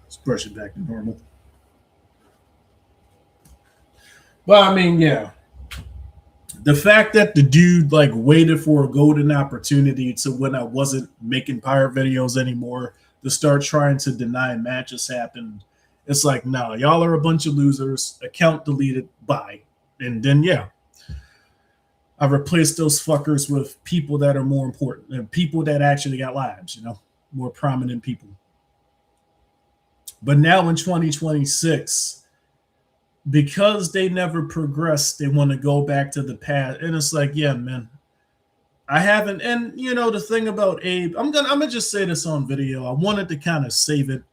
Let's brush it back to normal. But I mean, yeah, the fact that the dude like waited for a golden opportunity to when I wasn't making pirate videos anymore to start trying to deny matches happened. It's like, no, y'all are a bunch of losers. Account deleted. Bye. And then yeah, I replaced those fuckers with people that are more important and people that actually got lives. More prominent people. But now in 2026, because they never progressed, they want to go back to the past. And it's like, yeah, man, I haven't. And you know, the thing about Abe, I'm gonna just say this on video. I wanted to kind of save it.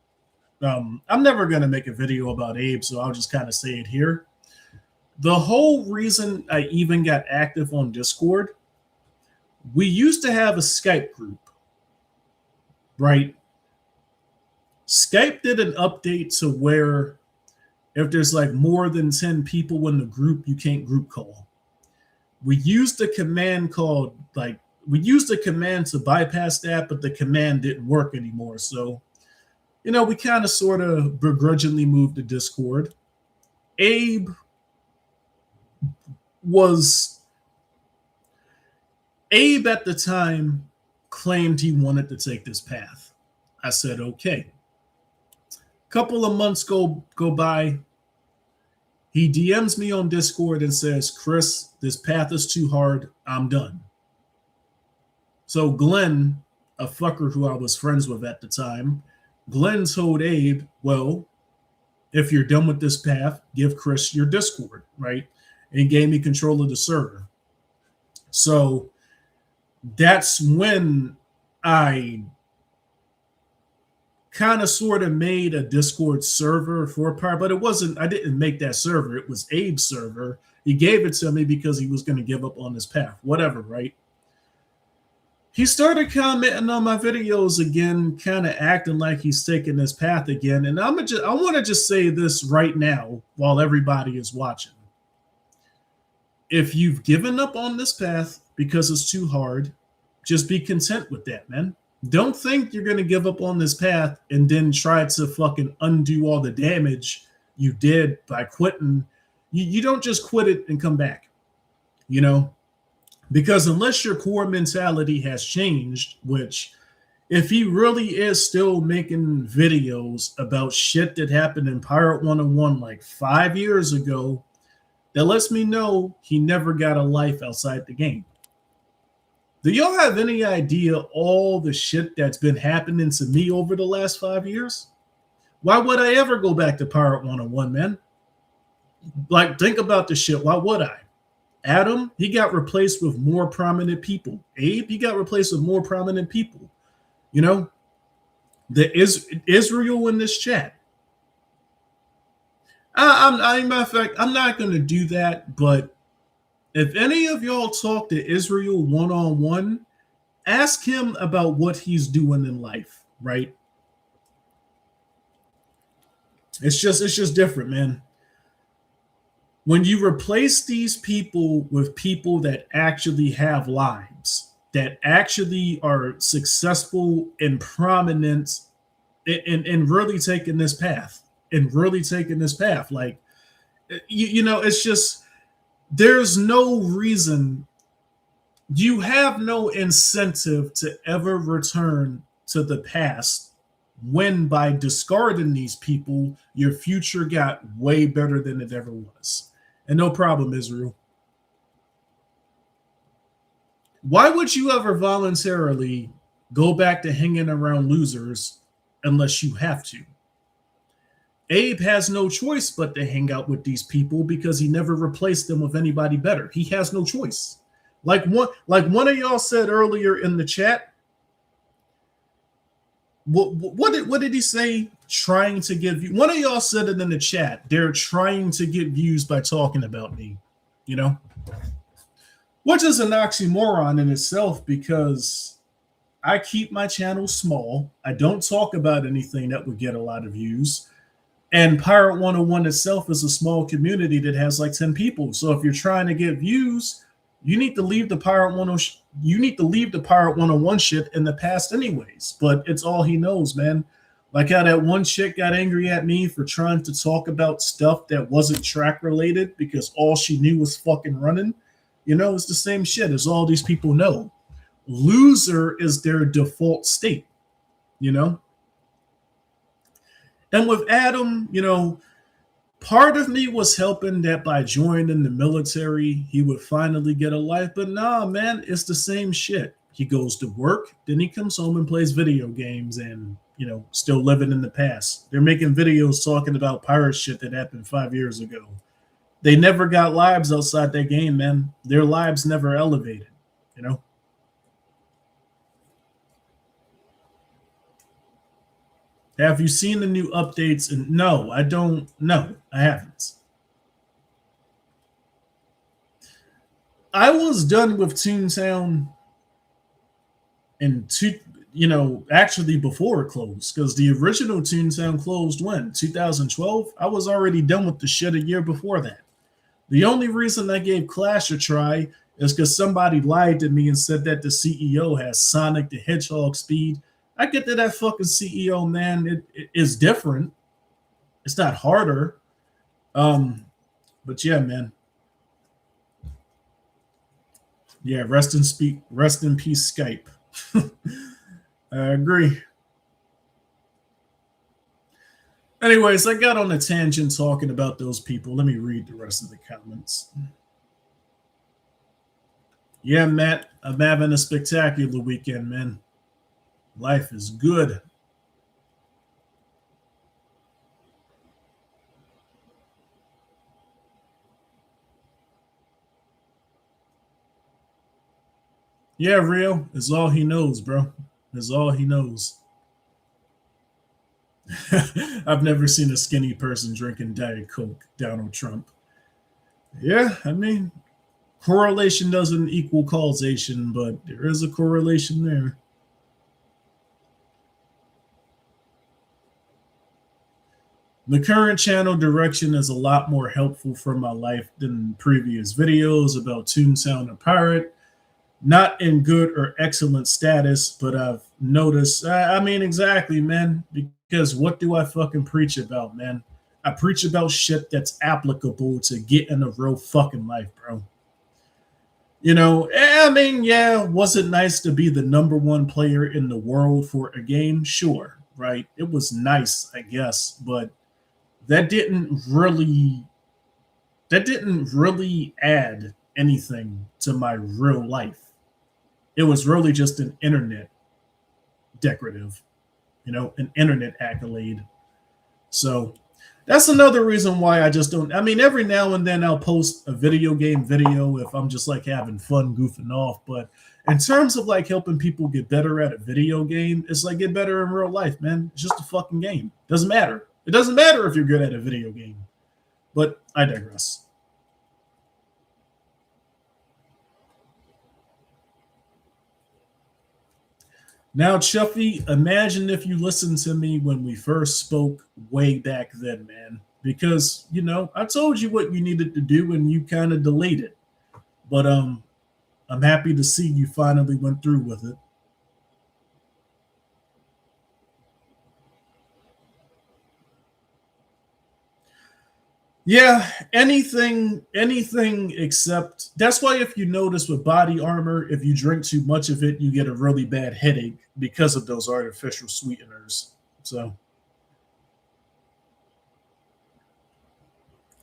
I'm never gonna make a video about Abe, so I'll just kind of say it here. The whole reason I even got active on Discord, we used to have a Skype group, right? Skype did an update to where if there's like more than 10 people in the group, you can't group call. We used a command called we used a command to bypass that, but the command didn't work anymore. So, you know, we kind of sort of begrudgingly moved to Discord. Abe at the time claimed he wanted to take this path. I said, okay. Couple of months go by. He DMs me on Discord and says, Chris, this path is too hard. I'm done. So Glenn, a fucker who I was friends with at the time, Glenn told Abe, well, if you're done with this path, give Chris your Discord, right? And gave me control of the server. So that's when I kind of sort of made a Discord server for a part, but I didn't make that server. It was Abe's server. He gave it to me because he was going to give up on this path, whatever, right? He started commenting on my videos again, kind of acting like he's taking this path again. And I want to just say this right now while everybody is watching. If you've given up on this path because it's too hard, just be content with that, man. Don't think you're going to give up on this path and then try to fucking undo all the damage you did by quitting. You don't just quit it and come back, you know? Because unless your core mentality has changed, which if he really is still making videos about shit that happened in Pirate 101 like 5 years ago, that lets me know he never got a life outside the game. Do y'all have any idea all the shit that's been happening to me over the last 5 years? Why would I ever go back to Pirate 101, man? Like, think about this shit. Why would I? Adam, he got replaced with more prominent people. Abe, he got replaced with more prominent people. You know, there is Israel in this chat. Matter of fact, I'm not going to do that, but if any of y'all talk to Israel one-on-one, ask him about what he's doing in life, right? It's just different, man. When you replace these people with people that actually have lives, that actually are successful and prominent and really taking this path, like, you know, it's just, there's no reason, you have no incentive to ever return to the past when by discarding these people, your future got way better than it ever was. And no problem, Israel. Why would you ever voluntarily go back to hanging around losers unless you have to? Abe has no choice but to hang out with these people because he never replaced them with anybody better. He has no choice. Like one of y'all said earlier in the chat, what did he say? Trying to get views. One of y'all said it in the chat. They're trying to get views by talking about me, you know? Which is an oxymoron in itself because I keep my channel small. I don't talk about anything that would get a lot of views. And Pirate 101 itself is a small community that has like 10 people. So if you're trying to get views, you need to leave the Pirate 101 shit in the past anyways. But it's all he knows, man. Like how that one chick got angry at me for trying to talk about stuff that wasn't track related because all she knew was fucking running. You know, it's the same shit as all these people know. Loser is their default state, you know? And with Adam, you know, part of me was helping that by joining the military, he would finally get a life. But nah, man, it's the same shit. He goes to work, then he comes home and plays video games and, you know, still living in the past. They're making videos talking about pirate shit that happened 5 years ago. They never got lives outside their game, man. Their lives never elevated, you know? Have you seen the new updates? And no, I don't. No, I haven't. I was done with Toontown in actually before it closed, because the original Toontown closed when 2012. I was already done with the shit a year before that. The only reason I gave Clash a try is because somebody lied to me and said that the CEO has Sonic the Hedgehog speed. I get that fucking CEO, man, it is different. It's not harder. But yeah, man. Yeah, rest in peace, Skype. I agree. Anyways, I got on a tangent talking about those people. Let me read the rest of the comments. Yeah, Matt, I'm having a spectacular weekend, man. Life is good. Yeah, Rio is all he knows, bro. Is all he knows. I've never seen a skinny person drinking Diet Coke, Donald Trump. Yeah, I mean, correlation doesn't equal causation, but there is a correlation there. The current channel direction is a lot more helpful for my life than previous videos about Toontown and Pirate. Not in good or excellent status, but I've noticed. I mean, exactly, man. Because what do I fucking preach about, man? I preach about shit that's applicable to get in a real fucking life, bro. I mean, yeah, was it nice to be the number one player in the world for a game? Sure, right? It was nice, I guess, but that didn't really add anything to my real life. It was really just an internet decorative, an internet accolade. So that's another reason why I just don't. I mean, every now and then I'll post a video game video if I'm just like having fun goofing off. But in terms of like helping people get better at a video game, it's like get better in real life, man. It's just a fucking game. Doesn't matter. It doesn't matter if you're good at a video game. But I digress. Now, Chuffy, imagine if you listened to me when we first spoke way back then, man. Because, I told you what you needed to do and you kind of delayed it. But I'm happy to see you finally went through with it. Yeah, anything except that's why if you notice with body armor, if you drink too much of it, you get a really bad headache because of those artificial sweeteners. So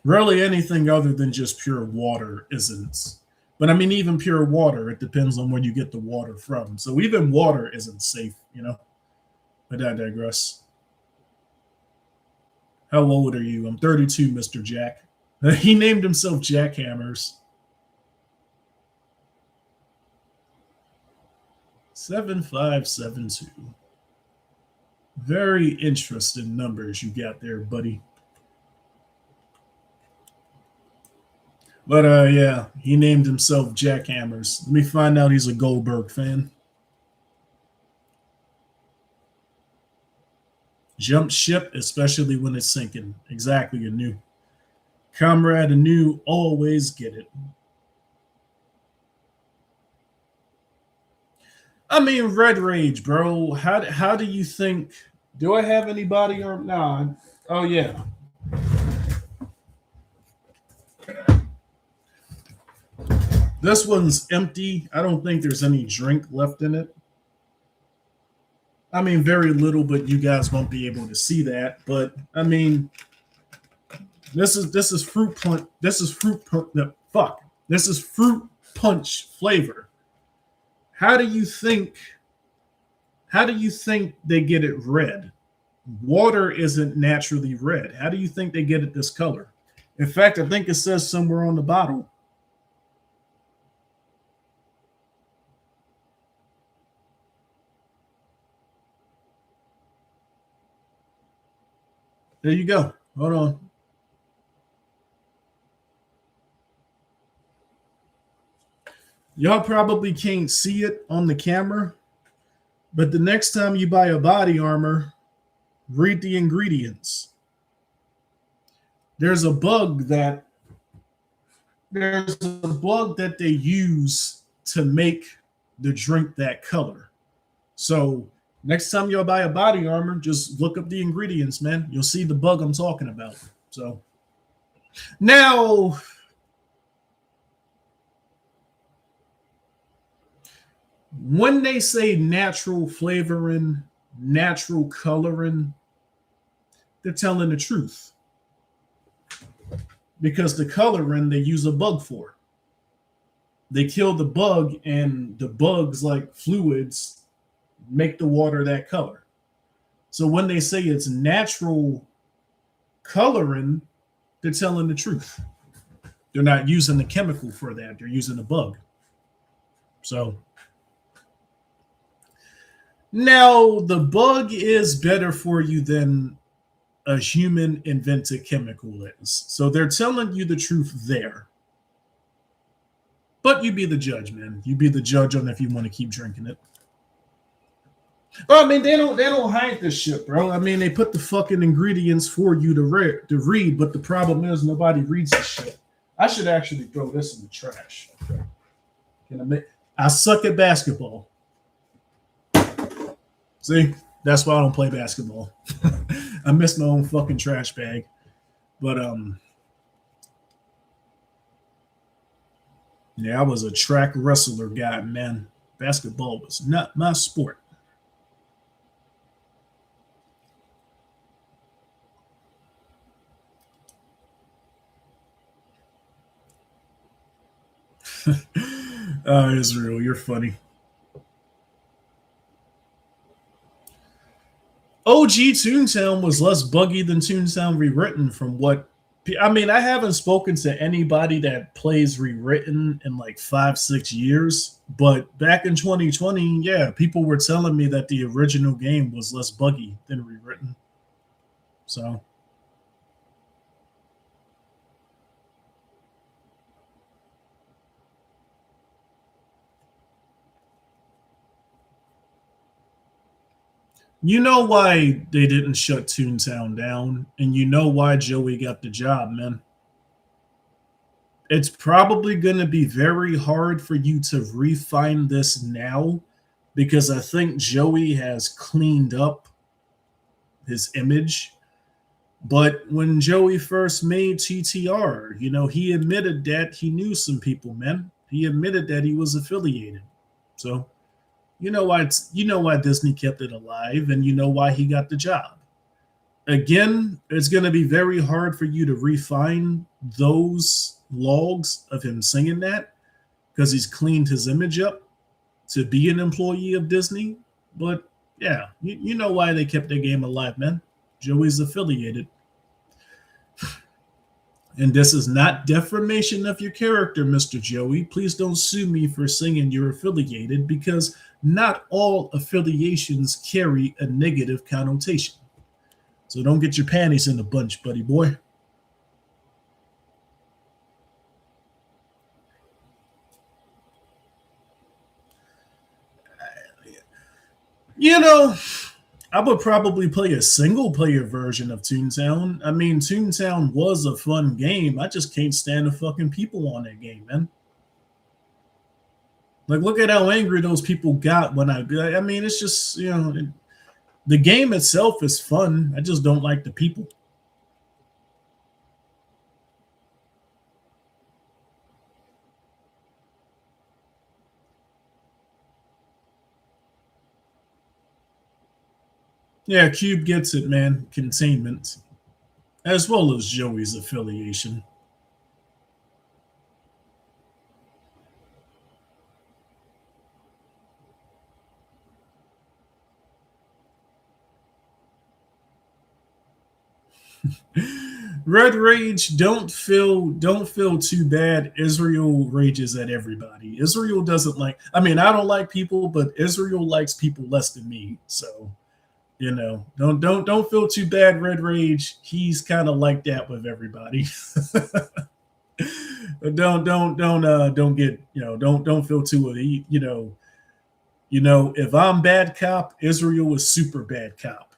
really anything other than just pure water isn't. But I mean, even pure water, it depends on where you get the water from. So even water isn't safe. But I digress. How old are you? I'm 32, Mr. Jack. He named himself Jackhammers. 7572. Very interesting numbers you got there, buddy. But yeah, he named himself Jackhammers. Let me find out he's a Goldberg fan. Jump ship, especially when it's sinking. Exactly, Anu. Comrade Anu, always get it. I mean, Red Rage, bro. How do you think? Do I have anybody or nah? Oh yeah. This one's empty. I don't think there's any drink left in it. I mean, very little, but you guys won't be able to see that. But I mean, this is fruit punch. This is fruit punch. No, fuck. This is fruit punch flavor. How do you think? How do you think they get it red? Water isn't naturally red. How do you think they get it this color? In fact, I think it says somewhere on the bottle. There you go. Hold on. Y'all probably can't see it on the camera, but the next time you buy a body armor, read the ingredients. There's a bug that there's a bug that they use to make the drink that color. So next time y'all buy a body armor, just look up the ingredients, man. You'll see the bug I'm talking about. So now, when they say natural flavoring, natural coloring, they're telling the truth. Because the coloring they use a bug for. They kill the bug, and the bugs, like fluids, make the water that color. So when they say it's natural coloring, they're telling the truth. They're not using the chemical for that, they're using the bug. So now the bug is better for you than a human invented chemical is. So they're telling you the truth there. But you be the judge, man. You be the judge on if you want to keep drinking it. Well, I mean, they don't hide this shit, bro. I mean, they put the fucking ingredients for you to read, but the problem is nobody reads this shit. I should actually throw this in the trash. Okay. I suck at basketball. See, that's why I don't play basketball. I miss my own fucking trash bag. But yeah, I was a track wrestler guy, man. Basketball was not my sport. Israel, you're funny. OG Toontown was less buggy than Toontown Rewritten from what I mean, I haven't spoken to anybody that plays Rewritten in like 5, 6 years, but back in 2020, yeah, people were telling me that the original game was less buggy than Rewritten. So you know why they didn't shut Toontown down, and you know why Joey got the job, man. It's probably going to be very hard for you to refine this now because I think Joey has cleaned up his image. But when Joey first made TTR, he admitted that he knew some people, man. He admitted that he was affiliated. So you know why Disney kept it alive, and you know why he got the job. Again, it's going to be very hard for you to refine those logs of him singing that because he's cleaned his image up to be an employee of Disney. But yeah, you know why they kept their game alive, man. Joey's affiliated. And this is not defamation of your character, Mr. Joey. Please don't sue me for saying you're affiliated because not all affiliations carry a negative connotation. So don't get your panties in a bunch, buddy boy. You know, I would probably play a single player version of Toontown. I mean, Toontown was a fun game. I just can't stand the fucking people on that game, man. Like, look at how angry those people got when I mean, it's just, the game itself is fun. I just don't like the people. Yeah, Cube gets it, man. Containment, as well as Joey's affiliation. Red Rage, don't feel too bad. Israel rages at everybody. Israel doesn't like, I mean, I don't like people, but Israel likes people less than me. So, don't feel too bad, Red Rage. He's kind of like that with everybody. Don't get, don't feel too, if I'm bad cop, Israel is super bad cop.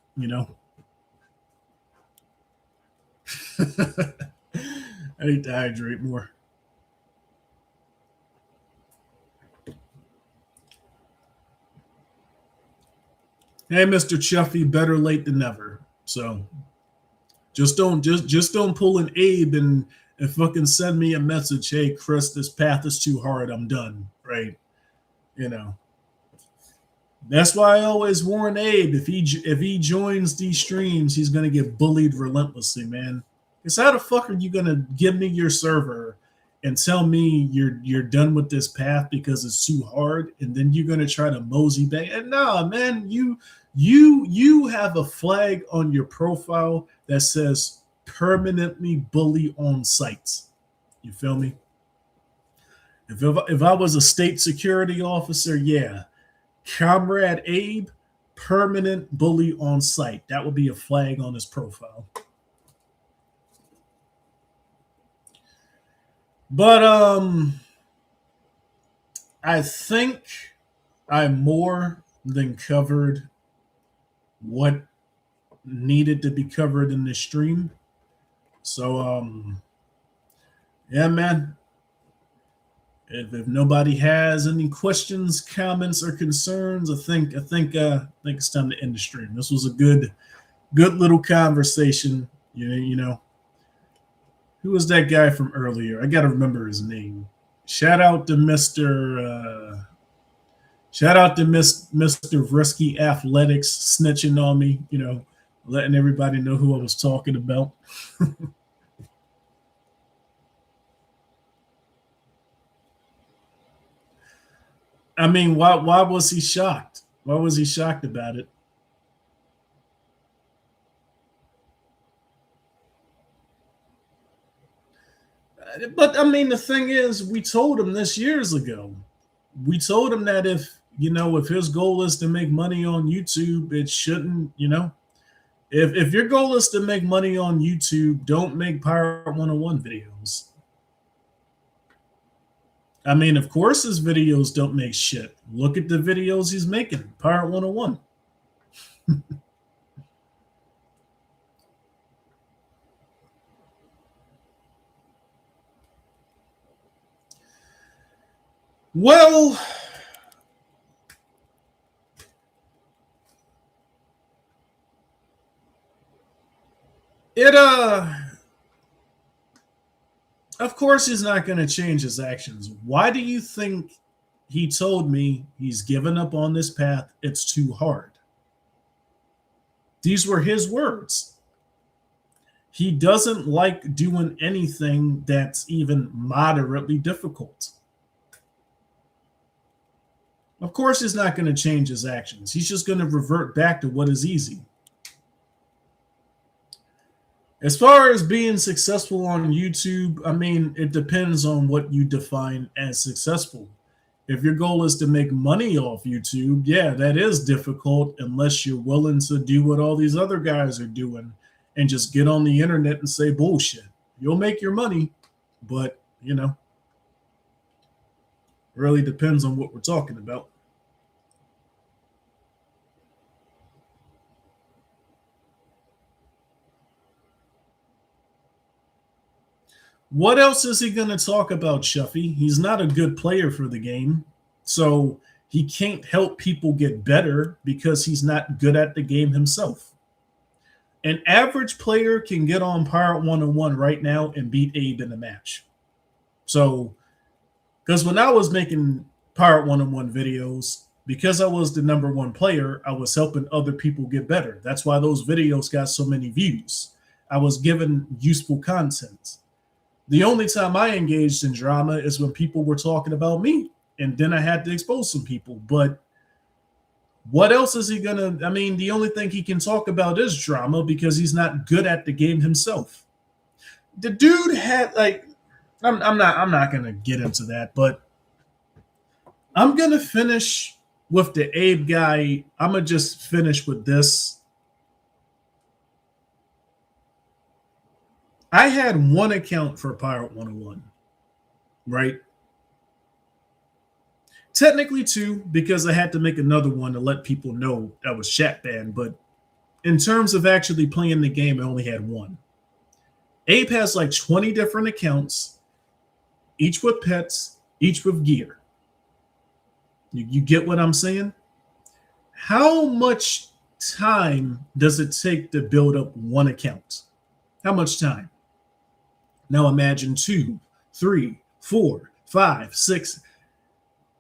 I need to hydrate more. Hey, Mr. Chuffy, better late than never. So just don't pull an Abe and fucking send me a message. Hey, Chris, this path is too hard. I'm done. Right? You know. That's why I always warn Abe, if he joins these streams, he's gonna get bullied relentlessly, man. Because how the fuck are you gonna give me your server and tell me you're done with this path because it's too hard, and then you're gonna try to mosey back? And nah, man, you have a flag on your profile that says permanently bully on sites. You feel me? If I was a state security officer, yeah. Comrade Abe, permanent bully on site. That would be a flag on his profile. But I think I more than covered what needed to be covered in this stream. So yeah, man. If nobody has any questions, comments, or concerns, I think it's time to end the stream. This was a good little conversation. You know, who was that guy from earlier? I got to remember his name. Shout out to Mr. Risky Athletics snitching on me. Letting everybody know who I was talking about. I mean, why was he shocked? Why was he shocked about it? But I mean, the thing is, we told him this years ago. We told him that if his goal is to make money on YouTube, it shouldn't, if your goal is to make money on YouTube, don't make Pirate 101 videos. I mean, of course his videos don't make shit. Look at the videos he's making. Pirate 101. Well, of course he's not going to change his actions. Why do you think he told me he's given up on this path? It's too hard. These were his words. He doesn't like doing anything that's even moderately difficult. Of course he's not going to change his actions. He's just going to revert back to what is easy. As far as being successful on YouTube, I mean, it depends on what you define as successful. If your goal is to make money off YouTube, yeah, that is difficult unless you're willing to do what all these other guys are doing and just get on the internet and say bullshit. You'll make your money, but, really depends on what we're talking about. What else is he going to talk about, Shuffy? He's not a good player for the game, so he can't help people get better because he's not good at the game himself. An average player can get on Pirate 101 right now and beat Abe in a match. So, because when I was making Pirate 101 videos, because I was the number one player, I was helping other people get better. That's why those videos got so many views. I was given useful content. The only time I engaged in drama is when people were talking about me, and then I had to expose some people. But what else is he gonna? I mean, the only thing he can talk about is drama because he's not good at the game himself. The dude had like, I'm not gonna get into that, but I'm gonna finish with the Abe guy. I'm gonna just finish with this. I had one account for Pirate 101, right? Technically two, because I had to make another one to let people know I was chat banned. But in terms of actually playing the game, I only had one. Abe has like 20 different accounts, each with pets, each with gear. You get what I'm saying? How much time does it take to build up one account? How much time? Now imagine 2, 3, 4, 5, 6.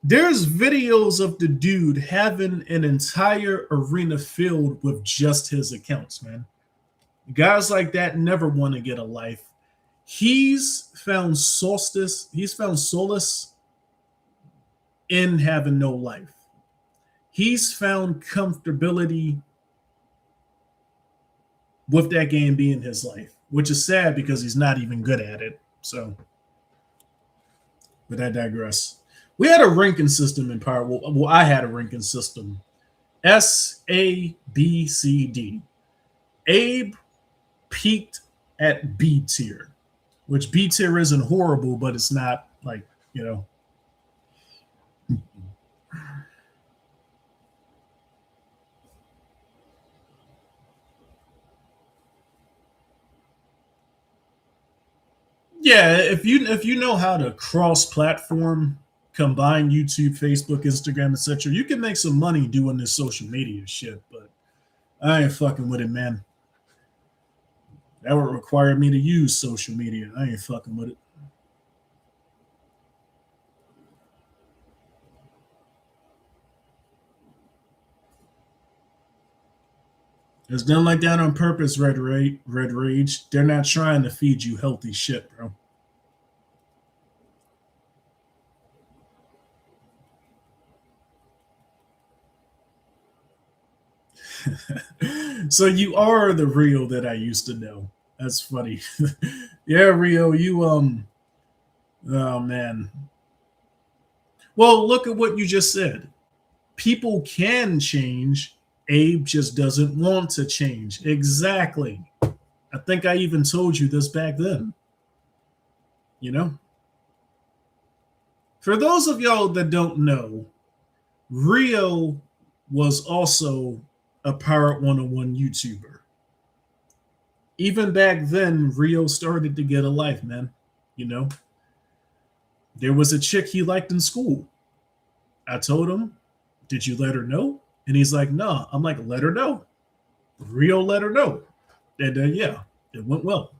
There's videos of the dude having an entire arena filled with just his accounts, man. Guys like that never want to get a life. He's found solace in having no life. He's found comfortability with that game being his life, which is sad because he's not even good at it. So, but I digress. We had a ranking system in Power. Well, I had a ranking system. S, A, B, C, D. Abe peaked at B tier, which B tier isn't horrible, but it's not like, you know. Yeah, if you know how to cross-platform, combine YouTube, Facebook, Instagram, etc., you can make some money doing this social media shit. But I ain't fucking with it, man. That would require me to use social media. I ain't fucking with it. It's done like that on purpose, Red Rage. They're not trying to feed you healthy shit, bro. So you are the Rio that I used to know. That's funny. Yeah, Rio, you oh man. Well, look at what you just said. People can change. Abe just doesn't want to change. Exactly. I think I even told you this back then. You know? For those of y'all that don't know, Rio was also a Pirate 101 YouTuber. Even back then, Rio started to get a life, man. You know? There was a chick he liked in school. I told him, "Did you let her know?" And he's like, "No." I'm like, "Let her know." Rio let her know. And yeah, it went well.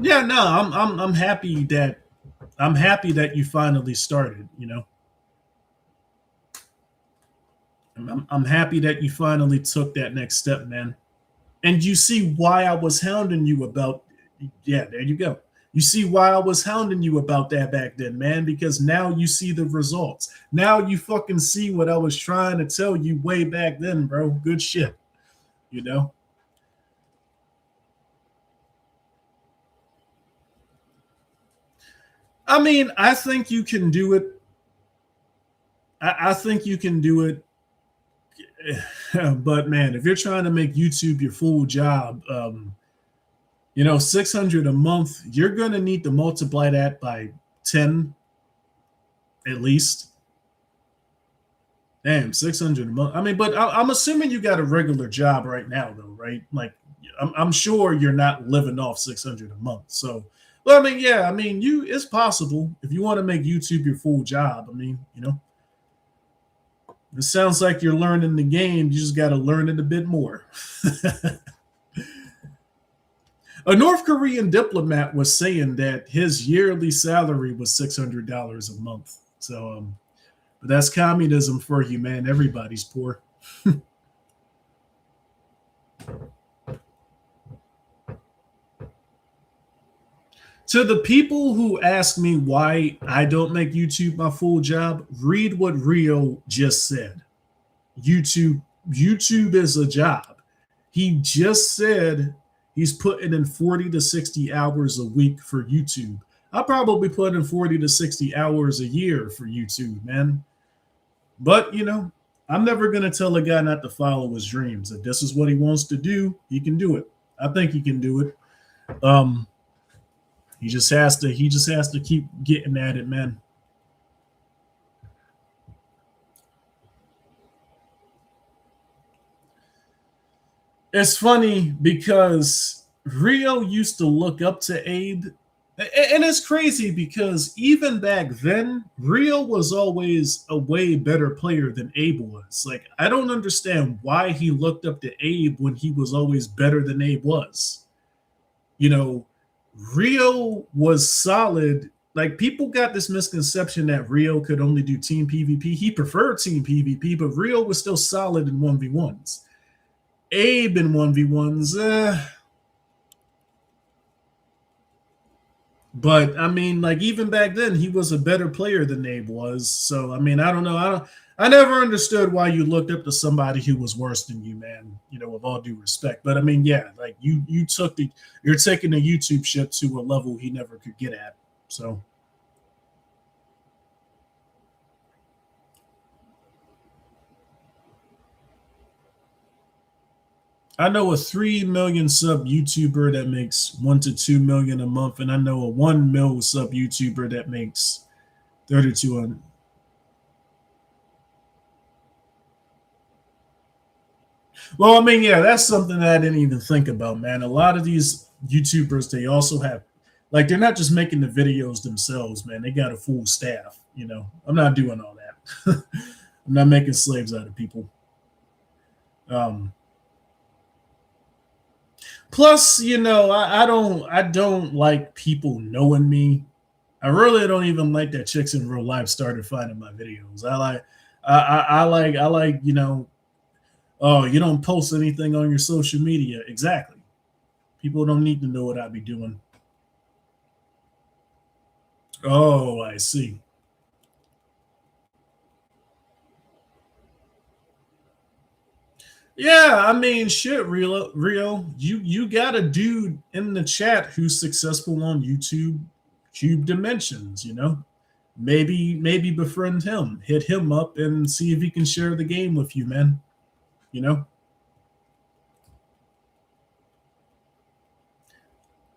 Yeah, no, I'm happy that you finally started, you know. I'm happy that you finally took that next step, man. And you see why I was hounding you about, yeah, there you go. You see why I was hounding you about that back then, man, because now you see the results. Now you fucking see what I was trying to tell you way back then, bro. Good shit. You know? I mean, I think you can do it. I think you can do it. But man, if you're trying to make YouTube your full job, 600 a month, you're going to need to multiply that by 10 at least. Damn, 600 a month. I mean, but I'm assuming you got a regular job right now, though, right? Like, I'm sure you're not living off 600 a month. So, well, I mean, yeah, I mean, it's possible if you want to make YouTube your full job. I mean, it sounds like you're learning the game. You just got to learn it a bit more. A North Korean diplomat was saying that his yearly salary was $600 a month. So, but that's communism for you, man. Everybody's poor. To the people who ask me why I don't make YouTube my full job, read what Rio just said. YouTube is a job. He just said he's putting in 40 to 60 hours a week for YouTube. I'll probably put in 40 to 60 hours a year for YouTube, man. But, I'm never going to tell a guy not to follow his dreams. If this is what he wants to do, he can do it. I think he can do it. He just has to keep getting at it, man. It's funny because Rio used to look up to Abe. And it's crazy because even back then, Rio was always a way better player than Abe was. Like, I don't understand why he looked up to Abe when he was always better than Abe was. Rio was solid. Like, people got this misconception that Rio could only do team PvP. He preferred team PvP, but Rio was still solid in 1v1s. Abe in 1v1s, but I mean, like, even back then, he was a better player than Abe was. So I mean, I don't know. I never understood why you looked up to somebody who was worse than you, man. With all due respect. But I mean, yeah, like you're taking the YouTube shit to a level he never could get at. So. I know a 3 million sub YouTuber that makes 1 to 2 million a month, and I know a 1 mil sub YouTuber that makes 3,200. Well, I mean, yeah, that's something that I didn't even think about, man. A lot of these YouTubers, they also have, like, they're not just making the videos themselves, man. They got a full staff. I'm not doing all that. I'm not making slaves out of people. Plus, I don't like people knowing me. I really don't even like that chicks in real life started finding my videos. I like, oh, you don't post anything on your social media. Exactly. People don't need to know what I be doing. Oh, I see. Yeah, I mean, shit, Rio, you got a dude in the chat who's successful on YouTube, Cube Dimensions. Maybe befriend him, hit him up, and see if he can share the game with you, man.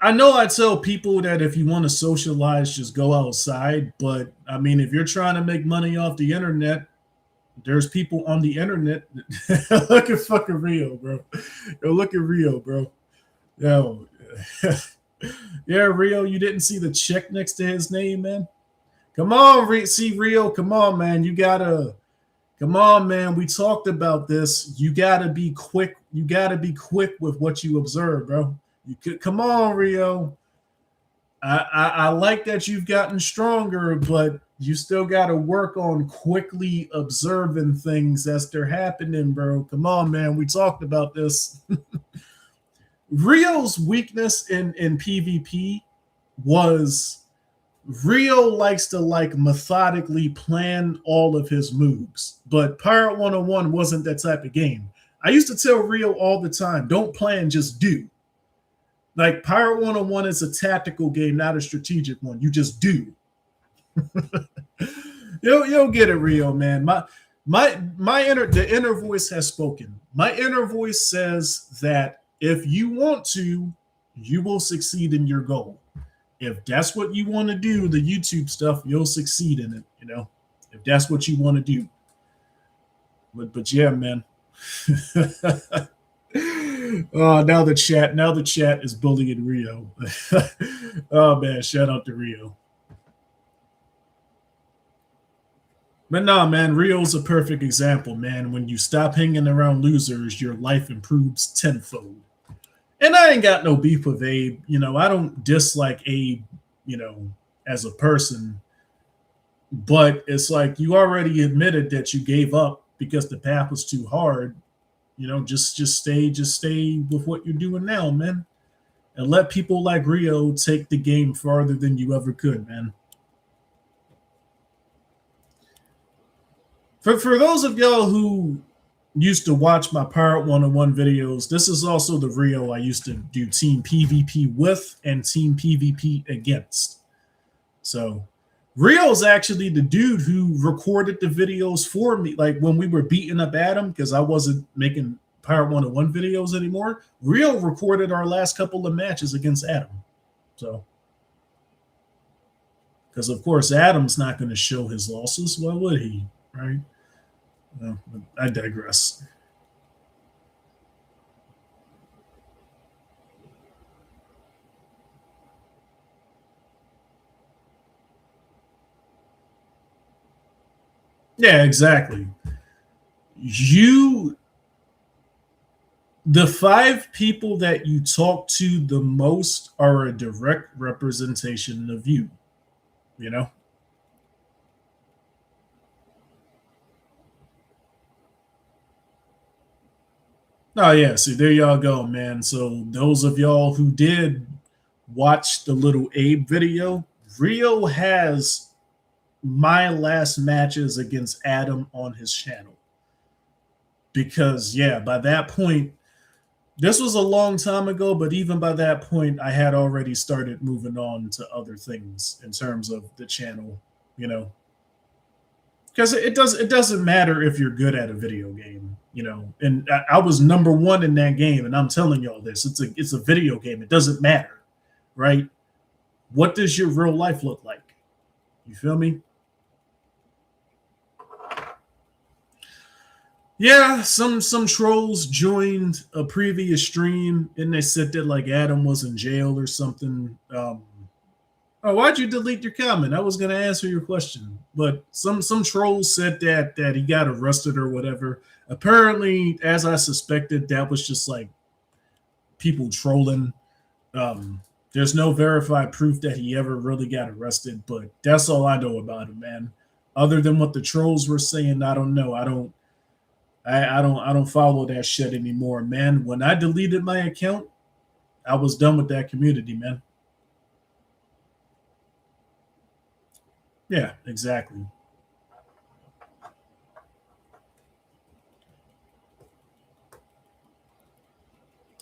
I know I tell people that if you want to socialize, just go outside. But I mean, if you're trying to make money off the internet, there's people on the internet. Look at fucking Rio, bro. Yo, look at Rio, bro. Yo. Yeah, Rio, you didn't see the check next to his name, man? Come on, see Rio. Come on, man. Come on, man. We talked about this. You gotta be quick. You gotta be quick with what you observe, bro. Come on, Rio. I like that you've gotten stronger, but you still got to work on quickly observing things as they're happening, bro. Come on, man. We talked about this. Rio's weakness in PvP was Rio likes to methodically plan all of his moves, but Pirate 101 wasn't that type of game. I used to tell Rio all the time, don't plan, just do. Like, Pirate 101 is a tactical game, not a strategic one. You just do. You'll get it, Rio, man. The inner voice has spoken. My inner voice says that if you want to, you will succeed in your goal. If that's what you want to do, the YouTube stuff, you'll succeed in it, if that's what you want to do. But yeah, man. Oh, now the chat is bullying Rio. Oh man, shout out to Rio. But nah, man, Rio's a perfect example, man. When you stop hanging around losers, your life improves tenfold. And I ain't got no beef with Abe. I don't dislike Abe, as a person. But it's like you already admitted that you gave up because the path was too hard. Just stay with what you're doing now, man. And let people like Rio take the game farther than you ever could, man. For those of y'all who used to watch my Pirate 101 videos. This is also the Rio I used to do team PvP with and team PvP against. So Rio's actually the dude who recorded the videos for me. Like when we were beating up Adam, because I wasn't making Pirate 101 videos anymore, Rio recorded our last couple of matches against Adam. So, because of course Adam's not going to show his losses. Why would he? Right? Well, I digress. Yeah, exactly. You, the 5 people that you talk to the most are a direct representation of you, you know? Oh, yeah. See, there y'all go, man. So, those of y'all who did watch the little Abe video, Rio has my last matches against Adam on his channel. Because, yeah, by that point, this was a long time ago, but even by that point, I had already started moving on to other things in terms of the channel, you know. Because it doesn't matter if you're good at a video game, you know. And I was number one in that game, and I'm telling y'all this: it's a video game. It doesn't matter, right? What does your real life look like? You feel me? Yeah, some trolls joined a previous stream and they said that like Adam was in jail or something. Oh, why'd you delete your comment? I was gonna answer your question, but some trolls said that he got arrested or whatever. Apparently, as I suspected, that was just like people trolling. There's no verified proof that he ever really got arrested, but that's all I know about him, man. Other than what the trolls were saying, I don't know. I don't follow that shit anymore, man. When I deleted my account, I was done with that community, man. Yeah, exactly.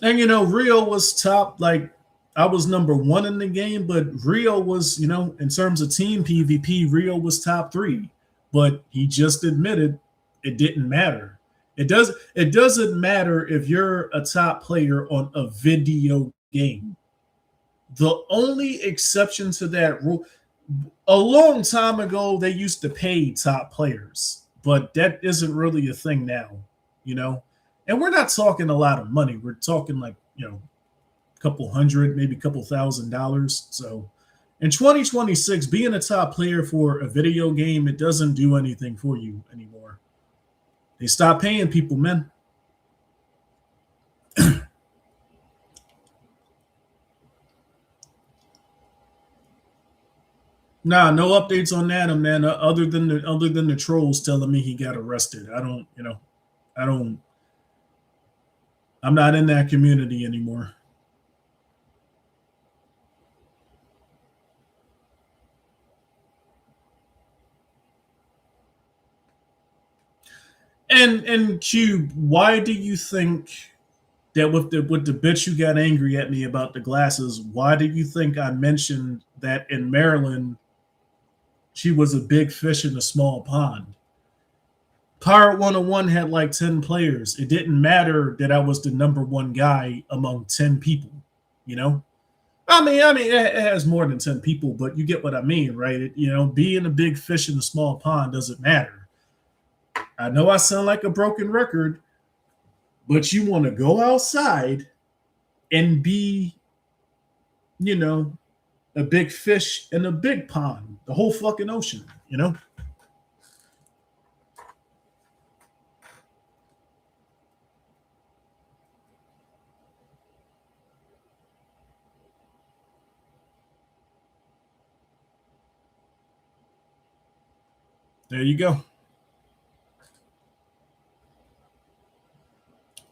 And you know, Rio was top. Like I was number one in the game, but Rio was, you know, in terms of team PvP, Rio was top 3. But he just admitted it didn't matter. It doesn't matter if you're a top player on a video game. The only exception to that rule, a long time ago, they used to pay top players, but that isn't really a thing now, you know. And we're not talking a lot of money. We're talking like, you know, a couple hundred, maybe a couple $1,000s. So in 2026, being a top player for a video game, it doesn't do anything for you anymore. They stop paying people, man. Nah, no updates on that, man. Other than the trolls telling me he got arrested. I don't, you know, I don't. I'm not in that community anymore. And Cube, why do you think that with the bitch who got angry at me about the glasses? Why do you think I mentioned that in Maryland she was a big fish in a small pond? Pirate 101 had like 10 players. It didn't matter that I was the number one guy among 10 people, you know? It has more than 10 people, but you get what I mean, right? You know, being a big fish in a small pond doesn't matter. I know I sound like a broken record, but you want to go outside and be, you know, a big fish in a big pond, the whole fucking ocean, you know? There you go.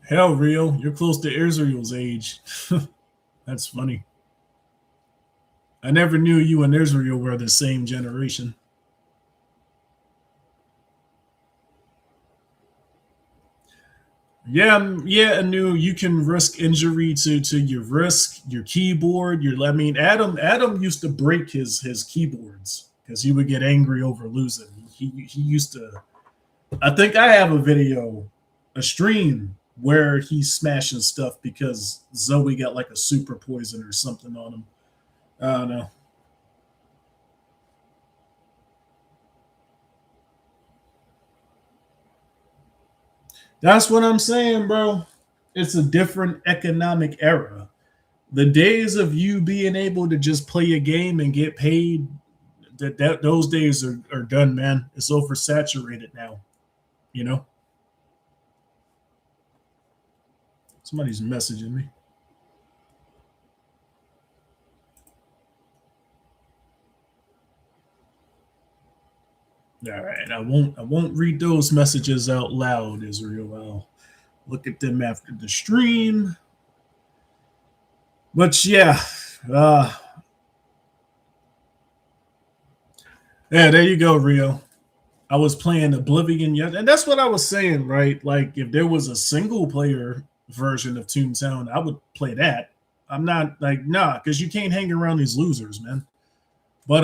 Hell, Rio, you're close to Israel's age. That's funny. I never knew you and Israel were the same generation. Yeah, yeah, Anu, you can risk injury to your wrist, your keyboard. I mean, Adam used to break his keyboards because he would get angry over losing. He used to. I think I have a video, a stream where he's smashing stuff because Zoe got like a super poison or something on him. I don't know. That's what I'm saying, bro. It's a different economic era. The days of you being able to just play a game and get paid, that those days are done, man. It's oversaturated now. You know, somebody's messaging me. All right, I won't read those messages out loud, Israel. I'll look at them after the stream. But yeah, uh, yeah, there you go, Rio. I was playing Oblivion yet, and that's what I was saying, right? Like if there was a single player version of Toontown, I would play that. I'm not like nah, because you can't hang around these losers, man. But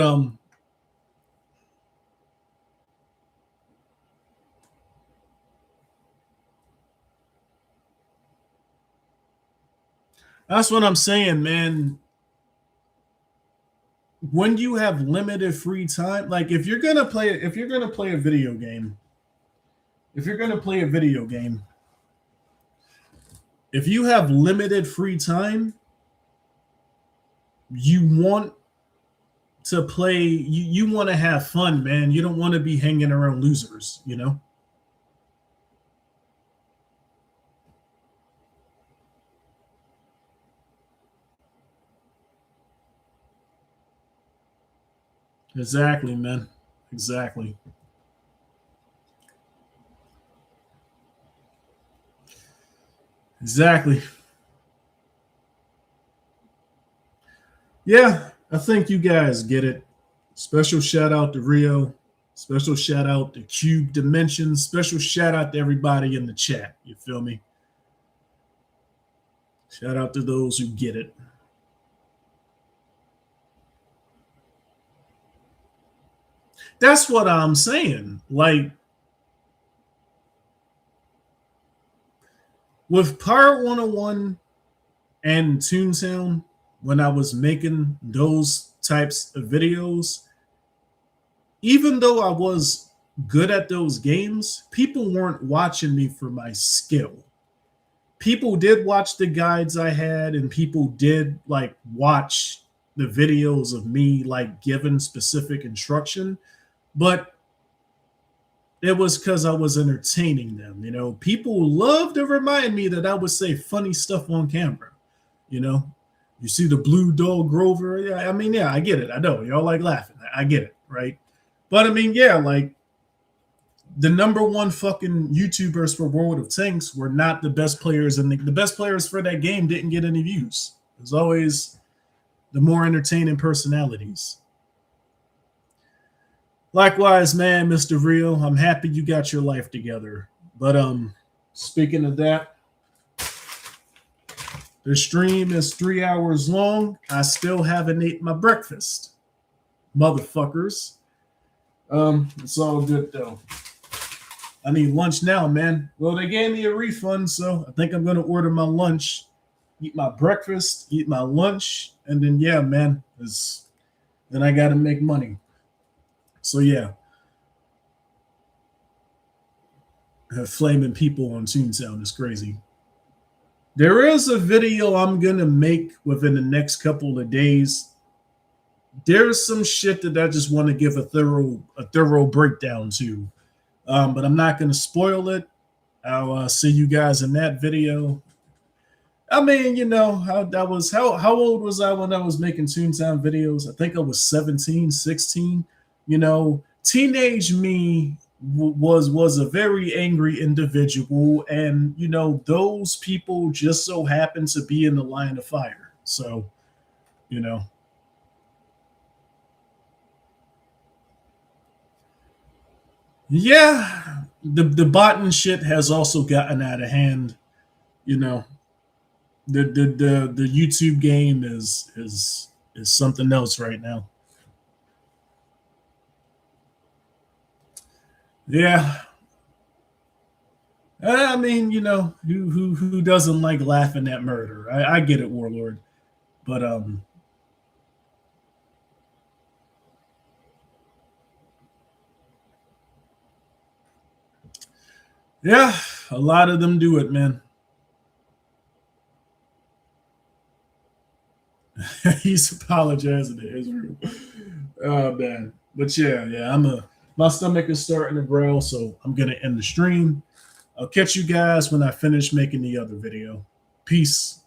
that's what I'm saying, man. When you have limited free time, like if you're gonna play a video game, if you're gonna play a video game, if you have limited free time, you want to play you want to have fun, man. You don't want to be hanging around losers, you know? Exactly, man. Exactly. Exactly. Yeah, I think you guys get it. Special shout out to Rio. Special shout out to Cube Dimensions. Special shout out to everybody in the chat. You feel me? Shout out to those who get it. That's what I'm saying. Like with Power 101 and Toontown, when I was making those types of videos, even though I was good at those games, people weren't watching me for my skill. People did watch the guides I had, and people did like watch the videos of me like giving specific instruction, but it was because I was entertaining them. You know, people love to remind me that I would say funny stuff on camera. You know, you see the blue dog Grover. Yeah, I mean, yeah, I get it. I know y'all like laughing. I get it, right? But I mean, yeah, like the number one fucking YouTubers for World of Tanks were not the best players, and the best players for that game didn't get any views. There's always the more entertaining personalities. Likewise, man, Mr. Real, I'm happy you got your life together. But speaking of that, the stream is 3 hours long. I still haven't ate my breakfast. Motherfuckers. It's all good though. I need lunch now, man. Well, they gave me a refund, so I think I'm gonna order my lunch, eat my breakfast, eat my lunch, and then yeah, man, then I gotta make money. So yeah, have flaming people on Toontown is crazy. There is a video I'm gonna make within the next couple of days. There's some shit that I just want to give a thorough breakdown to, but I'm not gonna spoil it. I'll see you guys in that video. I mean, you know, how old was I when I was making Toontown videos? I think I was 17, 16. You know, teenage me was a very angry individual, and you know, those people just so happen to be in the line of fire. So, you know, Yeah, the bot and shit has also gotten out of hand. You know, the YouTube game is something else right now. Yeah, I mean, who doesn't like laughing at murder? I get it, Warlord, but yeah, a lot of them do it, man. He's apologizing to Israel. Oh man, but yeah, my stomach is starting to growl, so I'm gonna end the stream. I'll catch you guys when I finish making the other video. Peace.